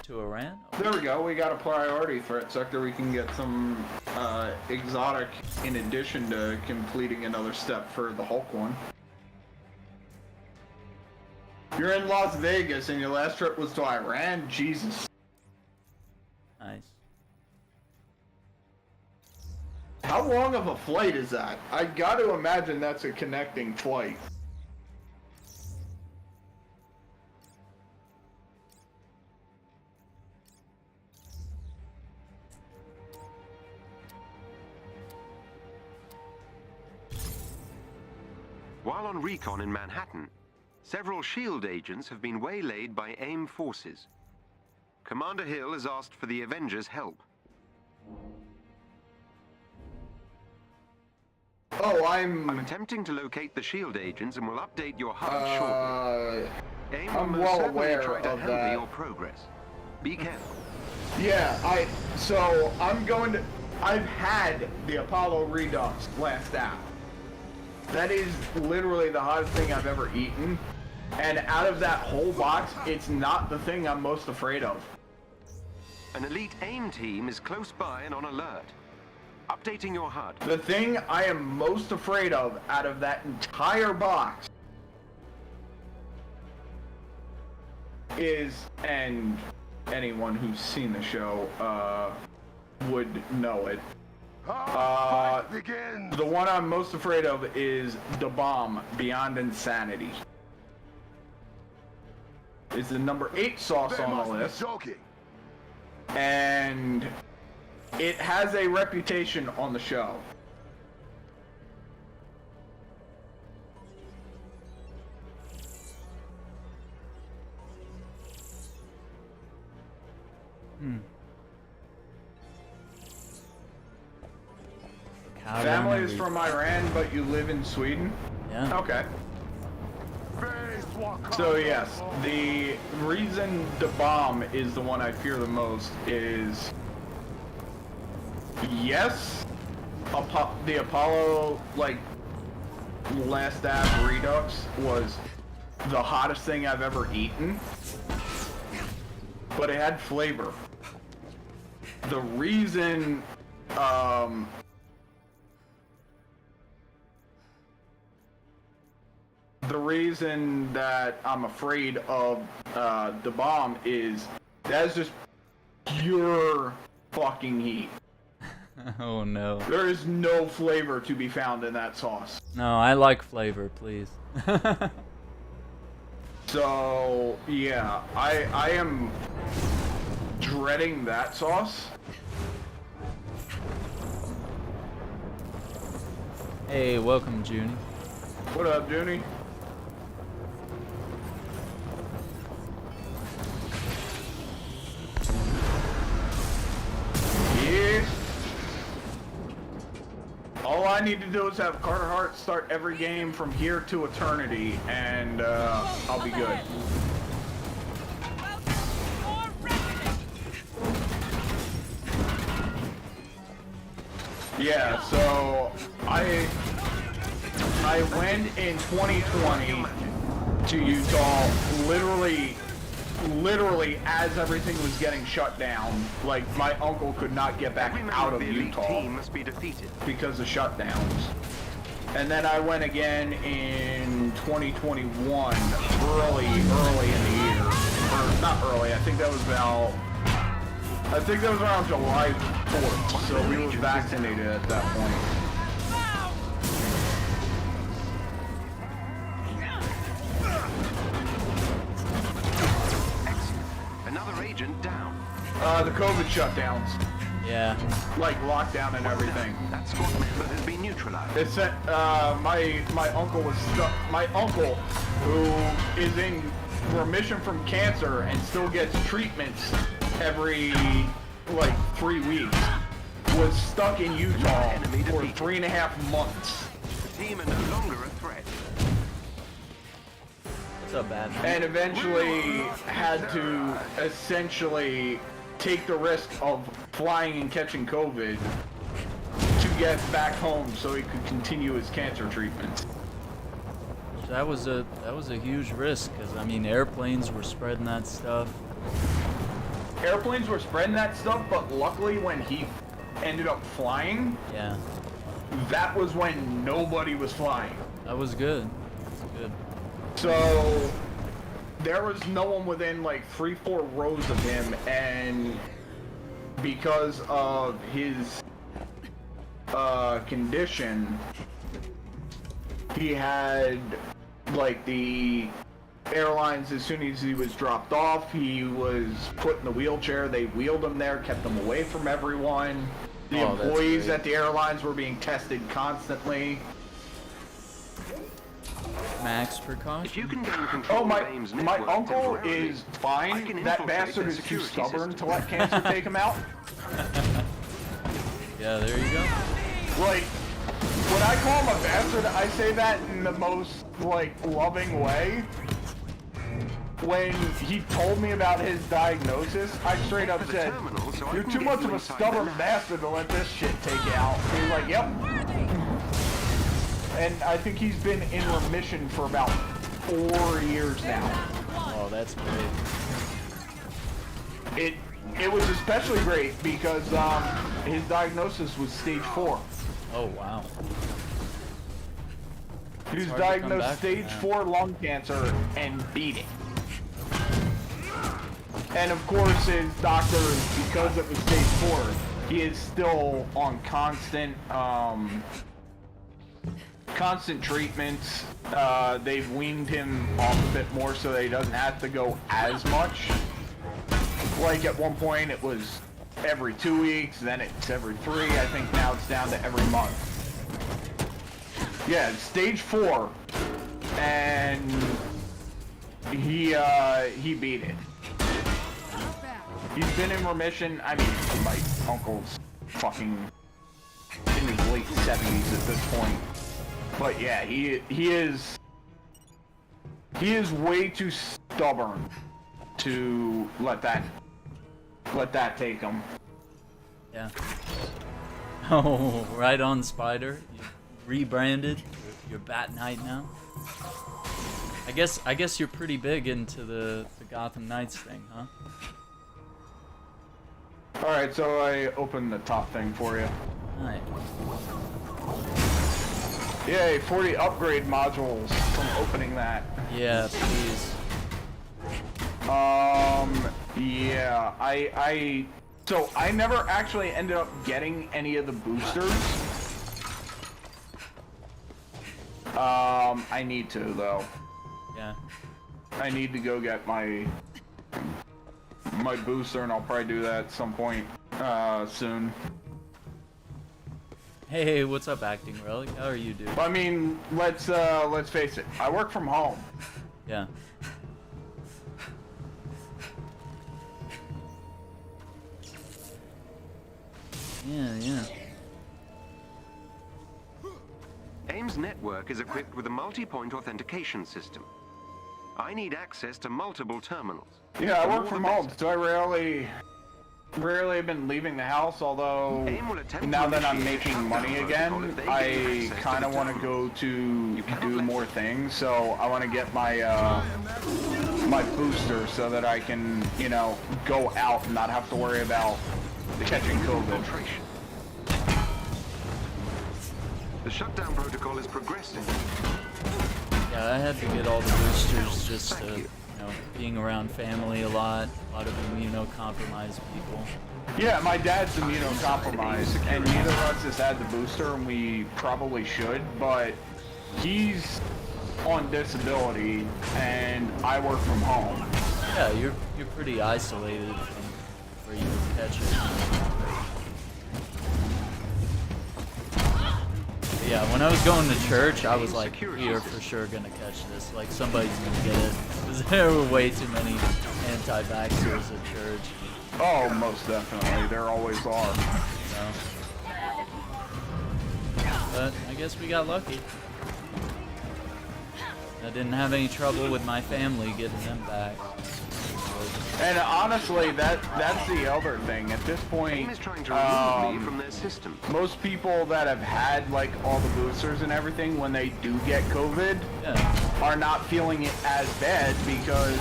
To Iran? There we go, we got a priority threat sector. We can get some exotic in addition to completing another step for the Hulk one. You're in Las Vegas and your last trip was to Iran? Jesus. Nice. How long of a flight is that? I got to imagine that's a connecting flight. While on recon in Manhattan, several SHIELD agents have been waylaid by AIM forces. Commander Hill has asked for the Avengers' help. Oh, I'm attempting to locate the SHIELD agents and will update your HUD shortly. AIM I'm will well certainly aware try to of hamper that. your progress. Be careful. Yeah, so I'm going to... I've had the Apollo Redux last out. That is literally the hottest thing I've ever eaten. And out of that whole box, it's not the thing I'm most afraid of. An elite AIM team is close by and on alert. Updating your HUD. The thing I am most afraid of out of that entire box is, and anyone who's seen the show would know it. The one I'm most afraid of is the bomb Beyond Insanity. It's the number 8 sauce on the list. And it has a reputation on the show. Family is from Iran, but you live in Sweden? Yeah. Okay. So yes, the reason the bomb is the one I fear the most is, yes, the Apollo, like, last app Redux was the hottest thing I've ever eaten, but it had flavor. The reason, that I'm afraid of the bomb is that's just pure fucking heat. Oh no. There is no flavor to be found in that sauce. No, I like flavor, please. So, yeah, I am dreading that sauce. Hey, welcome, Junie. What up, Junie? Yeah. All I need to do is have Carter Hart start every game from here to eternity, and I'll be good. Yeah, so I went in 2020 to Utah literally as everything was getting shut down. Like, my uncle could not get back out of Utah because of shutdowns. And then I went again in 2021, early in the year. Or not early, I think that was around July 4th, so we were vaccinated at that point. Another agent down. The COVID shutdowns. Yeah. Like lockdown and everything. That squad member has been neutralized. It said, my uncle was stuck. My uncle, who is in remission from cancer and still gets treatments every, like, 3 weeks, was stuck in Utah for 3.5 months. The team are no longer a threat. What's up, Batman? And eventually had to essentially take the risk of flying and catching COVID to get back home so he could continue his cancer treatments. That was a huge risk, because I mean, airplanes were spreading that stuff. Airplanes were spreading that stuff, but luckily when he ended up flying, yeah, that was when nobody was flying. That was good. That's good. So there was no one within like 3-4 rows of him, and because of his condition, he had, like, the airlines, as soon as he was dropped off, he was put in the wheelchair. They wheeled him there, kept him away from everyone. The employees at the airlines were being tested constantly. Max precaution. If you can gain control my uncle is fine. That bastard is too stubborn to let cancer take him out. Yeah, there you go. Like, when I call him a bastard, I say that in the most, like, loving way. When he told me about his diagnosis, I straight up said, "You're too much of a stubborn bastard to let this shit take you out." He was like, "Yep." And I think he's been in remission for about 4 years now. Oh, that's great. It was especially great because his diagnosis was stage 4. Oh, wow. He was diagnosed stage 4 lung cancer and beat it. And of course his doctor, because it was stage 4, he is still on constant treatments. They've weaned him off a bit more so that he doesn't have to go as much. Like, at one point it was every 2 weeks, then it's every 3. I think now it's down to every month. Yeah, stage 4, and he beat it. He's been in remission. I mean, my uncle's fucking in his late 70s at this point. But yeah, he is way too stubborn to let that take him. Yeah. Oh, right on, Spider. You rebranded. You're Bat Knight now. I guess you're pretty big into the Gotham Knights thing, huh? Alright, so I opened the top thing for you. Alright. Yay, 40 upgrade modules from opening that. Yeah, please. Yeah, so I never actually ended up getting any of the boosters. I need to, though. Yeah. I need to go get my booster, and I'll probably do that at some point, soon. Hey, what's up, Acting Relic? How are you, dude? I mean, let's face it. I work from home. Yeah. Yeah. AIM's network is equipped with a multi-point authentication system. I need access to multiple terminals. Yeah, I work from home, so I rarely have been leaving the house, although now that I'm making money again, I kind of want to go to do more things, so I want to get my my booster so that I can, you know, go out and not have to worry about catching COVID. The shutdown protocol is progressing. Yeah, I had to get all the boosters just to, you know, being around family a lot of immunocompromised people. Yeah, my dad's immunocompromised, and neither of us has had the booster, and we probably should, but he's on disability, and I work from home. Yeah, you're pretty isolated from where you would catch it. Yeah, when I was going to church, I was like, we are for sure gonna catch this. Like, somebody's gonna get it. Because there were way too many anti-vaxxers at church. Oh, most definitely. There always are. So. But I guess we got lucky. I didn't have any trouble with my family getting them back. And honestly, that's the other thing. At this point, most people that have had like all the boosters and everything, when they do get COVID, are not feeling it as bad because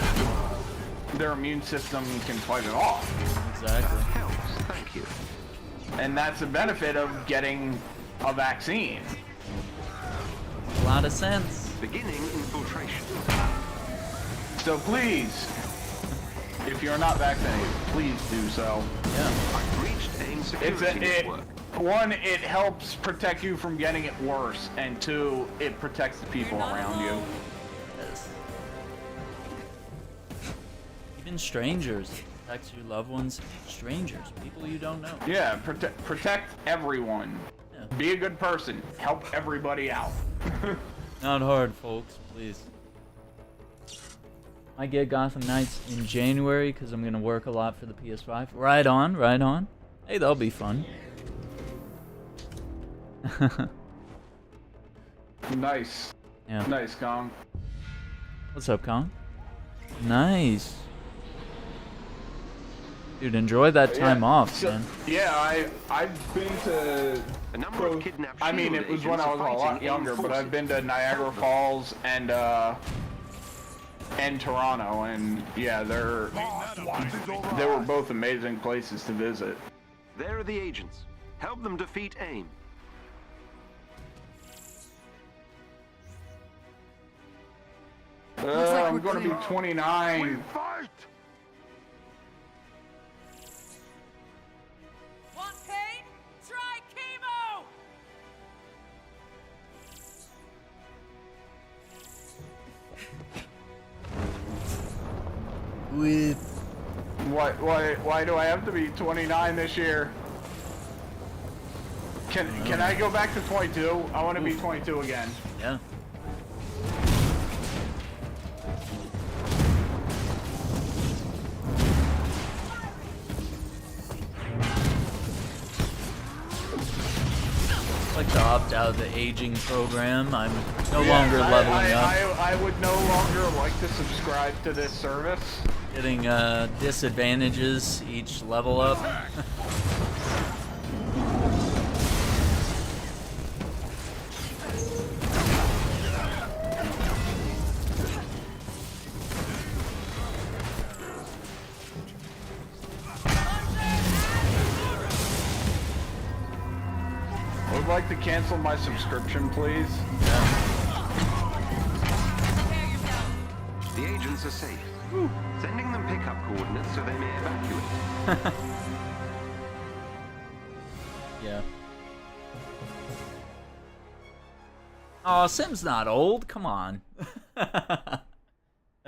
their immune system can fight it off. Exactly. Thank you. And that's the benefit of getting a vaccine. A lot of sense. Beginning infiltration. So please, if you're not vaccinated, please do so. Yeah. I've reached AIM security network. One, it helps protect you from getting it worse, and two, it protects the people around you. Yes. Even strangers. Protects your loved ones. Strangers. People you don't know. Yeah, protect everyone. Yeah. Be a good person. Help everybody out. Not hard, folks. Please. I get Gotham Knights in January because I'm going to work a lot for the PS5. Right on, right on. Hey, that'll be fun. Nice. Yeah. Nice, Kong. What's up, Kong? Nice. Dude, enjoy that time off, man. Yeah, I've been to... A number of kidnapped I mean, it was when I was a lot younger, but I've been to Niagara Falls and Toronto, and yeah, they were both amazing places to visit. There are the agents. Help them defeat AIM. I'm going to be 29. Fight! Want pain? Try chemo! Why do I have to be 29 this year? Can I go back to 22? I want to be 22 again. Yeah. I'd like to opt out of the aging program. I'm no longer leveling up. I would no longer like to subscribe to this service. Getting disadvantages each level up. I would like to cancel my subscription, please. The agents are safe. Sending them pickup coordinates so they may evacuate. Yeah. Oh, Sim's not old. Come on. That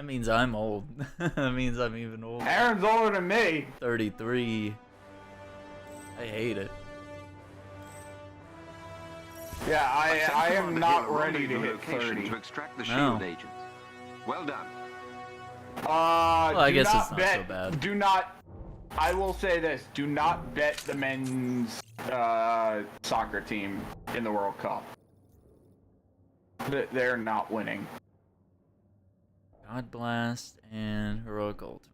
means I'm old. That means I'm even older. Aaron's older than me. 33. I hate it. Yeah, I am not ready to hit 30. To extract the shield agents. Well done. Well, I guess it's not so bad. Do not. I will say this: do not bet the men's soccer team in the World Cup. They're not winning. God Blast and Heroic Ultimate.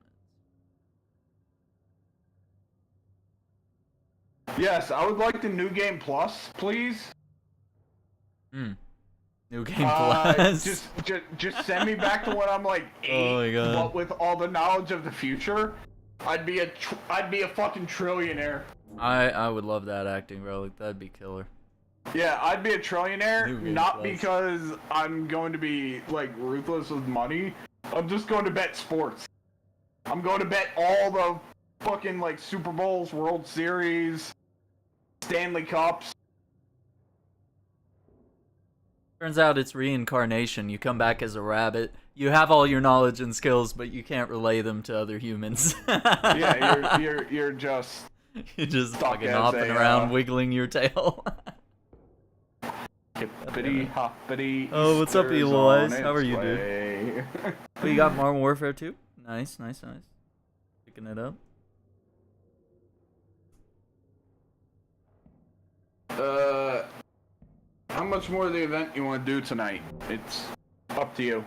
Yes, I would like the New Game Plus, please. New Game Plus. Just send me back to when I'm like 8. Oh my God. But with all the knowledge of the future, I'd be a fucking trillionaire. I would love that acting relic. That'd be killer. Yeah, I'd be a trillionaire, not Plus. because I'm going to be like ruthless with money. I'm just going to bet sports. I'm going to bet all the fucking like Super Bowls, World Series, Stanley Cups. Turns out it's reincarnation. You come back as a rabbit. You have all your knowledge and skills, but you can't relay them to other humans. Yeah, you're just fucking hopping around, wiggling your tail. Hippity hoppity. Oh, what's up, Easter's Eloise? on How are its you, way. dude? Oh, you got Modern Warfare 2? Nice. Picking it up. How much more of the event you want to do tonight? It's up to you.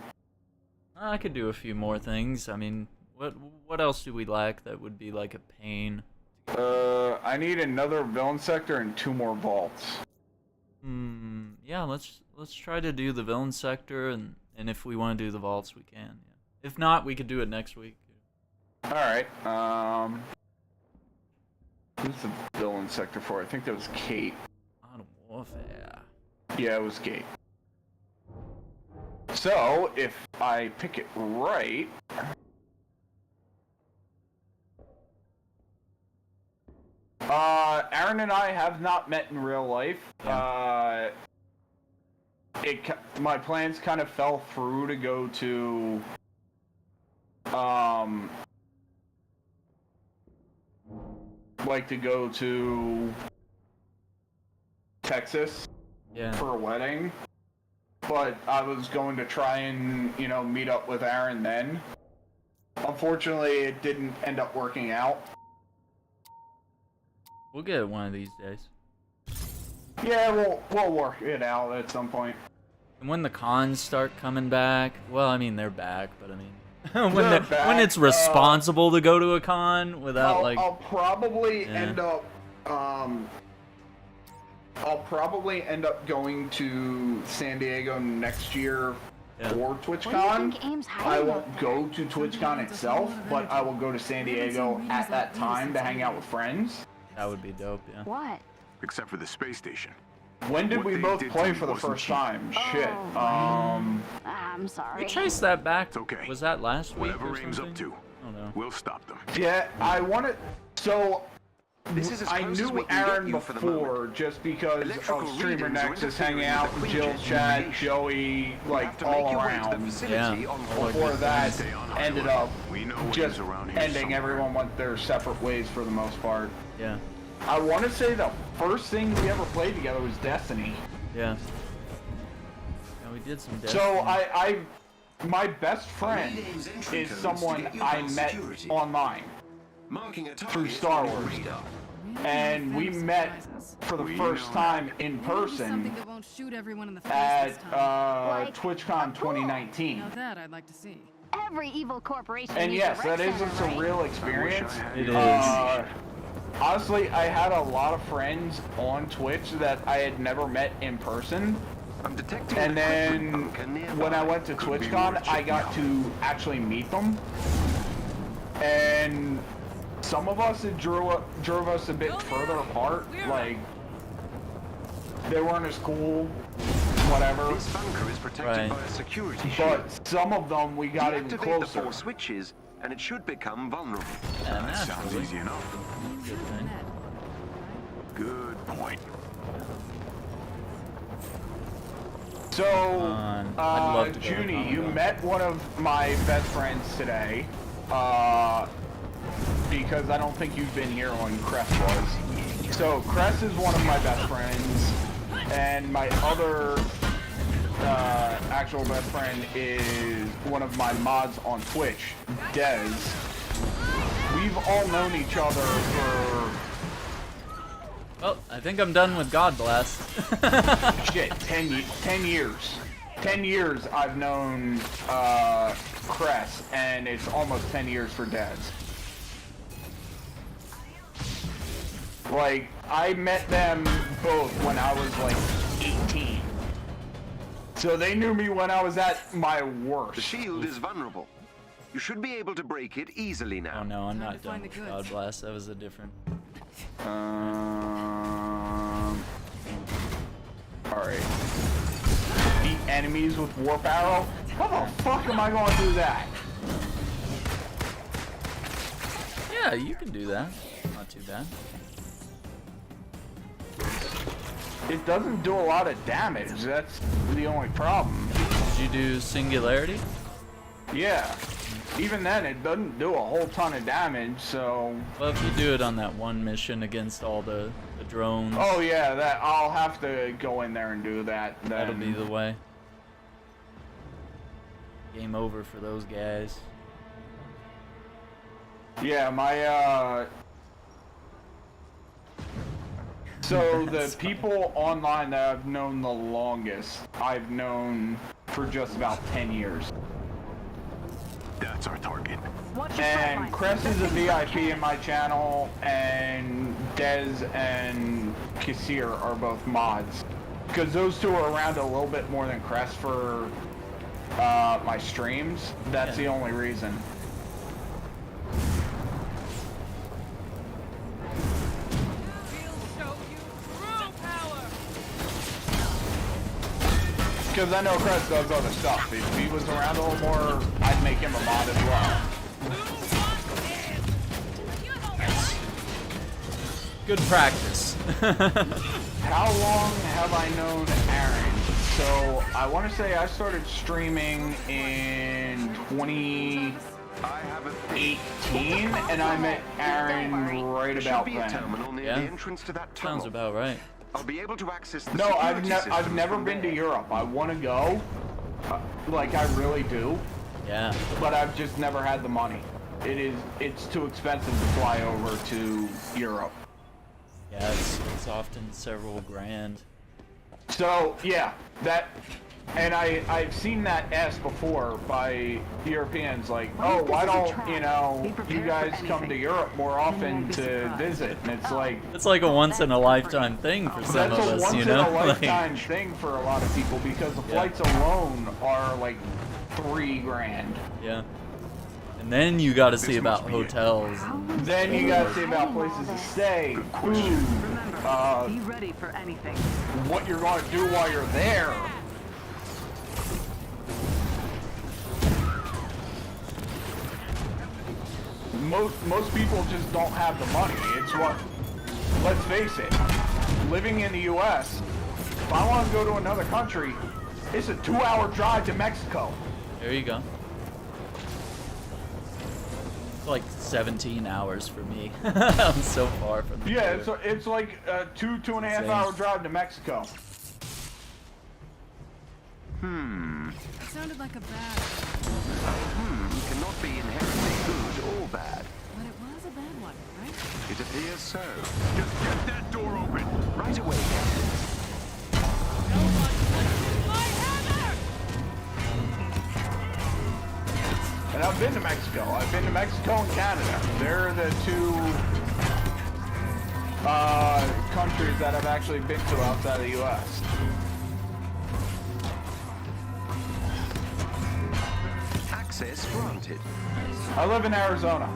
I could do a few more things. I mean, what else do we lack that would be like a pain? I need another villain sector and 2 more vaults. Yeah, let's try to do the villain sector, and if we want to do the vaults, we can. Yeah. If not, we could do it next week. All right. Who's the villain sector for? I think that was Kate. Modern Warfare. Yeah, it was Kate. So if I pick it right. Aaron and I have not met in real life. Yeah. My plans kind of fell through to go to, Texas for a wedding. But I was going to try and, meet up with Aaron then. Unfortunately, it didn't end up working out. We'll get it one of these days. Yeah, we'll work it out at some point. And when the cons start coming back, well, I mean, they're back, but I mean, when it's responsible to go to a con without I'll probably end up going to San Diego next year for TwitchCon. I won't go to TwitchCon itself, but I will go to San Diego at that time to hang out with friends. That would be dope, yeah. What? Except for the space station. When did we both play for the first time? Shit. I'm sorry. We traced that back. It's okay. Was that last week Whatever or Aim's something? up to, Oh no. we'll stop them. Yeah, I wanted. So. This is as I close as knew we can Aaron get you for the before moment. just because Electrical of Streamer readings are Nexus hanging out with interfering Jill, with the Chad, Queen Joey, like to make all your way to the around. facility on Before that Stay on ended highway. up We know what just is around here ending. somewhere. Everyone went their separate ways for the most part. Yeah. I want to say the first thing we ever played together was Destiny. Yeah. Yeah, we did some So my best friend is someone I met online through Star Wars. And we met for the first time in person at TwitchCon 2019. Now that I'd like to see. Every evil corporation. And needs yes, a that is rec a center, right? surreal experience. It is. Honestly, I had a lot of friends on Twitch that I had never met in person. I'm detecting And an equipment then bunker nearby. when I went to Could be TwitchCon, worth I checking got out. to actually meet them. And some of us, it drove us a bit further apart. Like, they weren't as cool, whatever. This bunker is protected by a security shield. But some of them we got in Deactivate the closer. 4 switches, and it should become vulnerable. And that Sounds easy enough. good thing. Good point. So, I'd love to go to Junie, you Congo. met one of my best friends today, because I don't think you've been here when Cress was. So, Cress is one of my best friends, and my other actual best friend is one of my mods on Twitch, Dez. We've all known each other for... Oh, I think I'm done with God Blast. Shit, 10 years. 10 years I've known Cress, and it's almost 10 years for Dez. Like, I met them both when I was like 18. So they knew me when I was at my worst. The shield is vulnerable. You should be able to break it easily now. Oh no, I'm Time not to done find with the goods. God Blast. That was a different. Alright. Beat enemies with Warp Arrow? How the fuck am I going to do that? Yeah, you can do that. Not too bad. It doesn't do a lot of damage, that's the only problem. Did you do Singularity? Yeah. Even then, it doesn't do a whole ton of damage, so... Well, if you do it on that one mission against all the drones, Oh yeah, that I'll have to go in there and do that. Then. that'll be the way. Game over for those guys. Yeah, my So the people online that I've known the longest, I've known for just about 10 years. That's our target. And Cress is a VIP in my channel, and Dez and Kassir are both mods. Because those two are around a little bit more than Cress for my streams. That's the only reason. Because I know Cress does other stuff. If he was around a little more, I'd make him a mod as well. Good practice. How long have I known Aaron? So I want to say I started streaming in 2018, and I met Aaron right about Should be a then. terminal near Yeah. the entrance to that tunnel. Sounds about right. I'll be able to access the No, I've security never system been to from Europe. I want to go, like I really do, Yeah. but I've just never had the money. It's too expensive to fly over to Europe. Yeah, it's often several grand. So yeah, and I've seen that asked before by Europeans, like, oh, why don't you guys come to Europe more often to visit? And it's like a once in a lifetime thing for some of that's a us, once you in know. a lifetime thing for a lot of people because the flights alone are like $3,000. Yeah. And then you got to see about hotels. Then you got to see about places to stay, food, Be ready for anything. what you're going to do while you're there. Most people just don't have the money. It's what, let's face it, living in the US, if I want to go to another country, it's a 2-hour drive to Mexico. There you go. It's like 17 hours for me. I'm so far from the Yeah, border. it's like a 2.5 hour drive to Mexico. It sounded like a bad, cannot be inherently good or bad. but it was a bad one, right? It appears so. Just get that door open. Right away, Captain. And I've been to Mexico. I've been to Mexico and Canada. They're the two countries that I've actually been to outside of the US. Access granted. I live in Arizona.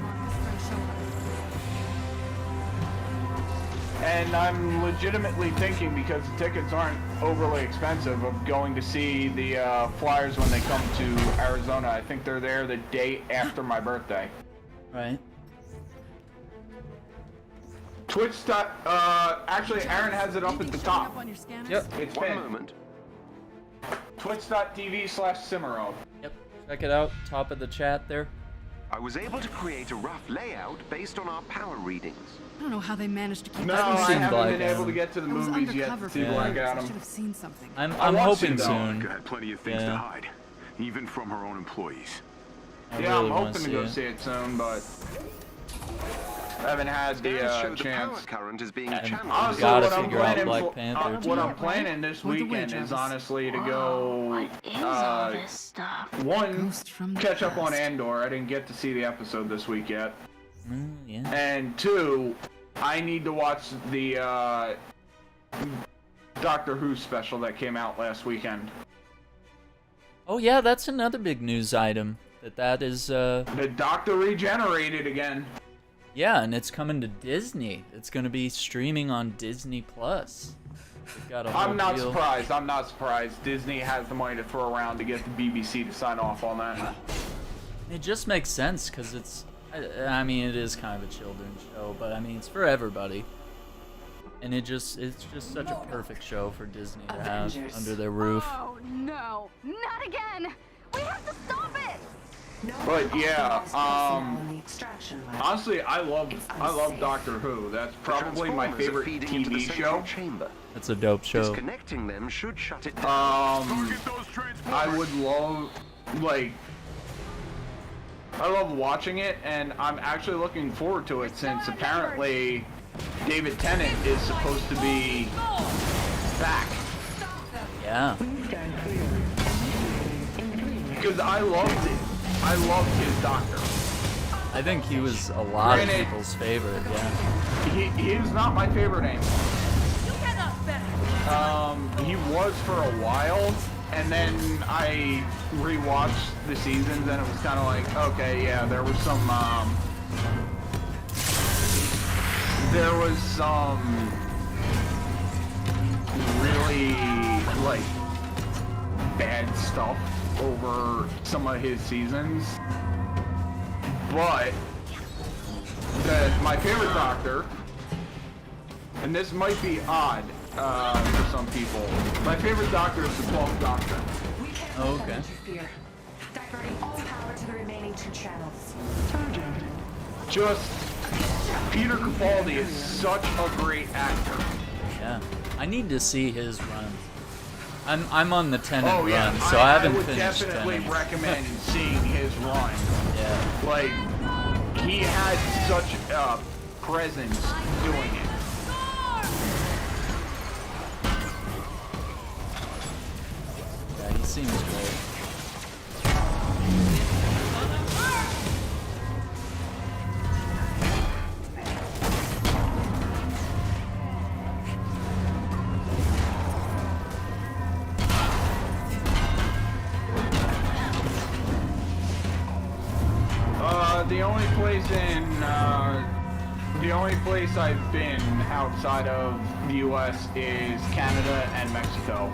And I'm legitimately thinking, because the tickets aren't overly expensive, of going to see the Flyers when they come to Arizona. I think they're there the day after my birthday. Right. Twitch. Actually, Aaron has it up at the top. Yep. It's One pinned. moment. Twitch.tv/Cimarron. Yep. Check it out. Top of the chat there. I was able to create a rough layout based on our power readings. I don't know how they managed to keep No, that I seen haven't Black been able to Panther. get to the I was movies yet to undercover see for Black years. I Adam. should have seen something. I'm watched hoping it, though. soon. Got plenty of things to hide, even from her own employees. I Yeah, really I'm wanna hoping to go see it soon, but I haven't had the Show the power chance. current is being And channeled. Honestly, gotta what I'm figure out planning Black for, Panther, what too. I'm planning this Or the weekend witch is house. honestly to go one, Ghost from the catch up on past. Andor. I didn't get to see the episode this week yet. Yeah. And two, I need to watch the Doctor Who special that came out last weekend. Oh yeah, that's another big news item. That is The Doctor regenerated again. yeah, and it's coming to Disney. It's gonna be streaming on Disney Plus. They've got a whole I'm not deal. surprised. I'm not surprised. Disney has the money to throw around to get the BBC to sign off on that. It just makes sense because it's. I mean, it is kind of a children's show, but I mean, it's for everybody. And it's just such a perfect show for Disney to have under their roof. Oh no, not again! We have to stop it! But yeah, honestly, I love Doctor Who. That's probably my favorite TV show. Chamber. That's a dope show. Disconnecting them should shut it down. Target those transporters. I would love, I love watching it, and I'm actually looking forward to it since apparently David Tennant is supposed to be back. Yeah. Because I loved it. I loved his Doctor. I think he was a lot of Granted- people's favorite. Yeah. He is not my favorite anymore. He was for a while, and then I rewatched the seasons, and it was kind of like, okay, yeah, there was some really bad stuff over some of his seasons, but my favorite Doctor, and this might be odd for some people, my favorite Doctor is the 12th Doctor. Oh, okay. Diverting all power to the remaining 2 channels. Just Peter Capaldi is such a great actor. Yeah. I need to see his run. I'm on the Tenet Oh yeah, run, so I haven't would finished definitely Tenet. recommend seeing his run. Yeah. Like, he had such a presence doing it. Yeah, he seems great. The only place I've been outside of the U.S. is Canada and Mexico.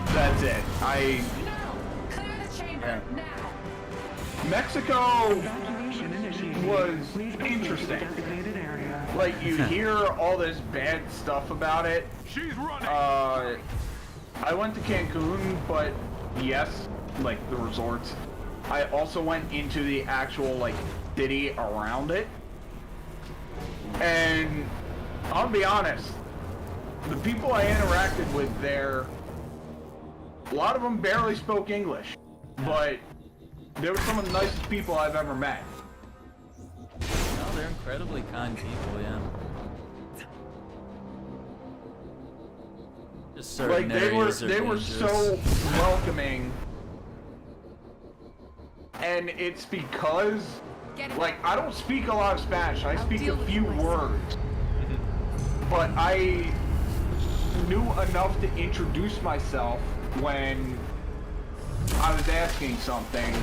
That's it. Clear the chamber now. Mexico was interesting. Like, you hear all this bad stuff about it. She's running. I went to Cancun, but yes, like the resorts. I also went into the actual city around it. And I'll be honest, the people I interacted with there, a lot of them barely spoke English, but they were some of the nicest people I've ever met. No, they're incredibly kind people, yeah. Just certain Like, areas are they were dangerous. so welcoming, and it's because, I don't speak a lot of Spanish. I speak a few words, but I knew enough to introduce myself when I was asking something,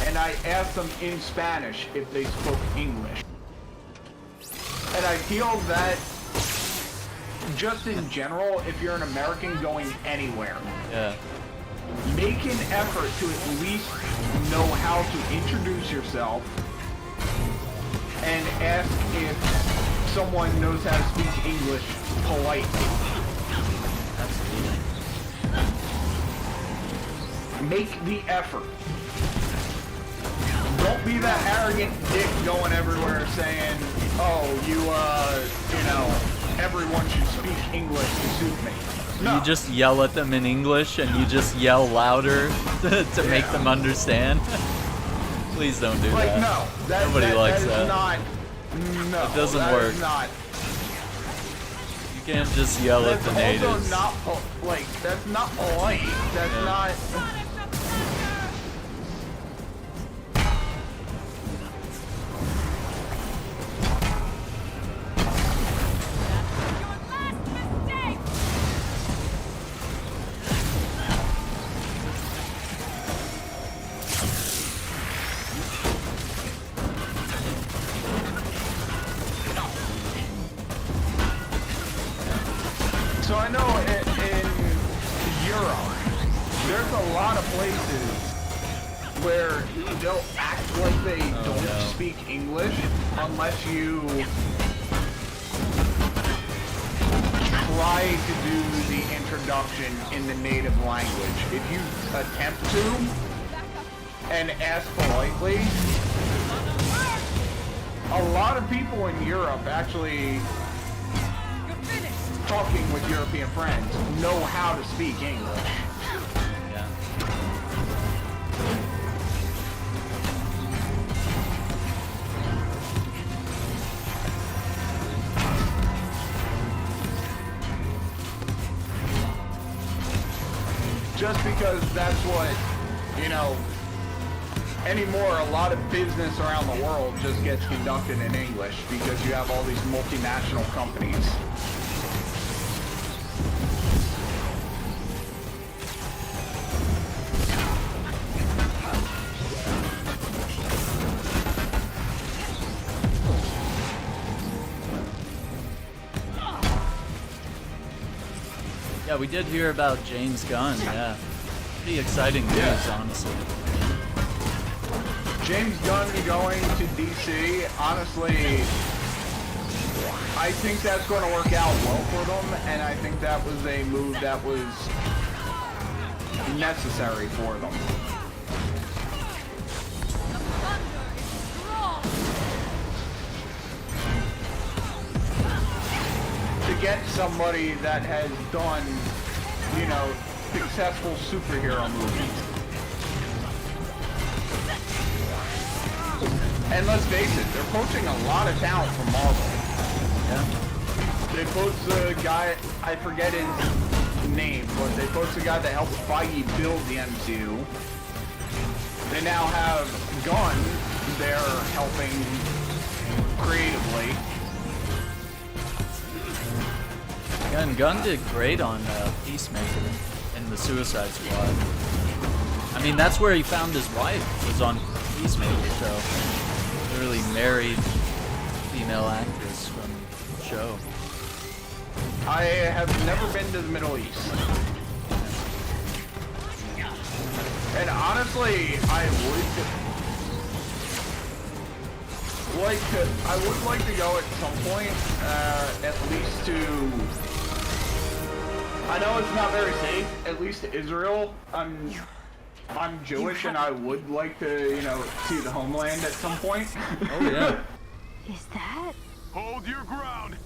and I asked them in Spanish if they spoke English. And I feel that just in general, if you're an American going anywhere, Yeah. make an effort to at least know how to introduce yourself and ask if someone knows how to speak English politely. Absolutely. Make the effort. Don't be that arrogant dick going everywhere saying, oh, you know, everyone should speak English to suit me. No. You just yell at them in English and you just yell louder to make them understand. Please don't do that. No, nobody likes that. Not, no, it doesn't work. Not, you can't just yell at the natives. Also not that's not polite. That's not. So I know in Europe, there's a lot of places where they'll act like they don't speak English unless you try to do the introduction in the native language. If you attempt to and ask politely, a lot of people in Europe actually talking with European friends know how to speak English. Yeah. Just because that's what, you know, anymore a lot of business around the world just gets conducted in English because you have all these multinational companies. Yeah, we did hear about James Gunn, yeah. Pretty exciting news, honestly. James Gunn going to DC, honestly, I think that's going to work out well for them, and I think that was a move that was necessary for them. To get somebody that has done, you know, successful superhero movies. And let's face it, they're poaching a lot of talent from Marvel. Yeah. They poached the guy, I forget his name, but they poached the guy that helped Feige build the MCU. They now have Gunn there helping creatively. Yeah, and Gunn did great on Peacemaker and the Suicide Squad. I mean, that's where he found his wife, was on Peacemaker, so literally married female actress from the show. I have never been to the Middle East. And honestly, I would like to go at some point, at least to, I know it's not very safe, at least to Israel. I'm Jewish and I would like to, you know, see the homeland at some point. Oh yeah. Is that? Hold your ground.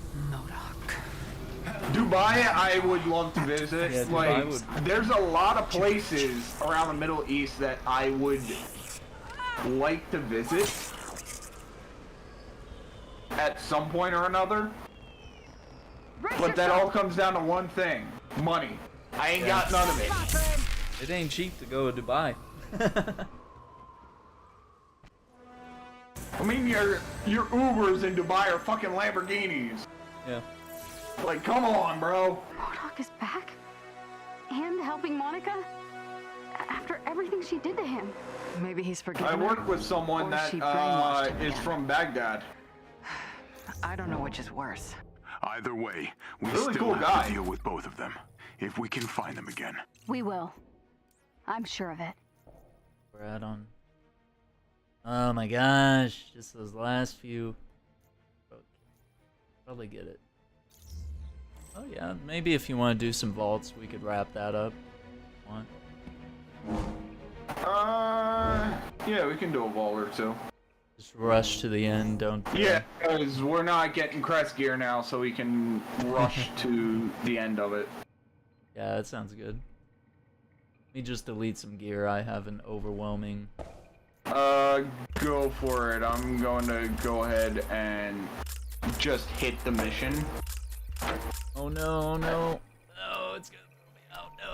Dubai, I would love to visit. Yeah, like, Dubai there's a lot of places around the Middle East that I would like to visit at some point or another. But that all comes down to one thing: money. I ain't got none of it. It ain't cheap to go to Dubai. I mean, your Ubers in Dubai are fucking Lamborghinis. Yeah. Like, come on, bro. Modok is back? And helping Monica? After everything she did to him. Maybe he's forgiven I her? work with someone Or that she brainwashed him is again? from Baghdad. I don't know which is worse. Either way, we Really still cool have guy. to deal with both of them. If we can find them again. We will. I'm sure of it. We're at on. Oh my gosh, just those last few. Okay. Probably get it. Oh yeah, maybe if you want to do some vaults, we could wrap that up. Want? Yeah, we can do a vault or two. Just rush to the end, don't. Yeah, because we're not getting crest gear now, so we can rush to the end of it. Yeah, that sounds good. Let me just delete some gear. I have an overwhelming. Go for it. I'm going to go ahead and just hit the mission. Oh no, no. No, it's gonna throw me out. No.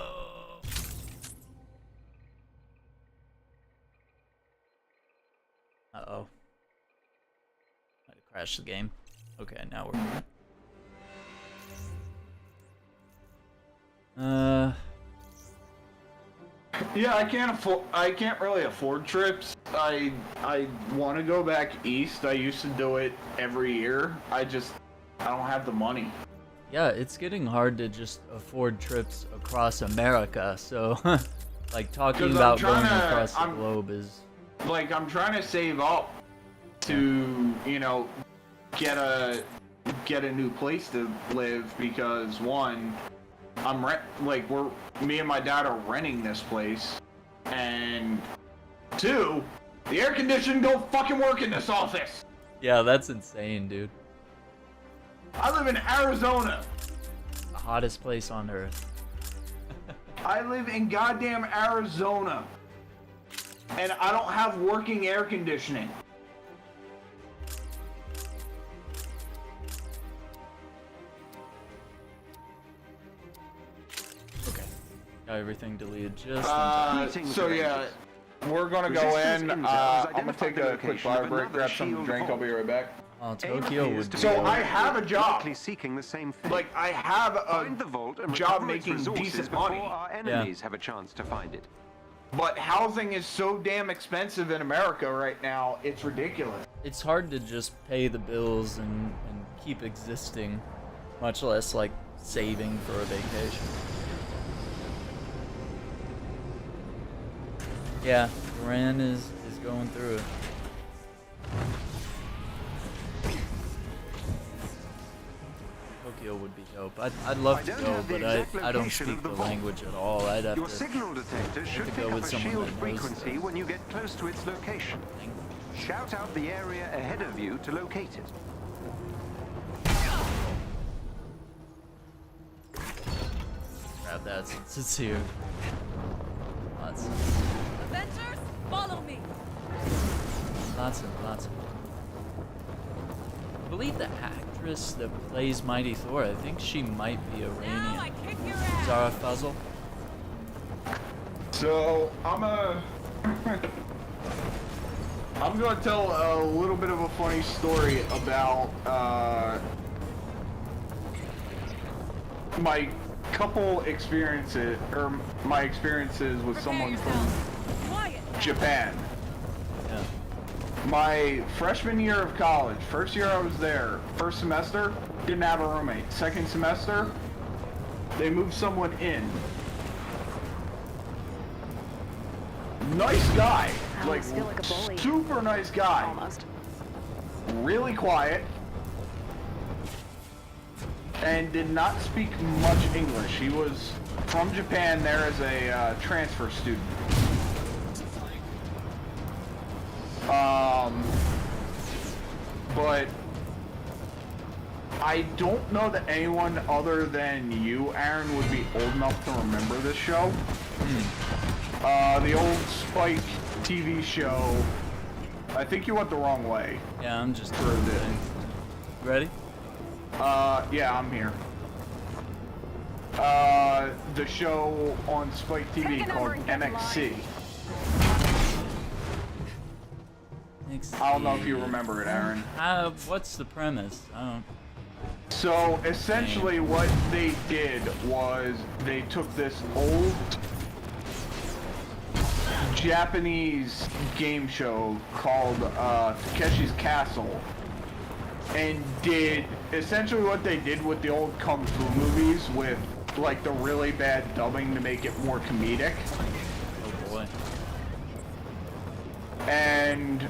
Uh-oh. Might have crashed the game. Okay, now we're good. Yeah, I can't really afford trips. I want to go back east. I used to do it every year. I don't have the money. Yeah, it's getting hard to just afford trips across America, so like talking about going across the globe is like I'm trying to save up to, you know, get a new place to live because one, me and my dad are renting this place, and two, the air conditioning don't fucking work in this office. Yeah, that's insane, dude. I live in Arizona. The hottest place on earth. I live in goddamn Arizona. And I don't have working air conditioning. Okay. Got everything deleted just in time. So yeah, we're gonna go in. I'm gonna take a quick fire break, grab something to drink. I'll be right back. Oh, Tokyo would be. So I have a job. Seeking the same thing. Like I have Find the vault a and job recover its making resources decent before money. our enemies have a chance to find it. But housing is so damn expensive in America right now. It's ridiculous. It's hard to just pay the bills and keep existing, much less like saving for a vacation. Yeah, Duran is going through it. Tokyo would be dope. I'd love to go, but I don't speak the language at all. I'd have Your to signal detector should to pick go up with a someone shield that knows frequency when you get close to its location. Shout out the area ahead of you to locate it. grab that since it's here. Lots. Avengers, follow me. Lots. I believe the actress that plays Mighty Thor, I think she might be Iranian. Now I kick your ass. Zara Fuzzle. So I'm going to tell a little bit of a funny story about my couple experiences, or my experiences with someone from Japan. Yeah. My freshman year of college, first year I was there, first semester, didn't have a roommate. Second semester, they moved someone in. Nice guy, like super nice guy. Almost. Really quiet, and did not speak much English. He was from Japan there as a transfer student. But I don't know that anyone other than you, Aaron, would be old enough to remember this show. The old Spike TV show. I think you went the wrong way. Yeah, I'm just through this. Ready? Yeah, I'm here. The show on Spike TV called MXC. I don't know if you remember it, Aaron. What's the premise? I don't. So essentially, what they did was they took this old Japanese game show called Takeshi's Castle, and did essentially what they did with the old Kung Fu movies with like the really bad dubbing to make it more comedic. Oh boy. And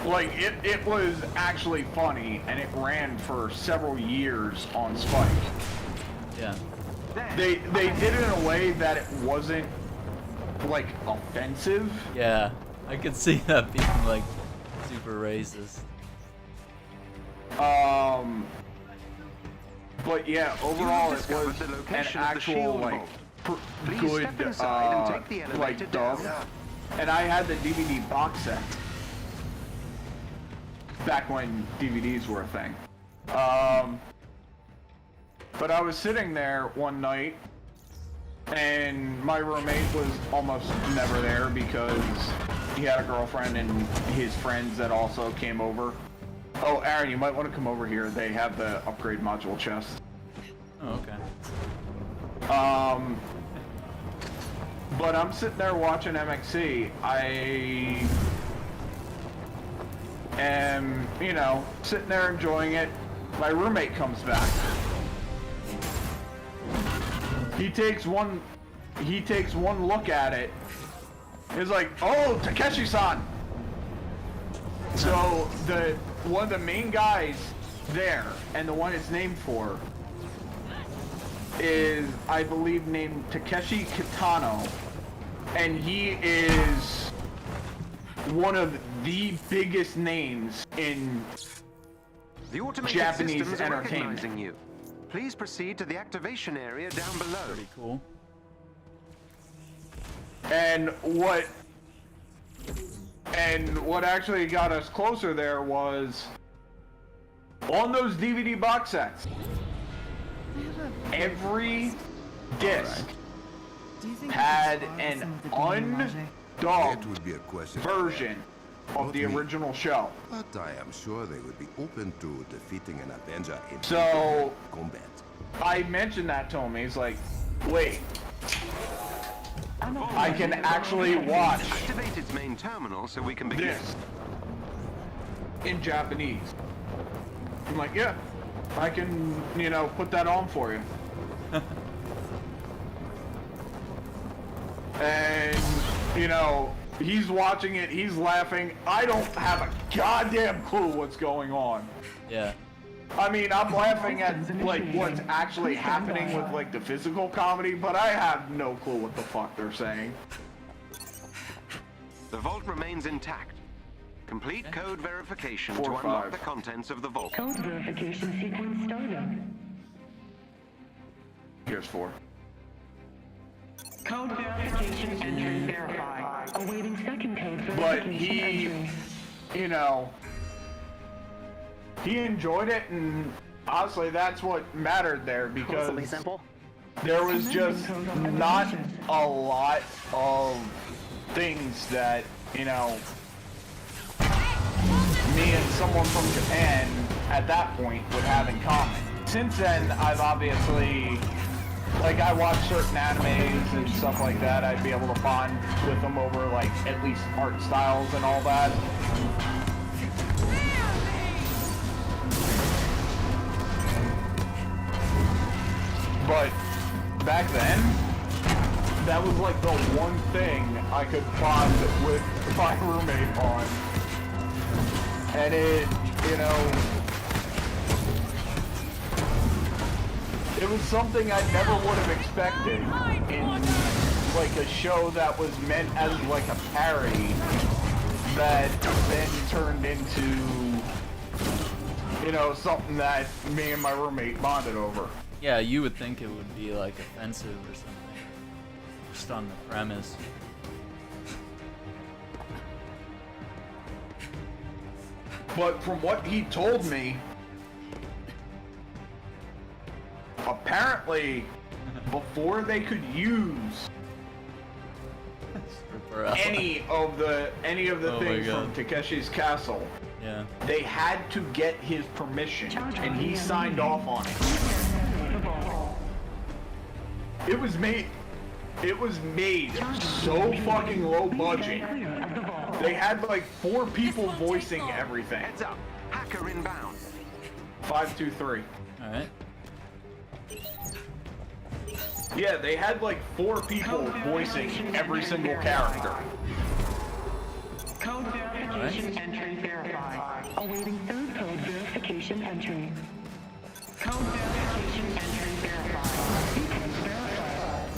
like it was actually funny, and it ran for several years on Spike. Yeah. They did it in a way that it wasn't like offensive. Yeah, I could see that being like super racist. But yeah, overall it was an actual like good like dub, and I had the DVD box set back when DVDs were a thing. But I was sitting there one night, and my roommate was almost never there because he had a girlfriend and his friends that also came over. Oh, Aaron, you might want to come over here. They have the upgrade module chest. Oh, okay. But I'm sitting there watching MXC. I am, you know, sitting there enjoying it. My roommate comes back. He takes one look at it. He's like, "Oh, Takeshi-san." So one of the main guys there, and the one it's named for, is, I believe, named Takeshi Kitano, and he is one of the biggest names in Japanese entertainment. You. Please proceed to the activation area down below. Pretty cool. And what actually got us closer there was on those DVD box sets, every disc had an undubbed version of the original show. But I am sure they would be open to defeating an Avenger in combat. I mentioned that to him. He's like, "Wait, I can actually watch Activate its main terminal so we can begin." this in Japanese." I'm like, "Yeah, I can, you know, put that on for you." And, you know, he's watching it, he's laughing. I don't have a goddamn clue what's going on. Yeah. I mean, I'm laughing at, like, what's actually happening with, like, the physical comedy, but I have no clue what the fuck they're saying. The vault remains intact. Complete code verification to unlock the contents of the vault. Code verification sequence started. Here's 4. Code verification entry verified. Awaiting second code verification But he, entry. you know, he enjoyed it, and honestly, that's what mattered there, because there was just not a lot of things that, you know, me and someone from Japan at that point would have in common. Since then, I've obviously, like, I watch certain animes and stuff like that. I'd be able to bond with them over, like, at least art styles and all that. But back then, that was like the one thing I could bond with my roommate on. And it, you know, it was something I never would have expected in like a show that was meant as like a parody that then turned into, you know, something that me and my roommate bonded over. Yeah, you would think it would be like offensive or something, just on the premise. But from what he told me, apparently, before they could use any of the things from Takeshi's castle, yeah, they had to get his permission, and he signed off on it. It was made so fucking low budget They had like 4 people voicing everything. Heads up. Hacker inbound. 523. All right. Yeah, they had like 4 people voicing every single character. Code verification entry verified. Awaiting third code verification entry. Code verification entry verified. Sequence verified.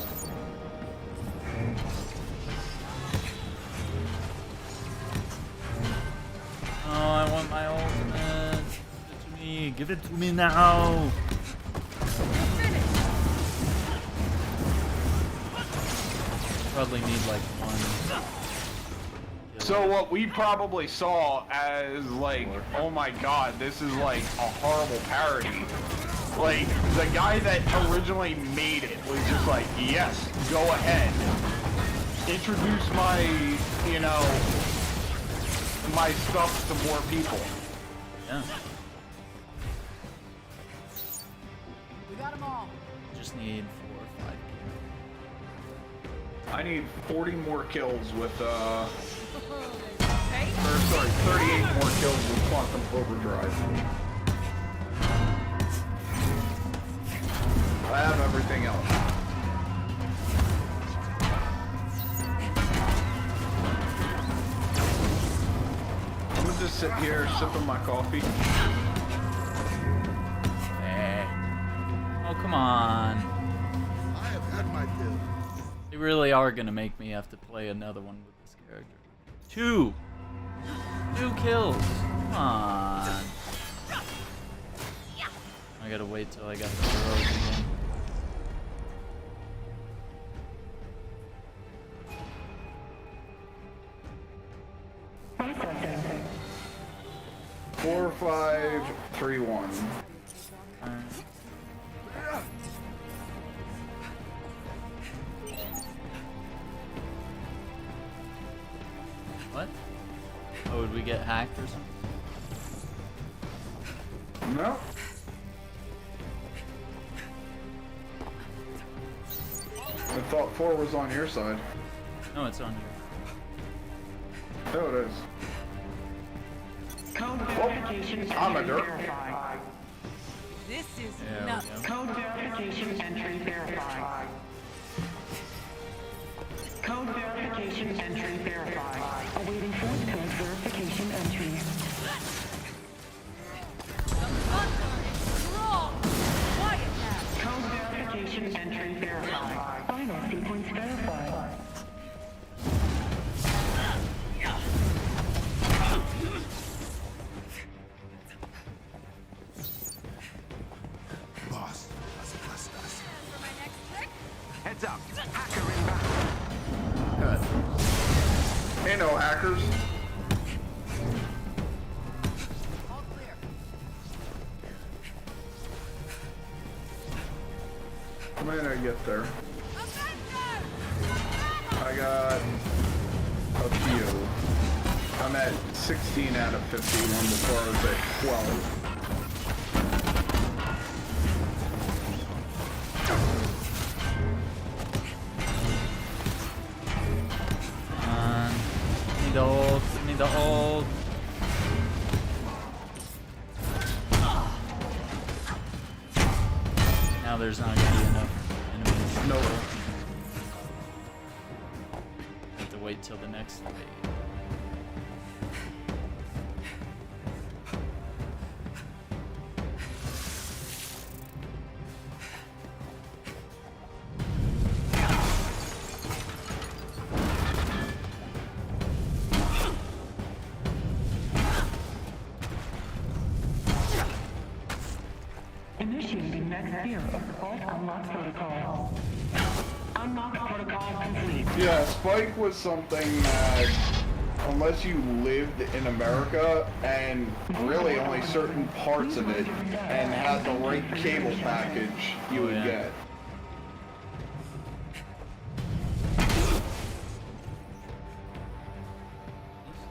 Oh, I want my ultimate. Give it to me. Give it to me now. Probably need like 1. So what we probably saw as like, oh my god, this is like a horrible parody. Like, the guy that originally made it was just like, yes, go ahead. Introduce my, you know, my stuff to more people. Yeah. We got them all. Just need 4 or 5 kills. I need 40 more kills with, Hey? or sorry, 38 more kills with Quantum Overdrive. I have everything else. I'm gonna just sit here sipping my coffee. Hey. Oh, come on. I have had my fill. They really are gonna make me have to play another one with this character. 2 kills. Come on. I gotta wait till I got the heroes again. Processing. 4, 5, 3, 1. What? Oh, would we get hacked or something? No. I thought 4 was on your side. No, it's on here. Oh, it is. Code verification I'm a entry dirt. verified. This is There nuts. we go. Code verification entry verified. Code verification entry verified. Awaiting fourth code verification entry. The thunder is strong. Quiet now. Code verification entry verified. Final sequence verified. Boss. For my next trick? Heads up. Hacker inbound. Good. Hey, no hackers. All clear. When did I get there? Avengers! I got a few. I'm at 16 out of 51 before I was at 12. Need the hold. Now there's not gonna be enough enemies. No. Have to wait till the next phase. Initiating next tier of Vault Unlock Protocol. Unlock Protocol complete. Yeah, Spike was something that, unless you lived in America and really only certain parts of it and had the right cable package, you would get.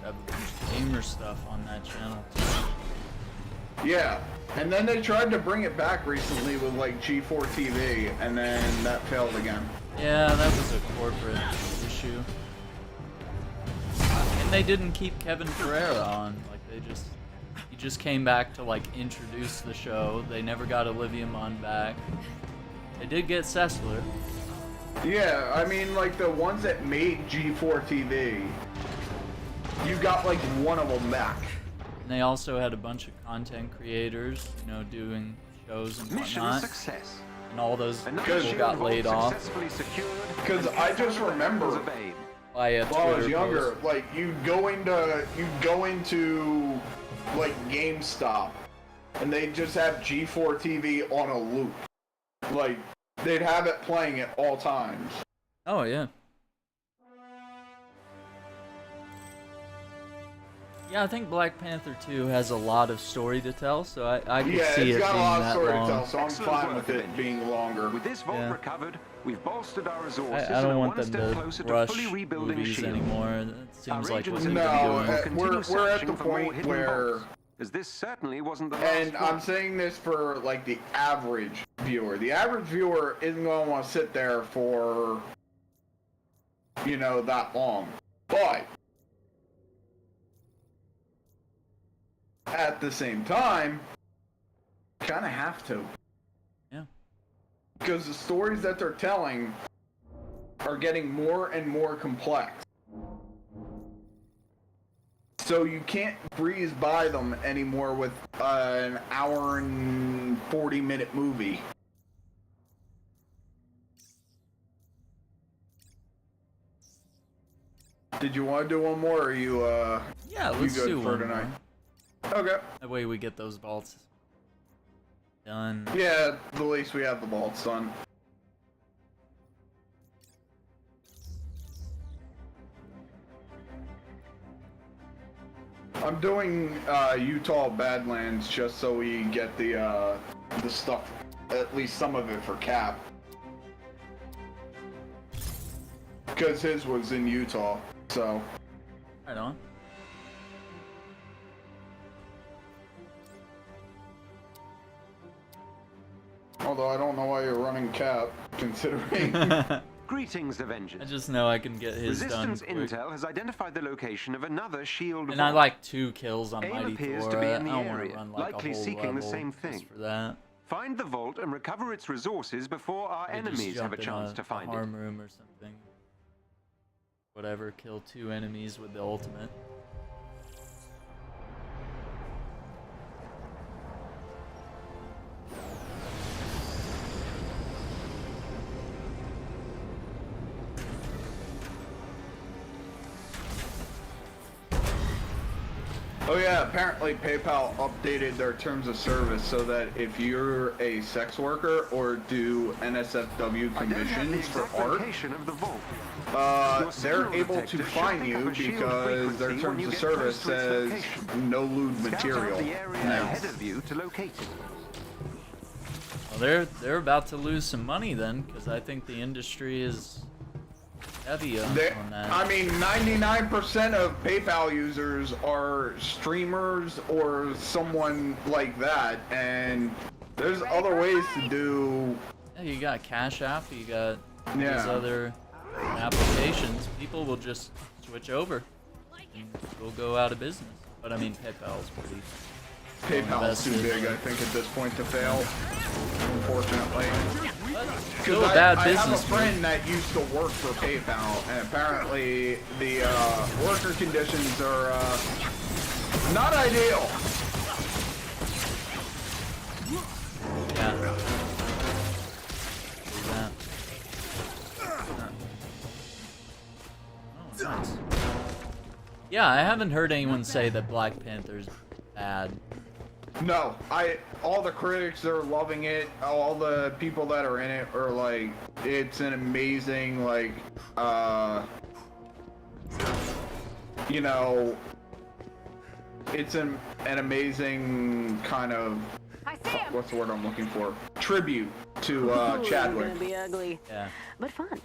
Have a bunch of gamer stuff on that channel too. Yeah, and then they tried to bring it back recently with like G4 TV, and then that failed again. Yeah, that was a corporate issue. And they didn't keep Kevin Pereira on. Like he just came back to like introduce the show. They never got Olivia Munn back. They did get Sessler. Yeah, I mean, like the ones that made G4 TV, you got like one of them back. And they also had a bunch of content creators, you know, doing shows and whatnot. Success. And all those people got laid off. Because I just remember by while I was younger, like you'd go into like GameStop, and they'd just have G4 TV on a loop. Like they'd have it playing at all times. Oh yeah. Yeah, I think Black Panther 2 has a lot of story to tell, so I can see it being that long. Yeah, it's got a lot of story to tell, so I'm fine with it being longer. With this vault recovered, we've bolstered our resources I don't and want one them step closer to to rush fully rebuilding movies Shield. anymore. It seems like what they're doing. We're at the point where... As this certainly wasn't the and I'm saying this for like the average viewer. The average viewer isn't going to want to sit there for, you know, that long. But at the same time, kind of have to. Yeah. Because the stories that they're telling are getting more and more complex. So you can't breeze by them anymore with an hour and 40-minute movie. Did you want to do one more, or are you, yeah, let's do one tonight? More. Okay. That way we get those vaults done. Yeah, at least we have the vaults done. I'm doing Utah Badlands just so we get the stuff, at least some of it for Cap. Because his was in Utah, so. Right on. Although I don't know why you're running Cap, considering. Greetings, Avengers. I just know I can get his Resistance done quick. Intel has identified the location of another shield And vault. I like 2 kills on AIM Mighty appears Thor. to be in the I don't want area, to run like likely a whole seeking level the same thing. just for that. Find the vault and recover its resources before our They just enemies have jump a in chance to find harm room or something. Whatever, kill 2 enemies with the ultimate. Oh yeah, apparently PayPal updated their terms of service so that if you're a sex worker or do NSFW commissions for art, they're able to fine you because their terms of service says no lewd material. Nice. Well, they're about to lose some money then, because I think the industry is heavy on that. I mean, 99% of PayPal users are streamers or someone like that, and there's other ways to do. Yeah, you got Cash App, you got these other applications. People will just switch over and we'll go out of business. But I mean, PayPal's pretty. PayPal's too big, I think, at this point to fail, unfortunately. Because I have a friend that used to work for PayPal, and apparently the worker conditions are not ideal. Yeah. Oh, nice. Yeah, I haven't heard anyone say that Black Panther's bad. No, all the critics are loving it. All the people that are in it are like, it's an amazing, like, you know, it's an amazing kind of, what's the word I'm looking for? Tribute to Chadwick. It's gonna be ugly, yeah, but fun.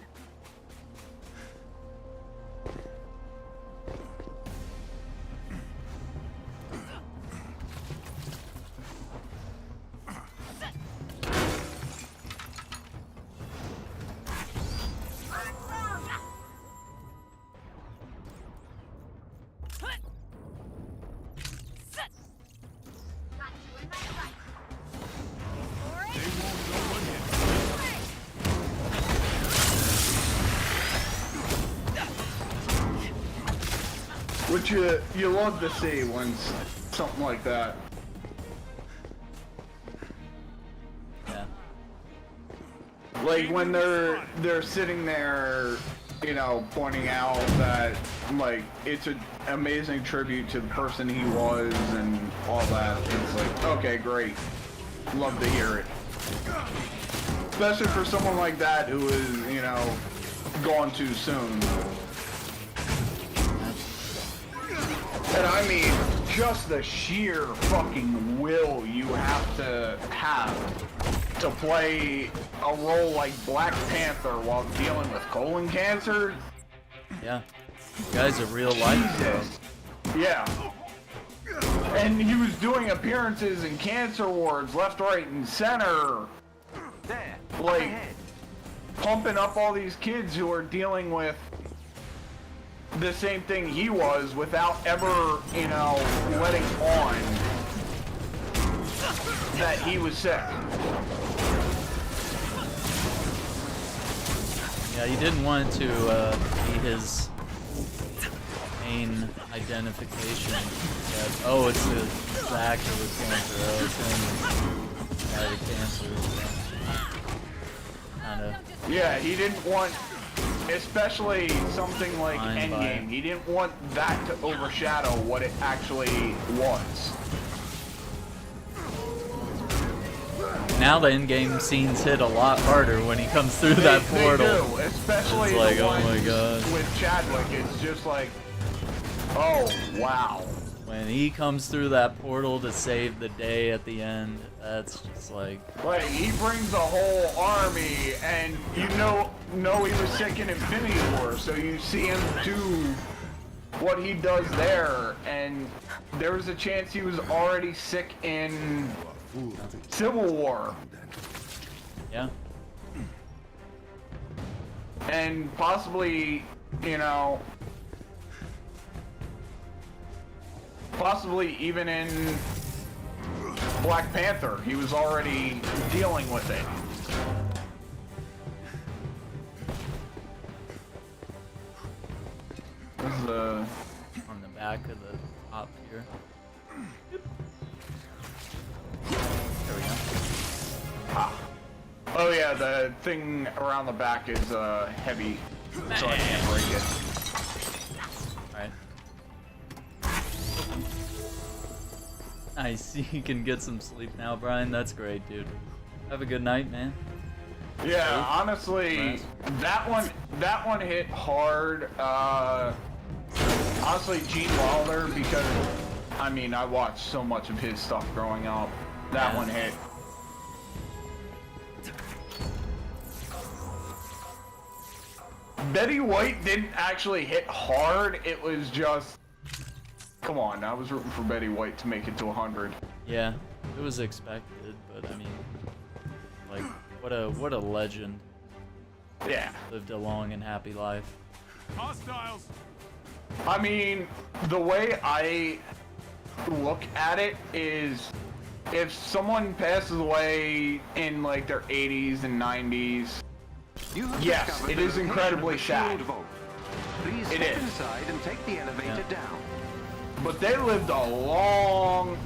Which you love to see when something like that. Yeah. Like when they're sitting there, you know, pointing out that like it's an amazing tribute to the person he was and all that. It's like, okay, great. Love to hear it. Especially for someone like that who is, you know, gone too soon. And I mean, just the sheer fucking will you have to play a role like Black Panther while dealing with colon cancer. Yeah. You guys are real life, though. Yeah. And he was doing appearances in cancer wards left, right, and center. There. Like, pumping up all these kids who are dealing with the same thing he was without ever, you know, letting on that he was sick. Yeah, he didn't want to be his main identification. That, oh, it's the actor with cancer. Oh, it's him. Guy with cancer. Kinda. Yeah, he didn't want, especially something like Endgame, he didn't want that to overshadow what it actually was. Now the in-game scenes hit a lot harder when he comes through that portal. They do, especially it's like, the oh ones my god. with Chadwick. It's just like, oh wow. When he comes through that portal to save the day at the end, that's just like... Like, he brings a whole army, and you know he was sick in Infinity War, so you see him do what he does there, and there was a chance he was already sick in Civil War. Yeah. And possibly, you know, possibly even in Black Panther, he was already dealing with it. This is on the back of the top here. There we go. Ah. Oh yeah, the thing around the back is heavy, so I can't break it. Alright. Nice, you can get some sleep now, Brian. That's great, dude. Have a good night, man. Yeah, honestly, that one hit hard. Honestly, Gene Wilder, because I mean I watched so much of his stuff growing up. That one hit. Betty White didn't actually hit hard. It was just, come on, I was rooting for Betty White to make it to 100. Yeah, it was expected, but I mean, like, what a legend. Yeah. Lived a long and happy life. Hostiles. I mean, the way I look at it is, if someone passes away in like their 80s and 90s, yes, it is incredibly sad. Please step inside and take the elevator down. But they lived a long,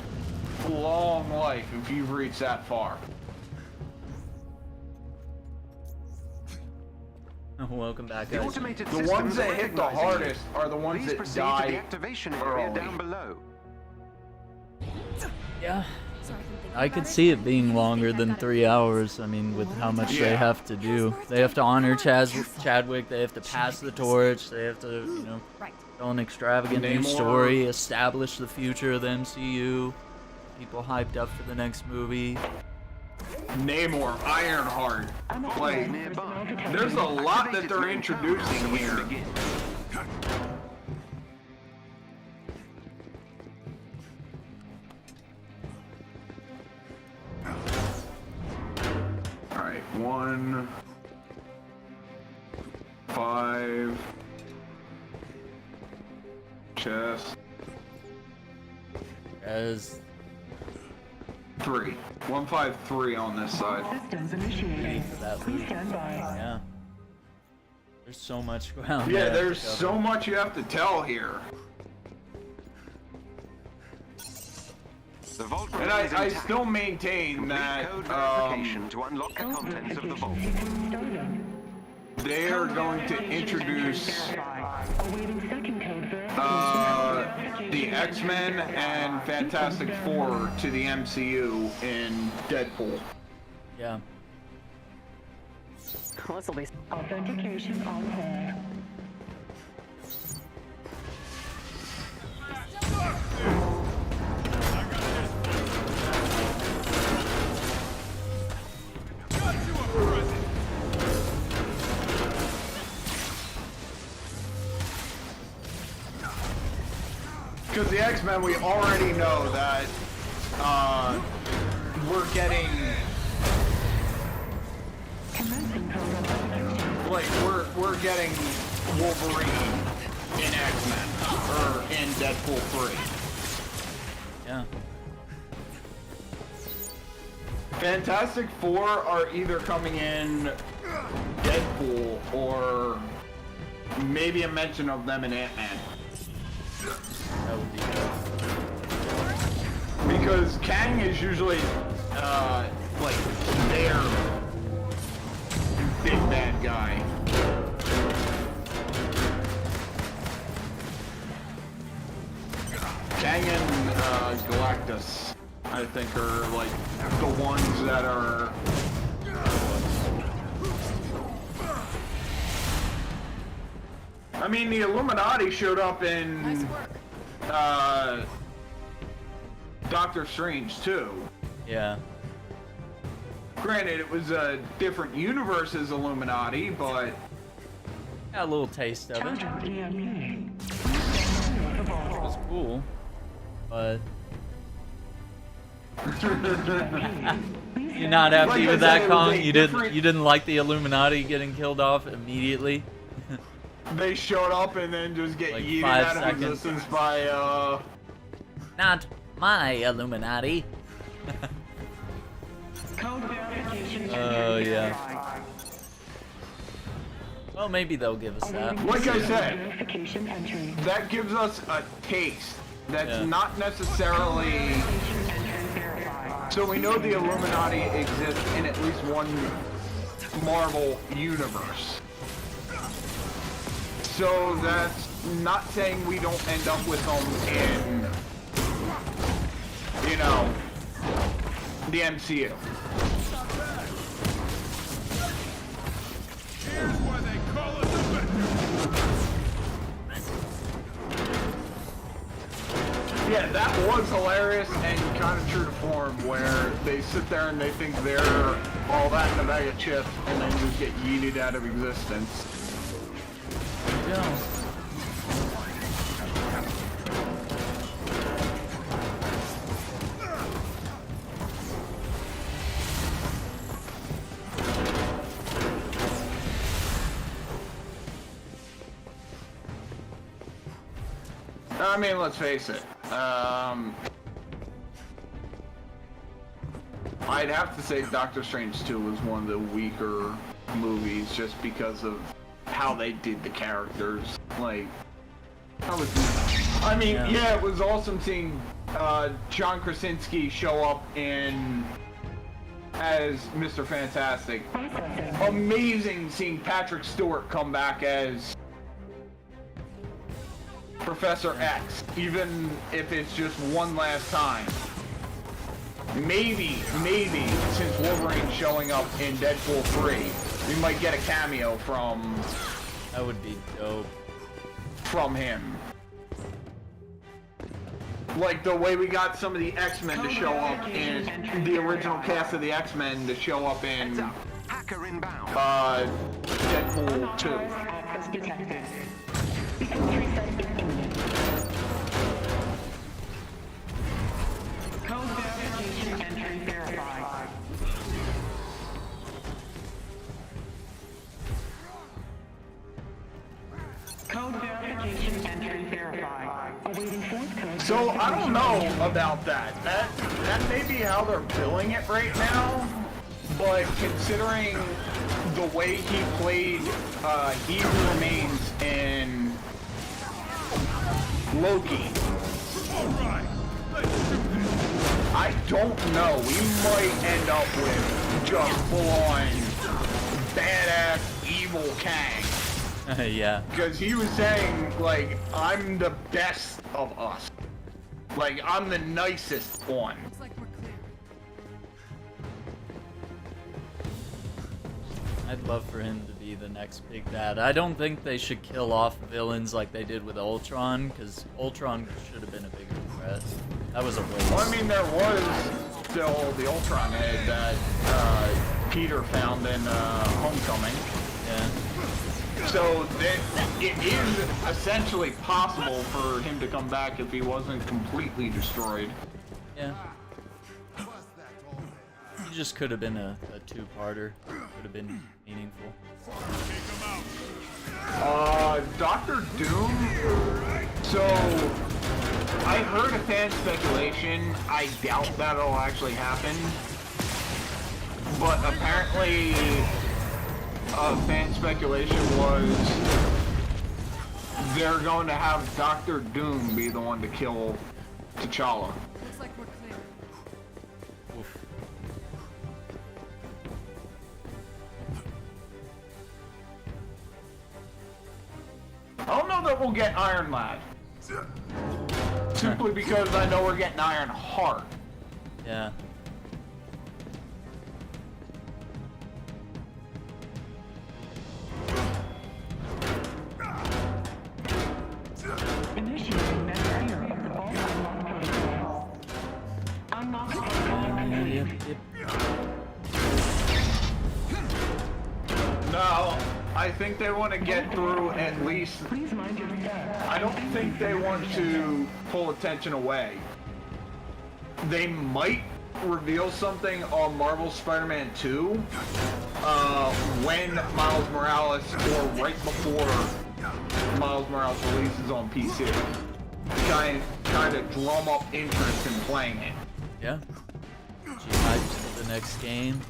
long life if you've reached that far. Welcome back, guys. The ones that hit the hardest are the ones that die to the activation area down below. Yeah. I could see it being longer than 3 hours. I mean, with how much they have to do. They have to honor Chadwick. They have to pass the torch. They have to, you know, tell an extravagant new story, establish the future of the MCU. People hyped up for the next movie. Namor, Ironheart. Like, there's a lot that they're introducing here. Alright, 1, 5, chest. As 153 on this side. Systems initiated. Please stand by. Yeah. There's so much ground. Yeah, there's so much you have to tell here. The vault and I still maintain that to unlock the contents of the vault. They are going to introduce the X-Men and Fantastic Four to the MCU in Deadpool. Yeah. Authentication on hold. Because the X-Men, we already know that we're getting like we're getting Wolverine in X-Men or in Deadpool 3. Yeah. Fantastic Four are either coming in Deadpool or maybe a mention of them in Ant-Man. That would be good. Because Kang is usually like their big bad guy. Kang and Galactus, I think, are like the ones that are. I mean, the Illuminati showed up in Doctor Strange too. Yeah. Granted, it was a different universe as Illuminati, but got a little taste of it. It was cool, but you're not happy with that, Kong? You didn't like the Illuminati getting killed off immediately? They showed up and then just get like yeeted out of existence by Not my Illuminati. Oh yeah. Well, maybe they'll give us that. Like I said, that gives us a taste. That's not necessarily. So we know the Illuminati exists in at least one Marvel universe. So that's not saying we don't end up with them in, you know, the MCU. Here's why they call it the Yeah, that was hilarious and kind of true to form, where they sit there and they think they're all that in a bag of chips and then just get yeeted out of existence. Yeah. I mean, let's face it. I'd have to say Doctor Strange 2 was one of the weaker movies just because of how they did the characters. Like, I mean, yeah, it was awesome seeing John Krasinski show up as Mr. Fantastic. Amazing seeing Patrick Stewart come back as Professor X, even if it's just one last time. Maybe, since Wolverine's showing up in Deadpool 3, we might get a cameo from... That would be dope. From him. Like the way we got some of the X-Men to show up in the original cast of the X-Men to show up in Deadpool 2. Code verification entry verified. Code verification entry verified. Awaiting fourth code So I don't know about that. That may be how they're billing it right now, but considering the way he played He Who Remains in Loki, I don't know. We might end up with just full-on badass evil Kang. Yeah. Because he was saying, like, I'm the best of us. Like, I'm the nicest one. Looks like we're clear. I'd love for him to be the next big bad. I don't think they should kill off villains like they did with Ultron, because Ultron should have been a bigger threat. That was a waste. Well, I mean, there was still the Ultron head that Peter found in Homecoming. Yeah. So it is essentially possible for him to come back if he wasn't completely destroyed. Yeah. He just could have been a two-parter. Would have been meaningful. Dr. Doom? So, I heard a fan speculation. I doubt that'll actually happen. But apparently, fan speculation was they're going to have Dr. Doom be the one to kill T'Challa. Looks like we're clear. Oof. I don't know that we'll get Iron Lad. Simply because I know we're getting Iron Heart. Yeah. Initiating next tier of the bulk unlock protocol. Unlock protocol complete. No, I think they want to get through at least. Please mind your step. I don't think they want to pull attention away. They might reveal something on Marvel Spider-Man 2 when Miles Morales, or right before Miles Morales releases on PC. Kind of drum up interest in playing it. Yeah. She hyped for the next game.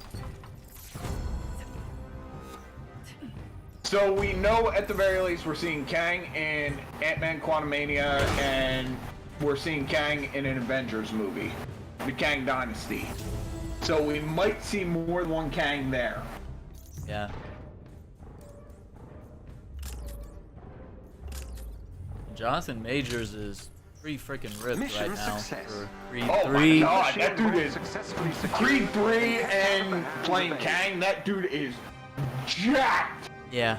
So we know at the very least we're seeing Kang in Ant-Man Quantumania, and we're seeing Kang in an Avengers movie, the Kang Dynasty. So we might see more than one Kang there. Yeah. Jonathan Majors is pretty freaking ripped Mission right now success. for Creed Oh 3. my god, that dude is successfully Creed 3 and playing Kang, that dude is jacked! Yeah.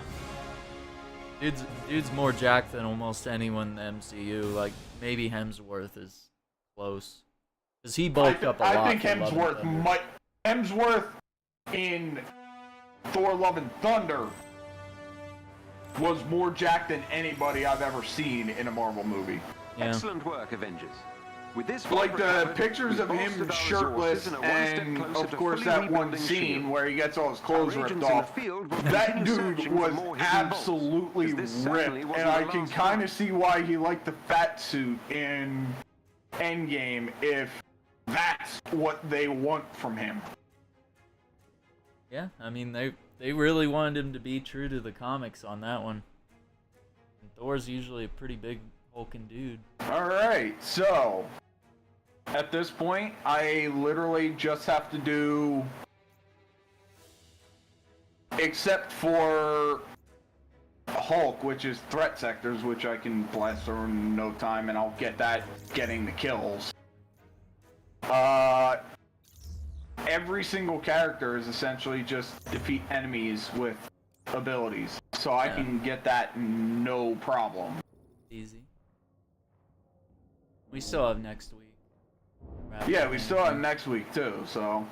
Dude's more jacked than almost anyone in the MCU. Like, maybe Hemsworth is close. Because he bulked up a lot. I think for Love and Thunder. Hemsworth in Thor Love and Thunder was more jacked than anybody I've ever seen in a Marvel movie. Yeah. Excellent work, Avengers. With this Like the recovered, pictures of we've him bolstered our shirtless, resources and are one step and closer of to course fully that one rebuilding scene S.H.I.E.L.D. where he gets all his clothes Our ripped agents in the off. field will That continue dude searching for was more hidden bolts, absolutely 'cause this certainly ripped, wasn't and the I can last kind one. of see why he liked the fat suit in Endgame if that's what they want from him. Yeah, I mean, they really wanted him to be true to the comics on that one. And Thor's usually a pretty big hulking dude. Alright, so at this point, I literally just have to do, except for Hulk, which is threat sectors, which I can blast through in no time, and I'll get that getting the kills. Every single character is essentially just defeat enemies with abilities, so I can get that no problem. Easy. We still have next week. Yeah, we still have next week too, so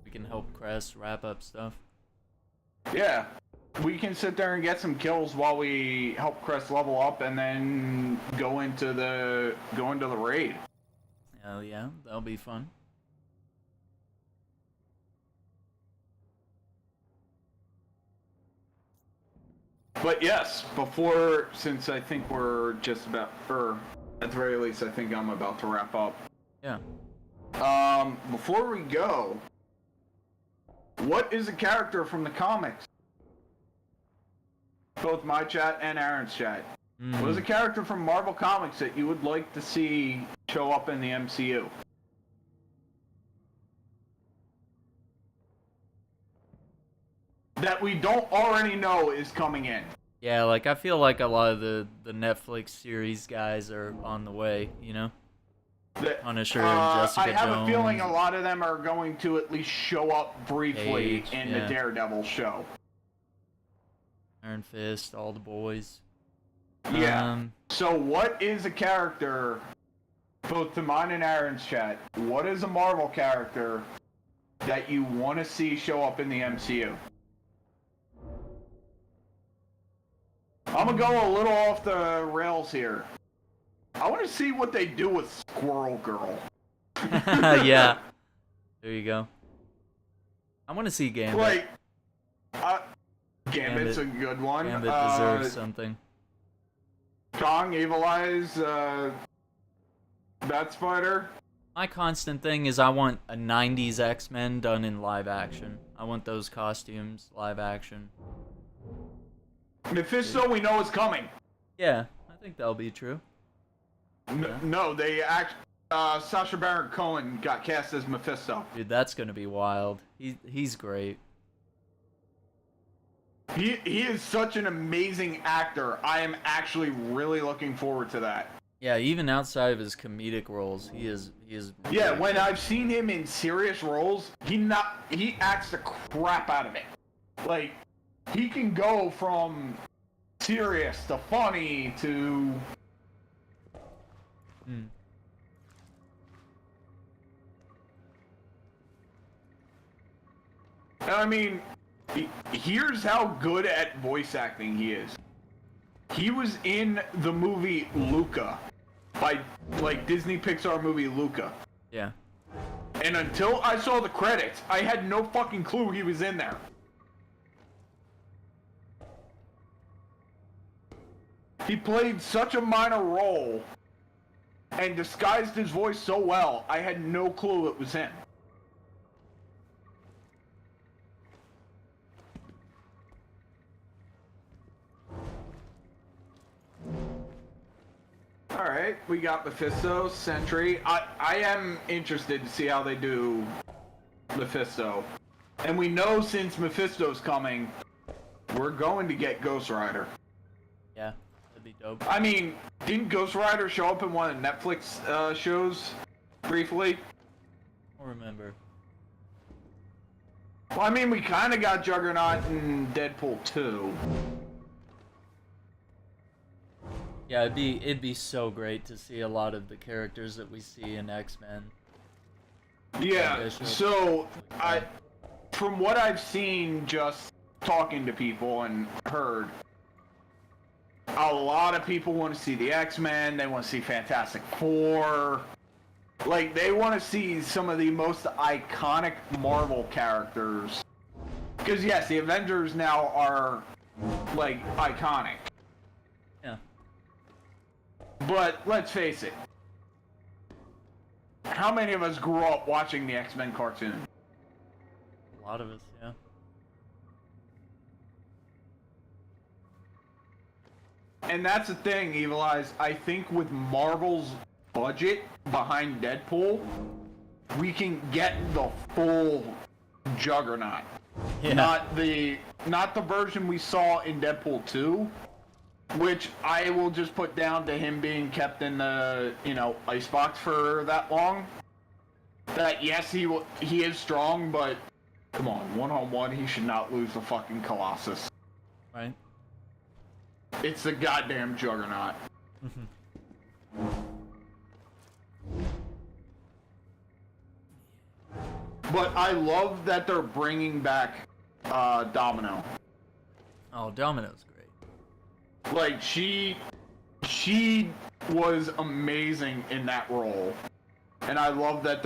we can help Crest wrap up stuff. yeah, we can sit there and get some kills while we help Crest level up, and then go into the raid. Hell yeah, that'll be fun. But yes, before, since I think we're just about, At the very least, I think I'm about to wrap up. Yeah. Before we go, what is a character from the comics? Both my chat and Aaron's chat. What is a character from Marvel Comics that you would like to see show up in the MCU? That we don't already know is coming in. Yeah, like, I feel like a lot of the Netflix series guys are on the way, you know? Punisher and Jessica I have Jones. a feeling a lot of them are going to at least show up briefly Cage, in the Daredevil show. Iron Fist, all the boys. Yeah. So what is a character, both to mine and Aaron's chat, what is a Marvel character that you want to see show up in the MCU? I'm going to go a little off the rails here. I want to see what they do with Squirrel Girl. Yeah. There you go. I want to see Gambit. Like, Gambit's a good one. Gambit deserves something. Kong, Evil Eyes, Bat Spider. My constant thing is I want a 90s X-Men done in live action. I want those costumes live action. Mephisto, we know is coming. Yeah, I think that'll be true. No, they Sacha Baron Cohen got cast as Mephisto. Dude, that's gonna be wild. He's great. He is such an amazing actor. I am actually really looking forward to that. Yeah, even outside of his comedic roles, he is. Really yeah, when I've seen him in serious roles, he acts the crap out of it. Like, he can go from serious to funny to. I mean, here's how good at voice acting he is. He was in the movie Luca, by Disney Pixar movie Luca. Yeah. And until I saw the credits, I had no fucking clue he was in there. He played such a minor role and disguised his voice so well, I had no clue it was him. Alright, we got Mephisto, Sentry. I am interested to see how they do Mephisto. And we know since Mephisto's coming, we're going to get Ghost Rider. Yeah, that'd be dope. I mean, didn't Ghost Rider show up in one of the Netflix shows briefly? I don't remember. Well, I mean, we kind of got Juggernaut in Deadpool 2. Yeah, it'd be so great to see a lot of the characters that we see in X-Men. Yeah, so from what I've seen just talking to people and heard, a lot of people want to see the X-Men, they want to see Fantastic Four. Like, they want to see some of the most iconic Marvel characters. Because, yes, the Avengers now are, like, iconic. Yeah. But, let's face it. How many of us grew up watching the X-Men cartoon? A lot of us, yeah. And that's the thing, Evil Eyes. I think with Marvel's budget behind Deadpool, we can get the full Juggernaut. Yeah. Not the version we saw in Deadpool 2, which I will just put down to him being kept in the, icebox for that long. That, yes, he is strong, but come on, one-on-one, he should not lose the fucking Colossus. Right. It's the goddamn Juggernaut. But I love that they're bringing back Domino. Oh, Domino's great. Like, she was amazing in that role. And I love that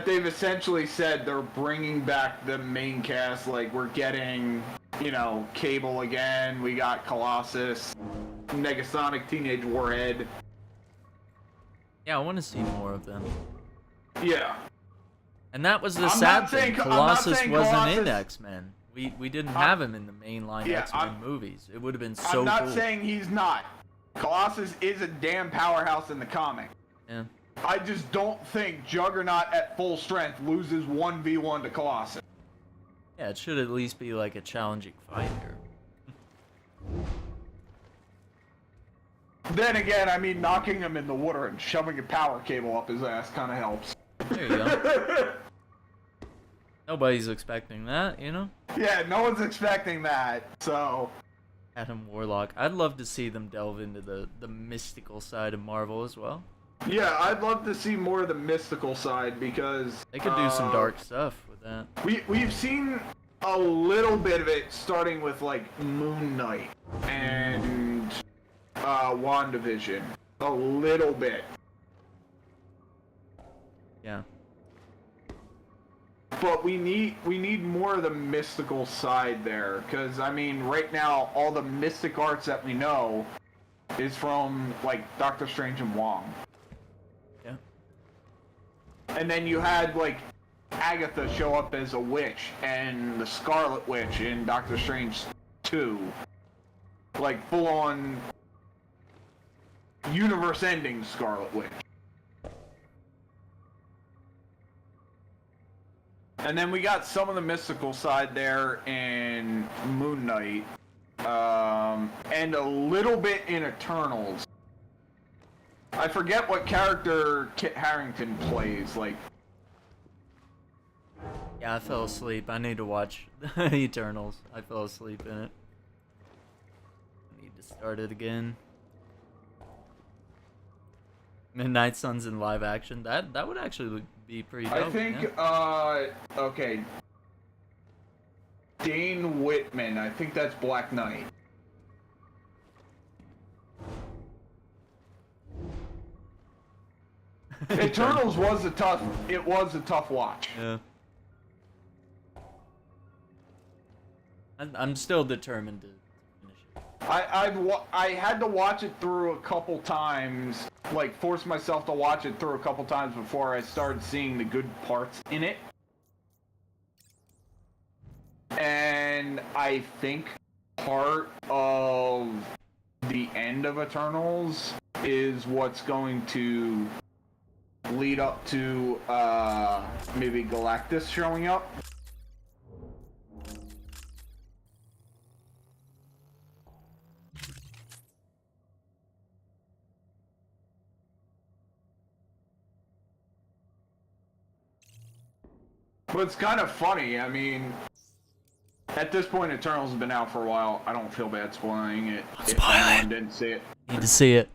they've essentially said they're bringing back the main cast. Like, we're getting, Cable again, we got Colossus, Negasonic Teenage Warhead. Yeah, I want to see more of them. Yeah. And that was the I'm sad not thing. saying- I'm not Colossus saying wasn't in Colossus- X-Men. We didn't have him in the mainline Yeah, X-Men movies. It would have been so I'm not cool. saying he's not. Colossus is a damn powerhouse in the comic. Yeah. I just don't think Juggernaut at full strength loses 1v1 to Colossus. Yeah, it should at least be like a challenging fight here. Then again, I mean, knocking him in the water and shoving a power cable up his ass kind of helps. There you go. Nobody's expecting that, you know? Yeah, no one's expecting that, so... Adam Warlock. I'd love to see them delve into the mystical side of Marvel as well. Yeah, I'd love to see more of the mystical side, because... They could do some dark stuff with that. We've seen a little bit of it, starting with, like, Moon Knight and WandaVision. A little bit. Yeah. But we need more of the mystical side there, because I mean, right now all the mystic arts that we know is from like Doctor Strange and Wong. Yeah. And then you had like Agatha show up as a witch and the Scarlet Witch in Doctor Strange 2, like full on universe-ending Scarlet Witch. And then we got some of the mystical side there in Moon Knight, and a little bit in Eternals. I forget what character Kit Harington plays, like... Yeah, I fell asleep. I need to watch Eternals. I fell asleep in it. I need to start it again. Midnight Suns in live action. That would actually be pretty dope. I think, yeah. Okay. Dane Whitman, I think that's Black Knight. Eternals was a tough watch. Yeah. I'm still determined to finish it. I had to watch it through a couple times, like force myself to watch it through a couple times before I started seeing the good parts in it. And I think part of the end of Eternals is what's going to lead up to maybe Galactus showing up. But it's kind of funny, I mean, at this point Eternals has been out for a while. I don't feel bad spoiling it. If anyone didn't see it. Need to see it.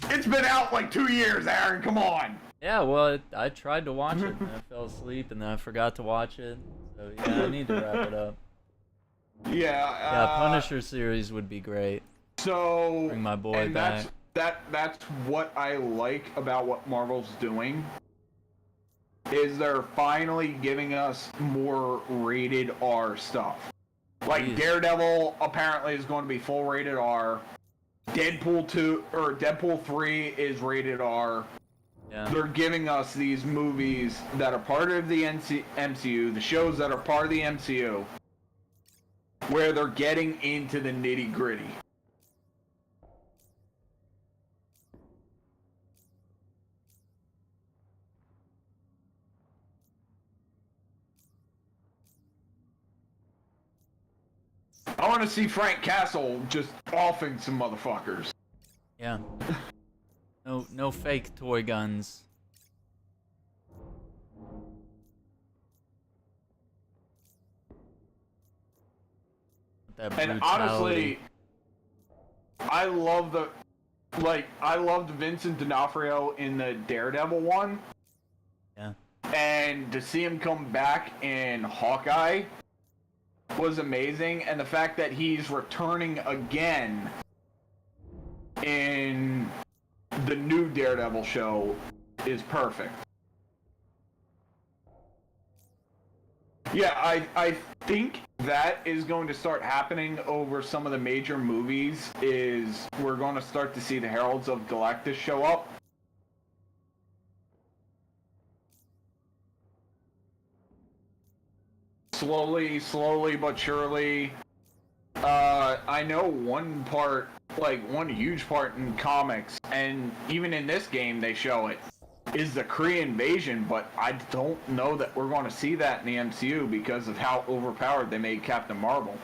It's been out like 2 years, Aaron, come on! Yeah, well, I tried to watch it, and I fell asleep, and then I forgot to watch it. So, yeah, I need to wrap it up. Yeah, Punisher series would be great. So... Bring my boy back. That's what I like about what Marvel's doing. Is they're finally giving us more rated R stuff. Like Jeez. Daredevil apparently is going to be full rated R. Deadpool 2 or Deadpool 3 is rated R. Yeah. They're giving us these movies that are part of the MCU, the shows that are part of the MCU, where they're getting into the nitty-gritty. I want to see Frank Castle just offing some motherfuckers. Yeah. No fake toy guns. That brutality. And honestly, I loved Vincent D'Onofrio in the Daredevil one. Yeah. And to see him come back in Hawkeye was amazing, and the fact that he's returning again in the new Daredevil show is perfect. Yeah, think that is going to start happening over some of the major movies. Is we're going to start to see the Heralds of Galactus show up. Slowly but surely. I know one huge part in comics, and even in this game they show it, is the Kree invasion, but I don't know that we're going to see that in the MCU because of how overpowered they made Captain Marvel.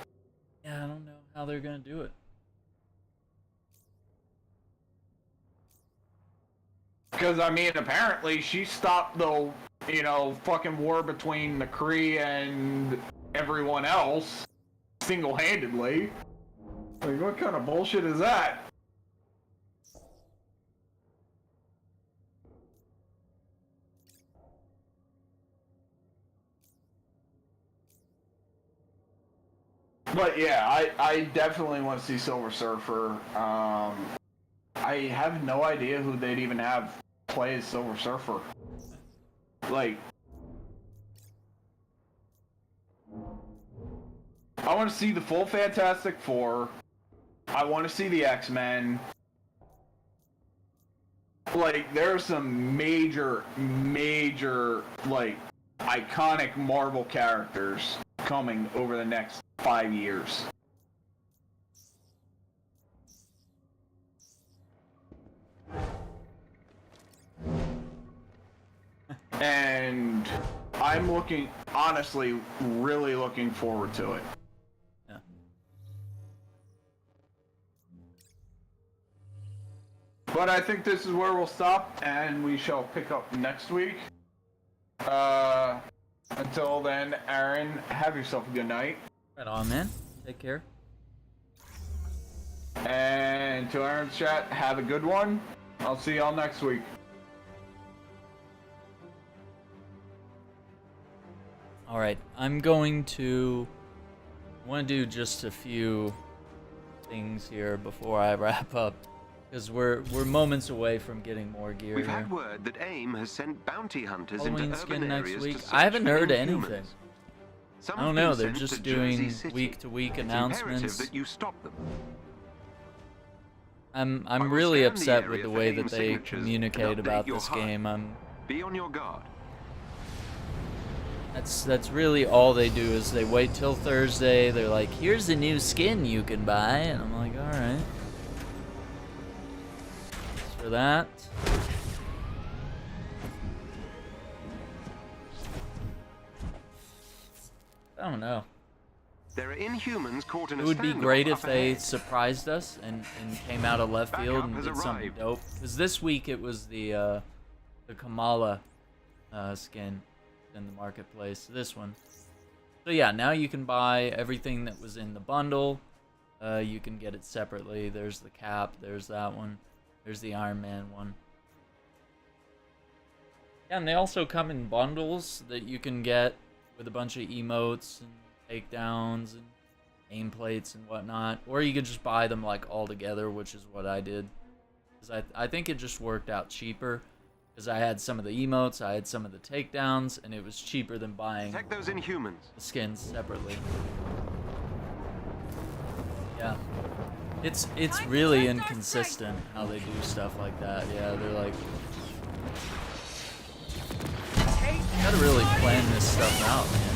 Yeah, I don't know how they're going to do it. Because, I mean, apparently she stopped the, fucking war between the Kree and everyone else single-handedly. Like, what kind of bullshit is that? But yeah, I definitely want to see Silver Surfer. I have no idea who they'd even have play as Silver Surfer. Like, I want to see the full Fantastic Four. I want to see the X-Men. Like, there are some major, like, iconic Marvel characters coming over the next 5 years. And I'm honestly, really looking forward to it. Yeah. But I think this is where we'll stop, and we shall pick up next week. Until then, Aaron, have yourself a good night. Right on, man. Take care. And to Aaron's chat, have a good one. I'll see y'all next week. Alright, I'm going to... I want to do just a few things here before I wrap up. Because we're moments away from getting more gear. We've here. had word that AIM has sent bounty hunters Halloween into skin urban next areas week. to search I haven't for heard Inhumans. anything. Some I don't have know, been they're sent just to doing Jersey City. week-to-week It's announcements. imperative that you stop them. I'm really upset with the way that they communicate about this game. Be on your guard. That's really all they do is they wait till Thursday. They're like, here's a new skin you can buy, and I'm like, all right. Thanks for that. I don't know. There are Inhumans caught in a It would be standoff great if up they ahead. surprised us and came out of left field and has did something arrived. dope. Because this week it was the Kamala skin in the marketplace. This one. So yeah, now you can buy everything that was in the bundle. You can get it separately. There's the Cap. There's that one. There's the Iron Man one. Yeah, and they also come in bundles that you can get with a bunch of emotes and takedowns and aim plates and whatnot, or you could just buy them like all together, which is what I did, because I think it just worked out cheaper, because I had some of the emotes, I had some of the takedowns, and it was cheaper than buying Protect those Inhumans. the skins separately. Yeah, it's really inconsistent how they do stuff like that. Yeah, they're like, you gotta really plan this stuff out, man.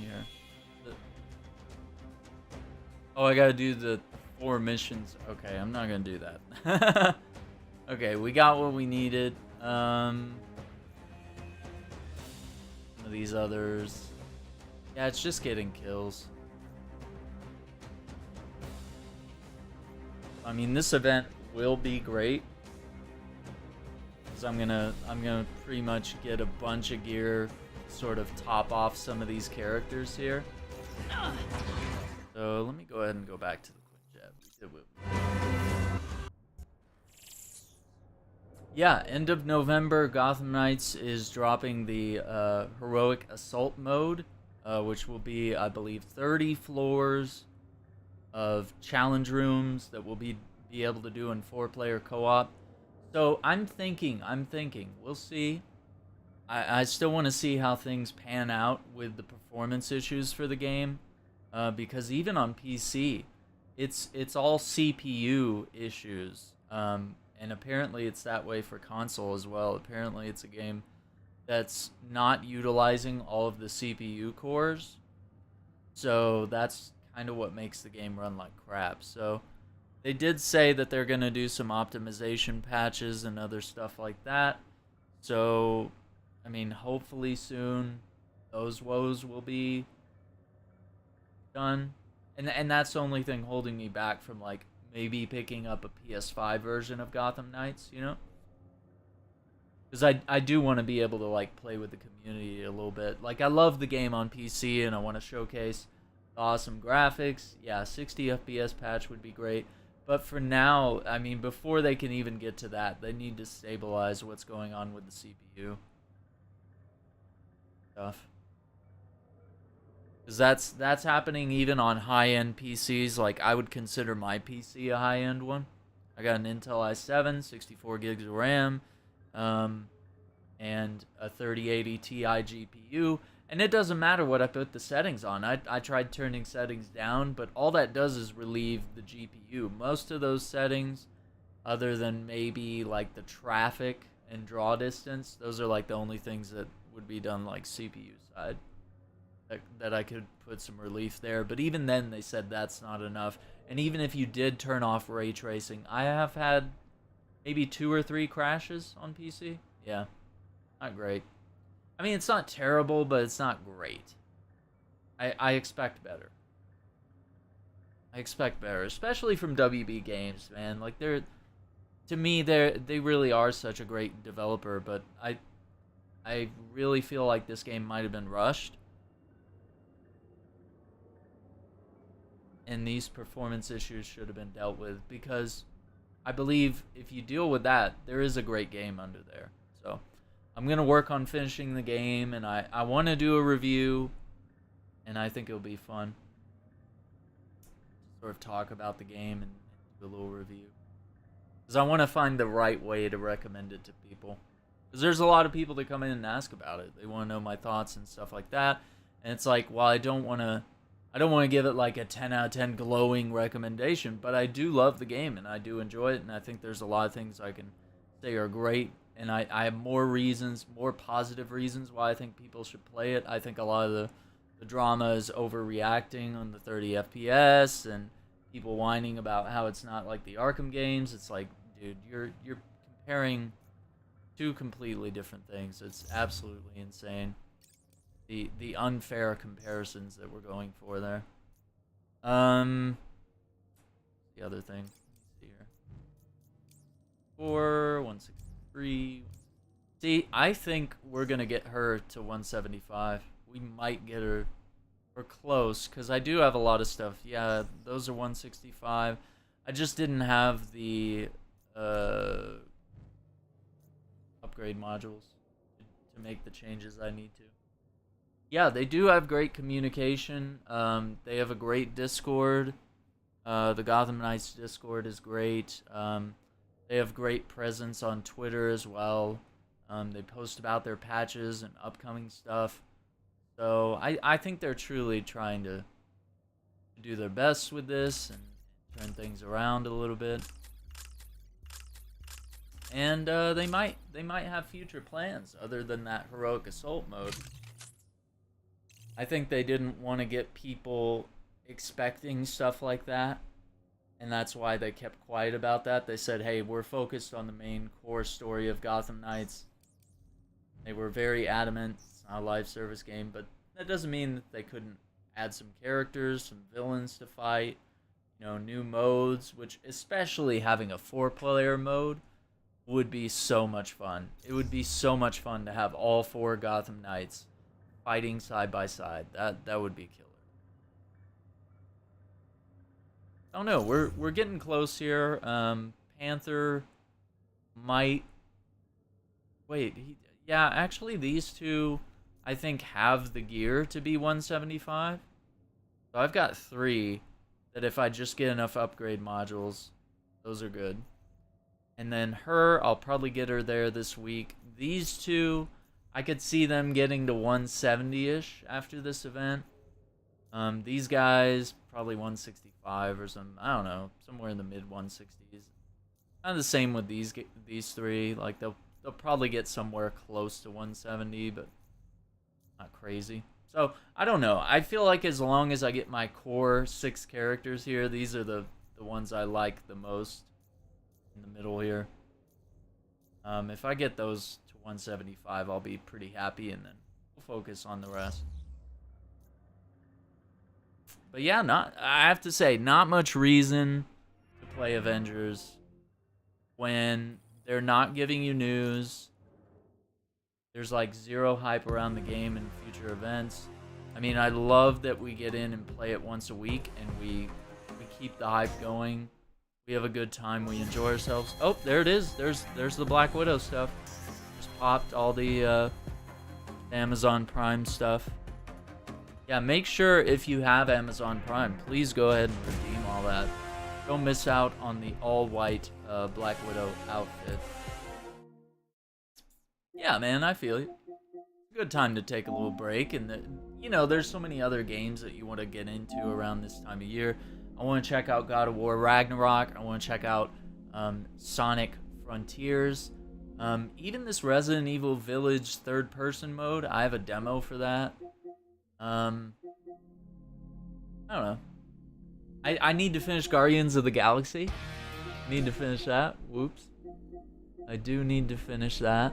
Here. Oh, I gotta do the 4 missions. Okay, I'm not gonna do that. Okay, we got what we needed. Some of these others. Yeah, it's just getting kills. I mean, this event will be great, because I'm gonna pretty much get a bunch of gear, sort of top off some of these characters here. So let me go ahead and go back to the quick jet. Yeah, end of November, Gotham Knights is dropping the heroic assault mode, which will be, I believe, 30 floors of challenge rooms that will be be able to do in 4-player co-op. So I'm thinking, we'll see. I still want to see how things pan out with the performance issues for the game, because even on PC, it's all CPU issues, and apparently it's that way for console as well. Apparently it's a game that's not utilizing all of the CPU cores, so that's kind of what makes the game run like crap. So they did say that they're going to do some optimization patches and other stuff like that. So, I mean, hopefully soon those woes will be done. And that's the only thing holding me back from, like, maybe picking up a PS5 version of Gotham Knights, you know? Because I do want to be able to, like, play with the community a little bit. Like, I love the game on PC, and I want to showcase the awesome graphics. Yeah, 60 FPS patch would be great. But for now, I mean, before they can even get to that, they need to stabilize what's going on with the CPU stuff. Because that's happening even on high-end PCs. Like, I would consider my PC a high-end one. I got an Intel i7, 64 gigs of RAM, and a 3080 Ti GPU. And it doesn't matter what I put the settings on. I tried turning settings down, but all that does is relieve the GPU. Most of those settings, other than maybe like the traffic and draw distance, those are like the only things that would be done like CPU side. That I could put some relief there. But even then, they said that's not enough. And even if you did turn off ray tracing, I have had maybe 2 or 3 crashes on PC. Yeah, not great. I mean, it's not terrible, but it's not great. I expect better. I expect better, especially from WB Games, man. Like, to me, they really are such a great developer, but I really feel like this game might have been rushed. And these performance issues should have been dealt with, because I believe if you deal with that, there is a great game under there. So I'm going to work on finishing the game, and I want to do a review, and I think it'll be fun to sort of talk about the game and do a little review. Because I want to find the right way to recommend it to people. Because there's a lot of people that come in and ask about it. They want to know my thoughts and stuff like that. And it's like, while I don't want to give it like a 10 out of 10 glowing recommendation, but I do love the game, and I do enjoy it, and I think there's a lot of things I can say are great. And I have more reasons, more positive reasons why I think people should play it. I think a lot of the drama is overreacting on the 30 FPS and people whining about how it's not like the Arkham games. It's like, dude, you're comparing 2 completely different things. It's absolutely insane. The unfair comparisons that we're going for there. The other thing. Let's see here. 4, 163. See, I think we're gonna get her to 175. We might get her. We're close, because I do have a lot of stuff. Yeah, those are 165. I just didn't have the upgrade modules to make the changes I need to. Yeah, they do have great communication. They have a great Discord. The Gotham Knights Discord is great. They have great presence on Twitter as well. They post about their patches and upcoming stuff. So I think they're truly trying to do their best with this and turn things around a little bit. And they might have future plans other than that heroic assault mode. I think they didn't want to get people expecting stuff like that, and that's why they kept quiet about that. They said, hey, we're focused on the main core story of Gotham Knights. They were very adamant. It's not a live service game, but that doesn't mean that they couldn't add some characters, some villains to fight, you know, new modes, which especially having a 4-player mode would be so much fun. It would be so much fun to have all 4 Gotham Knights fighting side by side. That would be killer. I don't know. We're getting close here. Panther might. Wait. Yeah, actually, these 2, I think, have the gear to be 175. So I've got 3 that if I just get enough upgrade modules, Those are good. And then her, I'll probably get her there this week. These two, I could see them getting to 170-ish after this event. These guys, probably 165 or something. I don't know, somewhere in the mid 160s. Kind of the same with these three. Like they'll probably get somewhere close to 170, but not crazy. So I don't know. I feel like as long as I get my core 6 characters here, these are the ones I like the most in the middle here. If I get those to 175, I'll be pretty happy, and then we'll focus on the rest. But yeah, I have to say, not much reason to play Avengers when they're not giving you news. There's like 0 hype around the game and future events. I mean, I love that we get in and play it once a week, and we keep the hype going. We have a good time. We enjoy ourselves. Oh, there it is. There's the Black Widow stuff. Just popped all the Amazon Prime stuff. Yeah, make sure if you have Amazon Prime, please go ahead and redeem all that. Don't miss out on the all-white Black Widow outfit. Yeah, man, I feel you. Good time to take a little break, and you know, there's so many other games that you want to get into around this time of year. I want to check out God of War Ragnarok. I want to check out Sonic Frontiers. Even this Resident Evil Village third-person mode, I have a demo for that. I don't know. I need to finish Guardians of the Galaxy. Need to finish that. Whoops. I do need to finish that.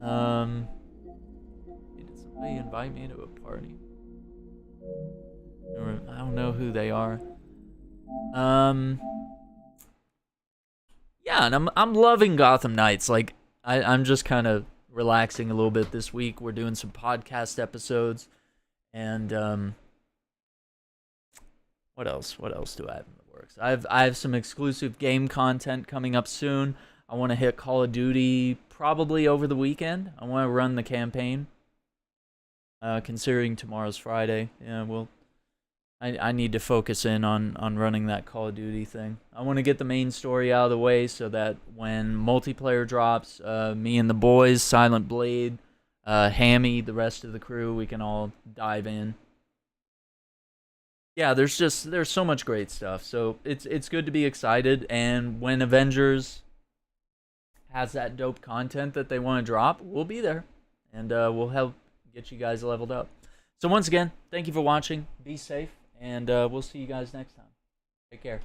Did somebody invite me to a party? I don't know who they are. Yeah, and I'm loving Gotham Knights. Like, I'm just kind of relaxing a little bit this week. We're doing some podcast episodes, and what else do I have in the works? I have some exclusive game content coming up soon. I want to hit Call of Duty probably over the weekend. I want to run the campaign. Considering tomorrow's Friday, yeah, I need to focus in on running that Call of Duty thing. I want to get the main story out of the way so that when multiplayer drops, me and the boys, Silent Blade, Hammy, the rest of the crew, we can all dive in. Yeah, there's so much great stuff. So it's good to be excited, and when Avengers has that dope content that they want to drop, we'll be there, and we'll help get you guys leveled up. So once again, thank you for watching. Be safe. And we'll see you guys next time. Take care.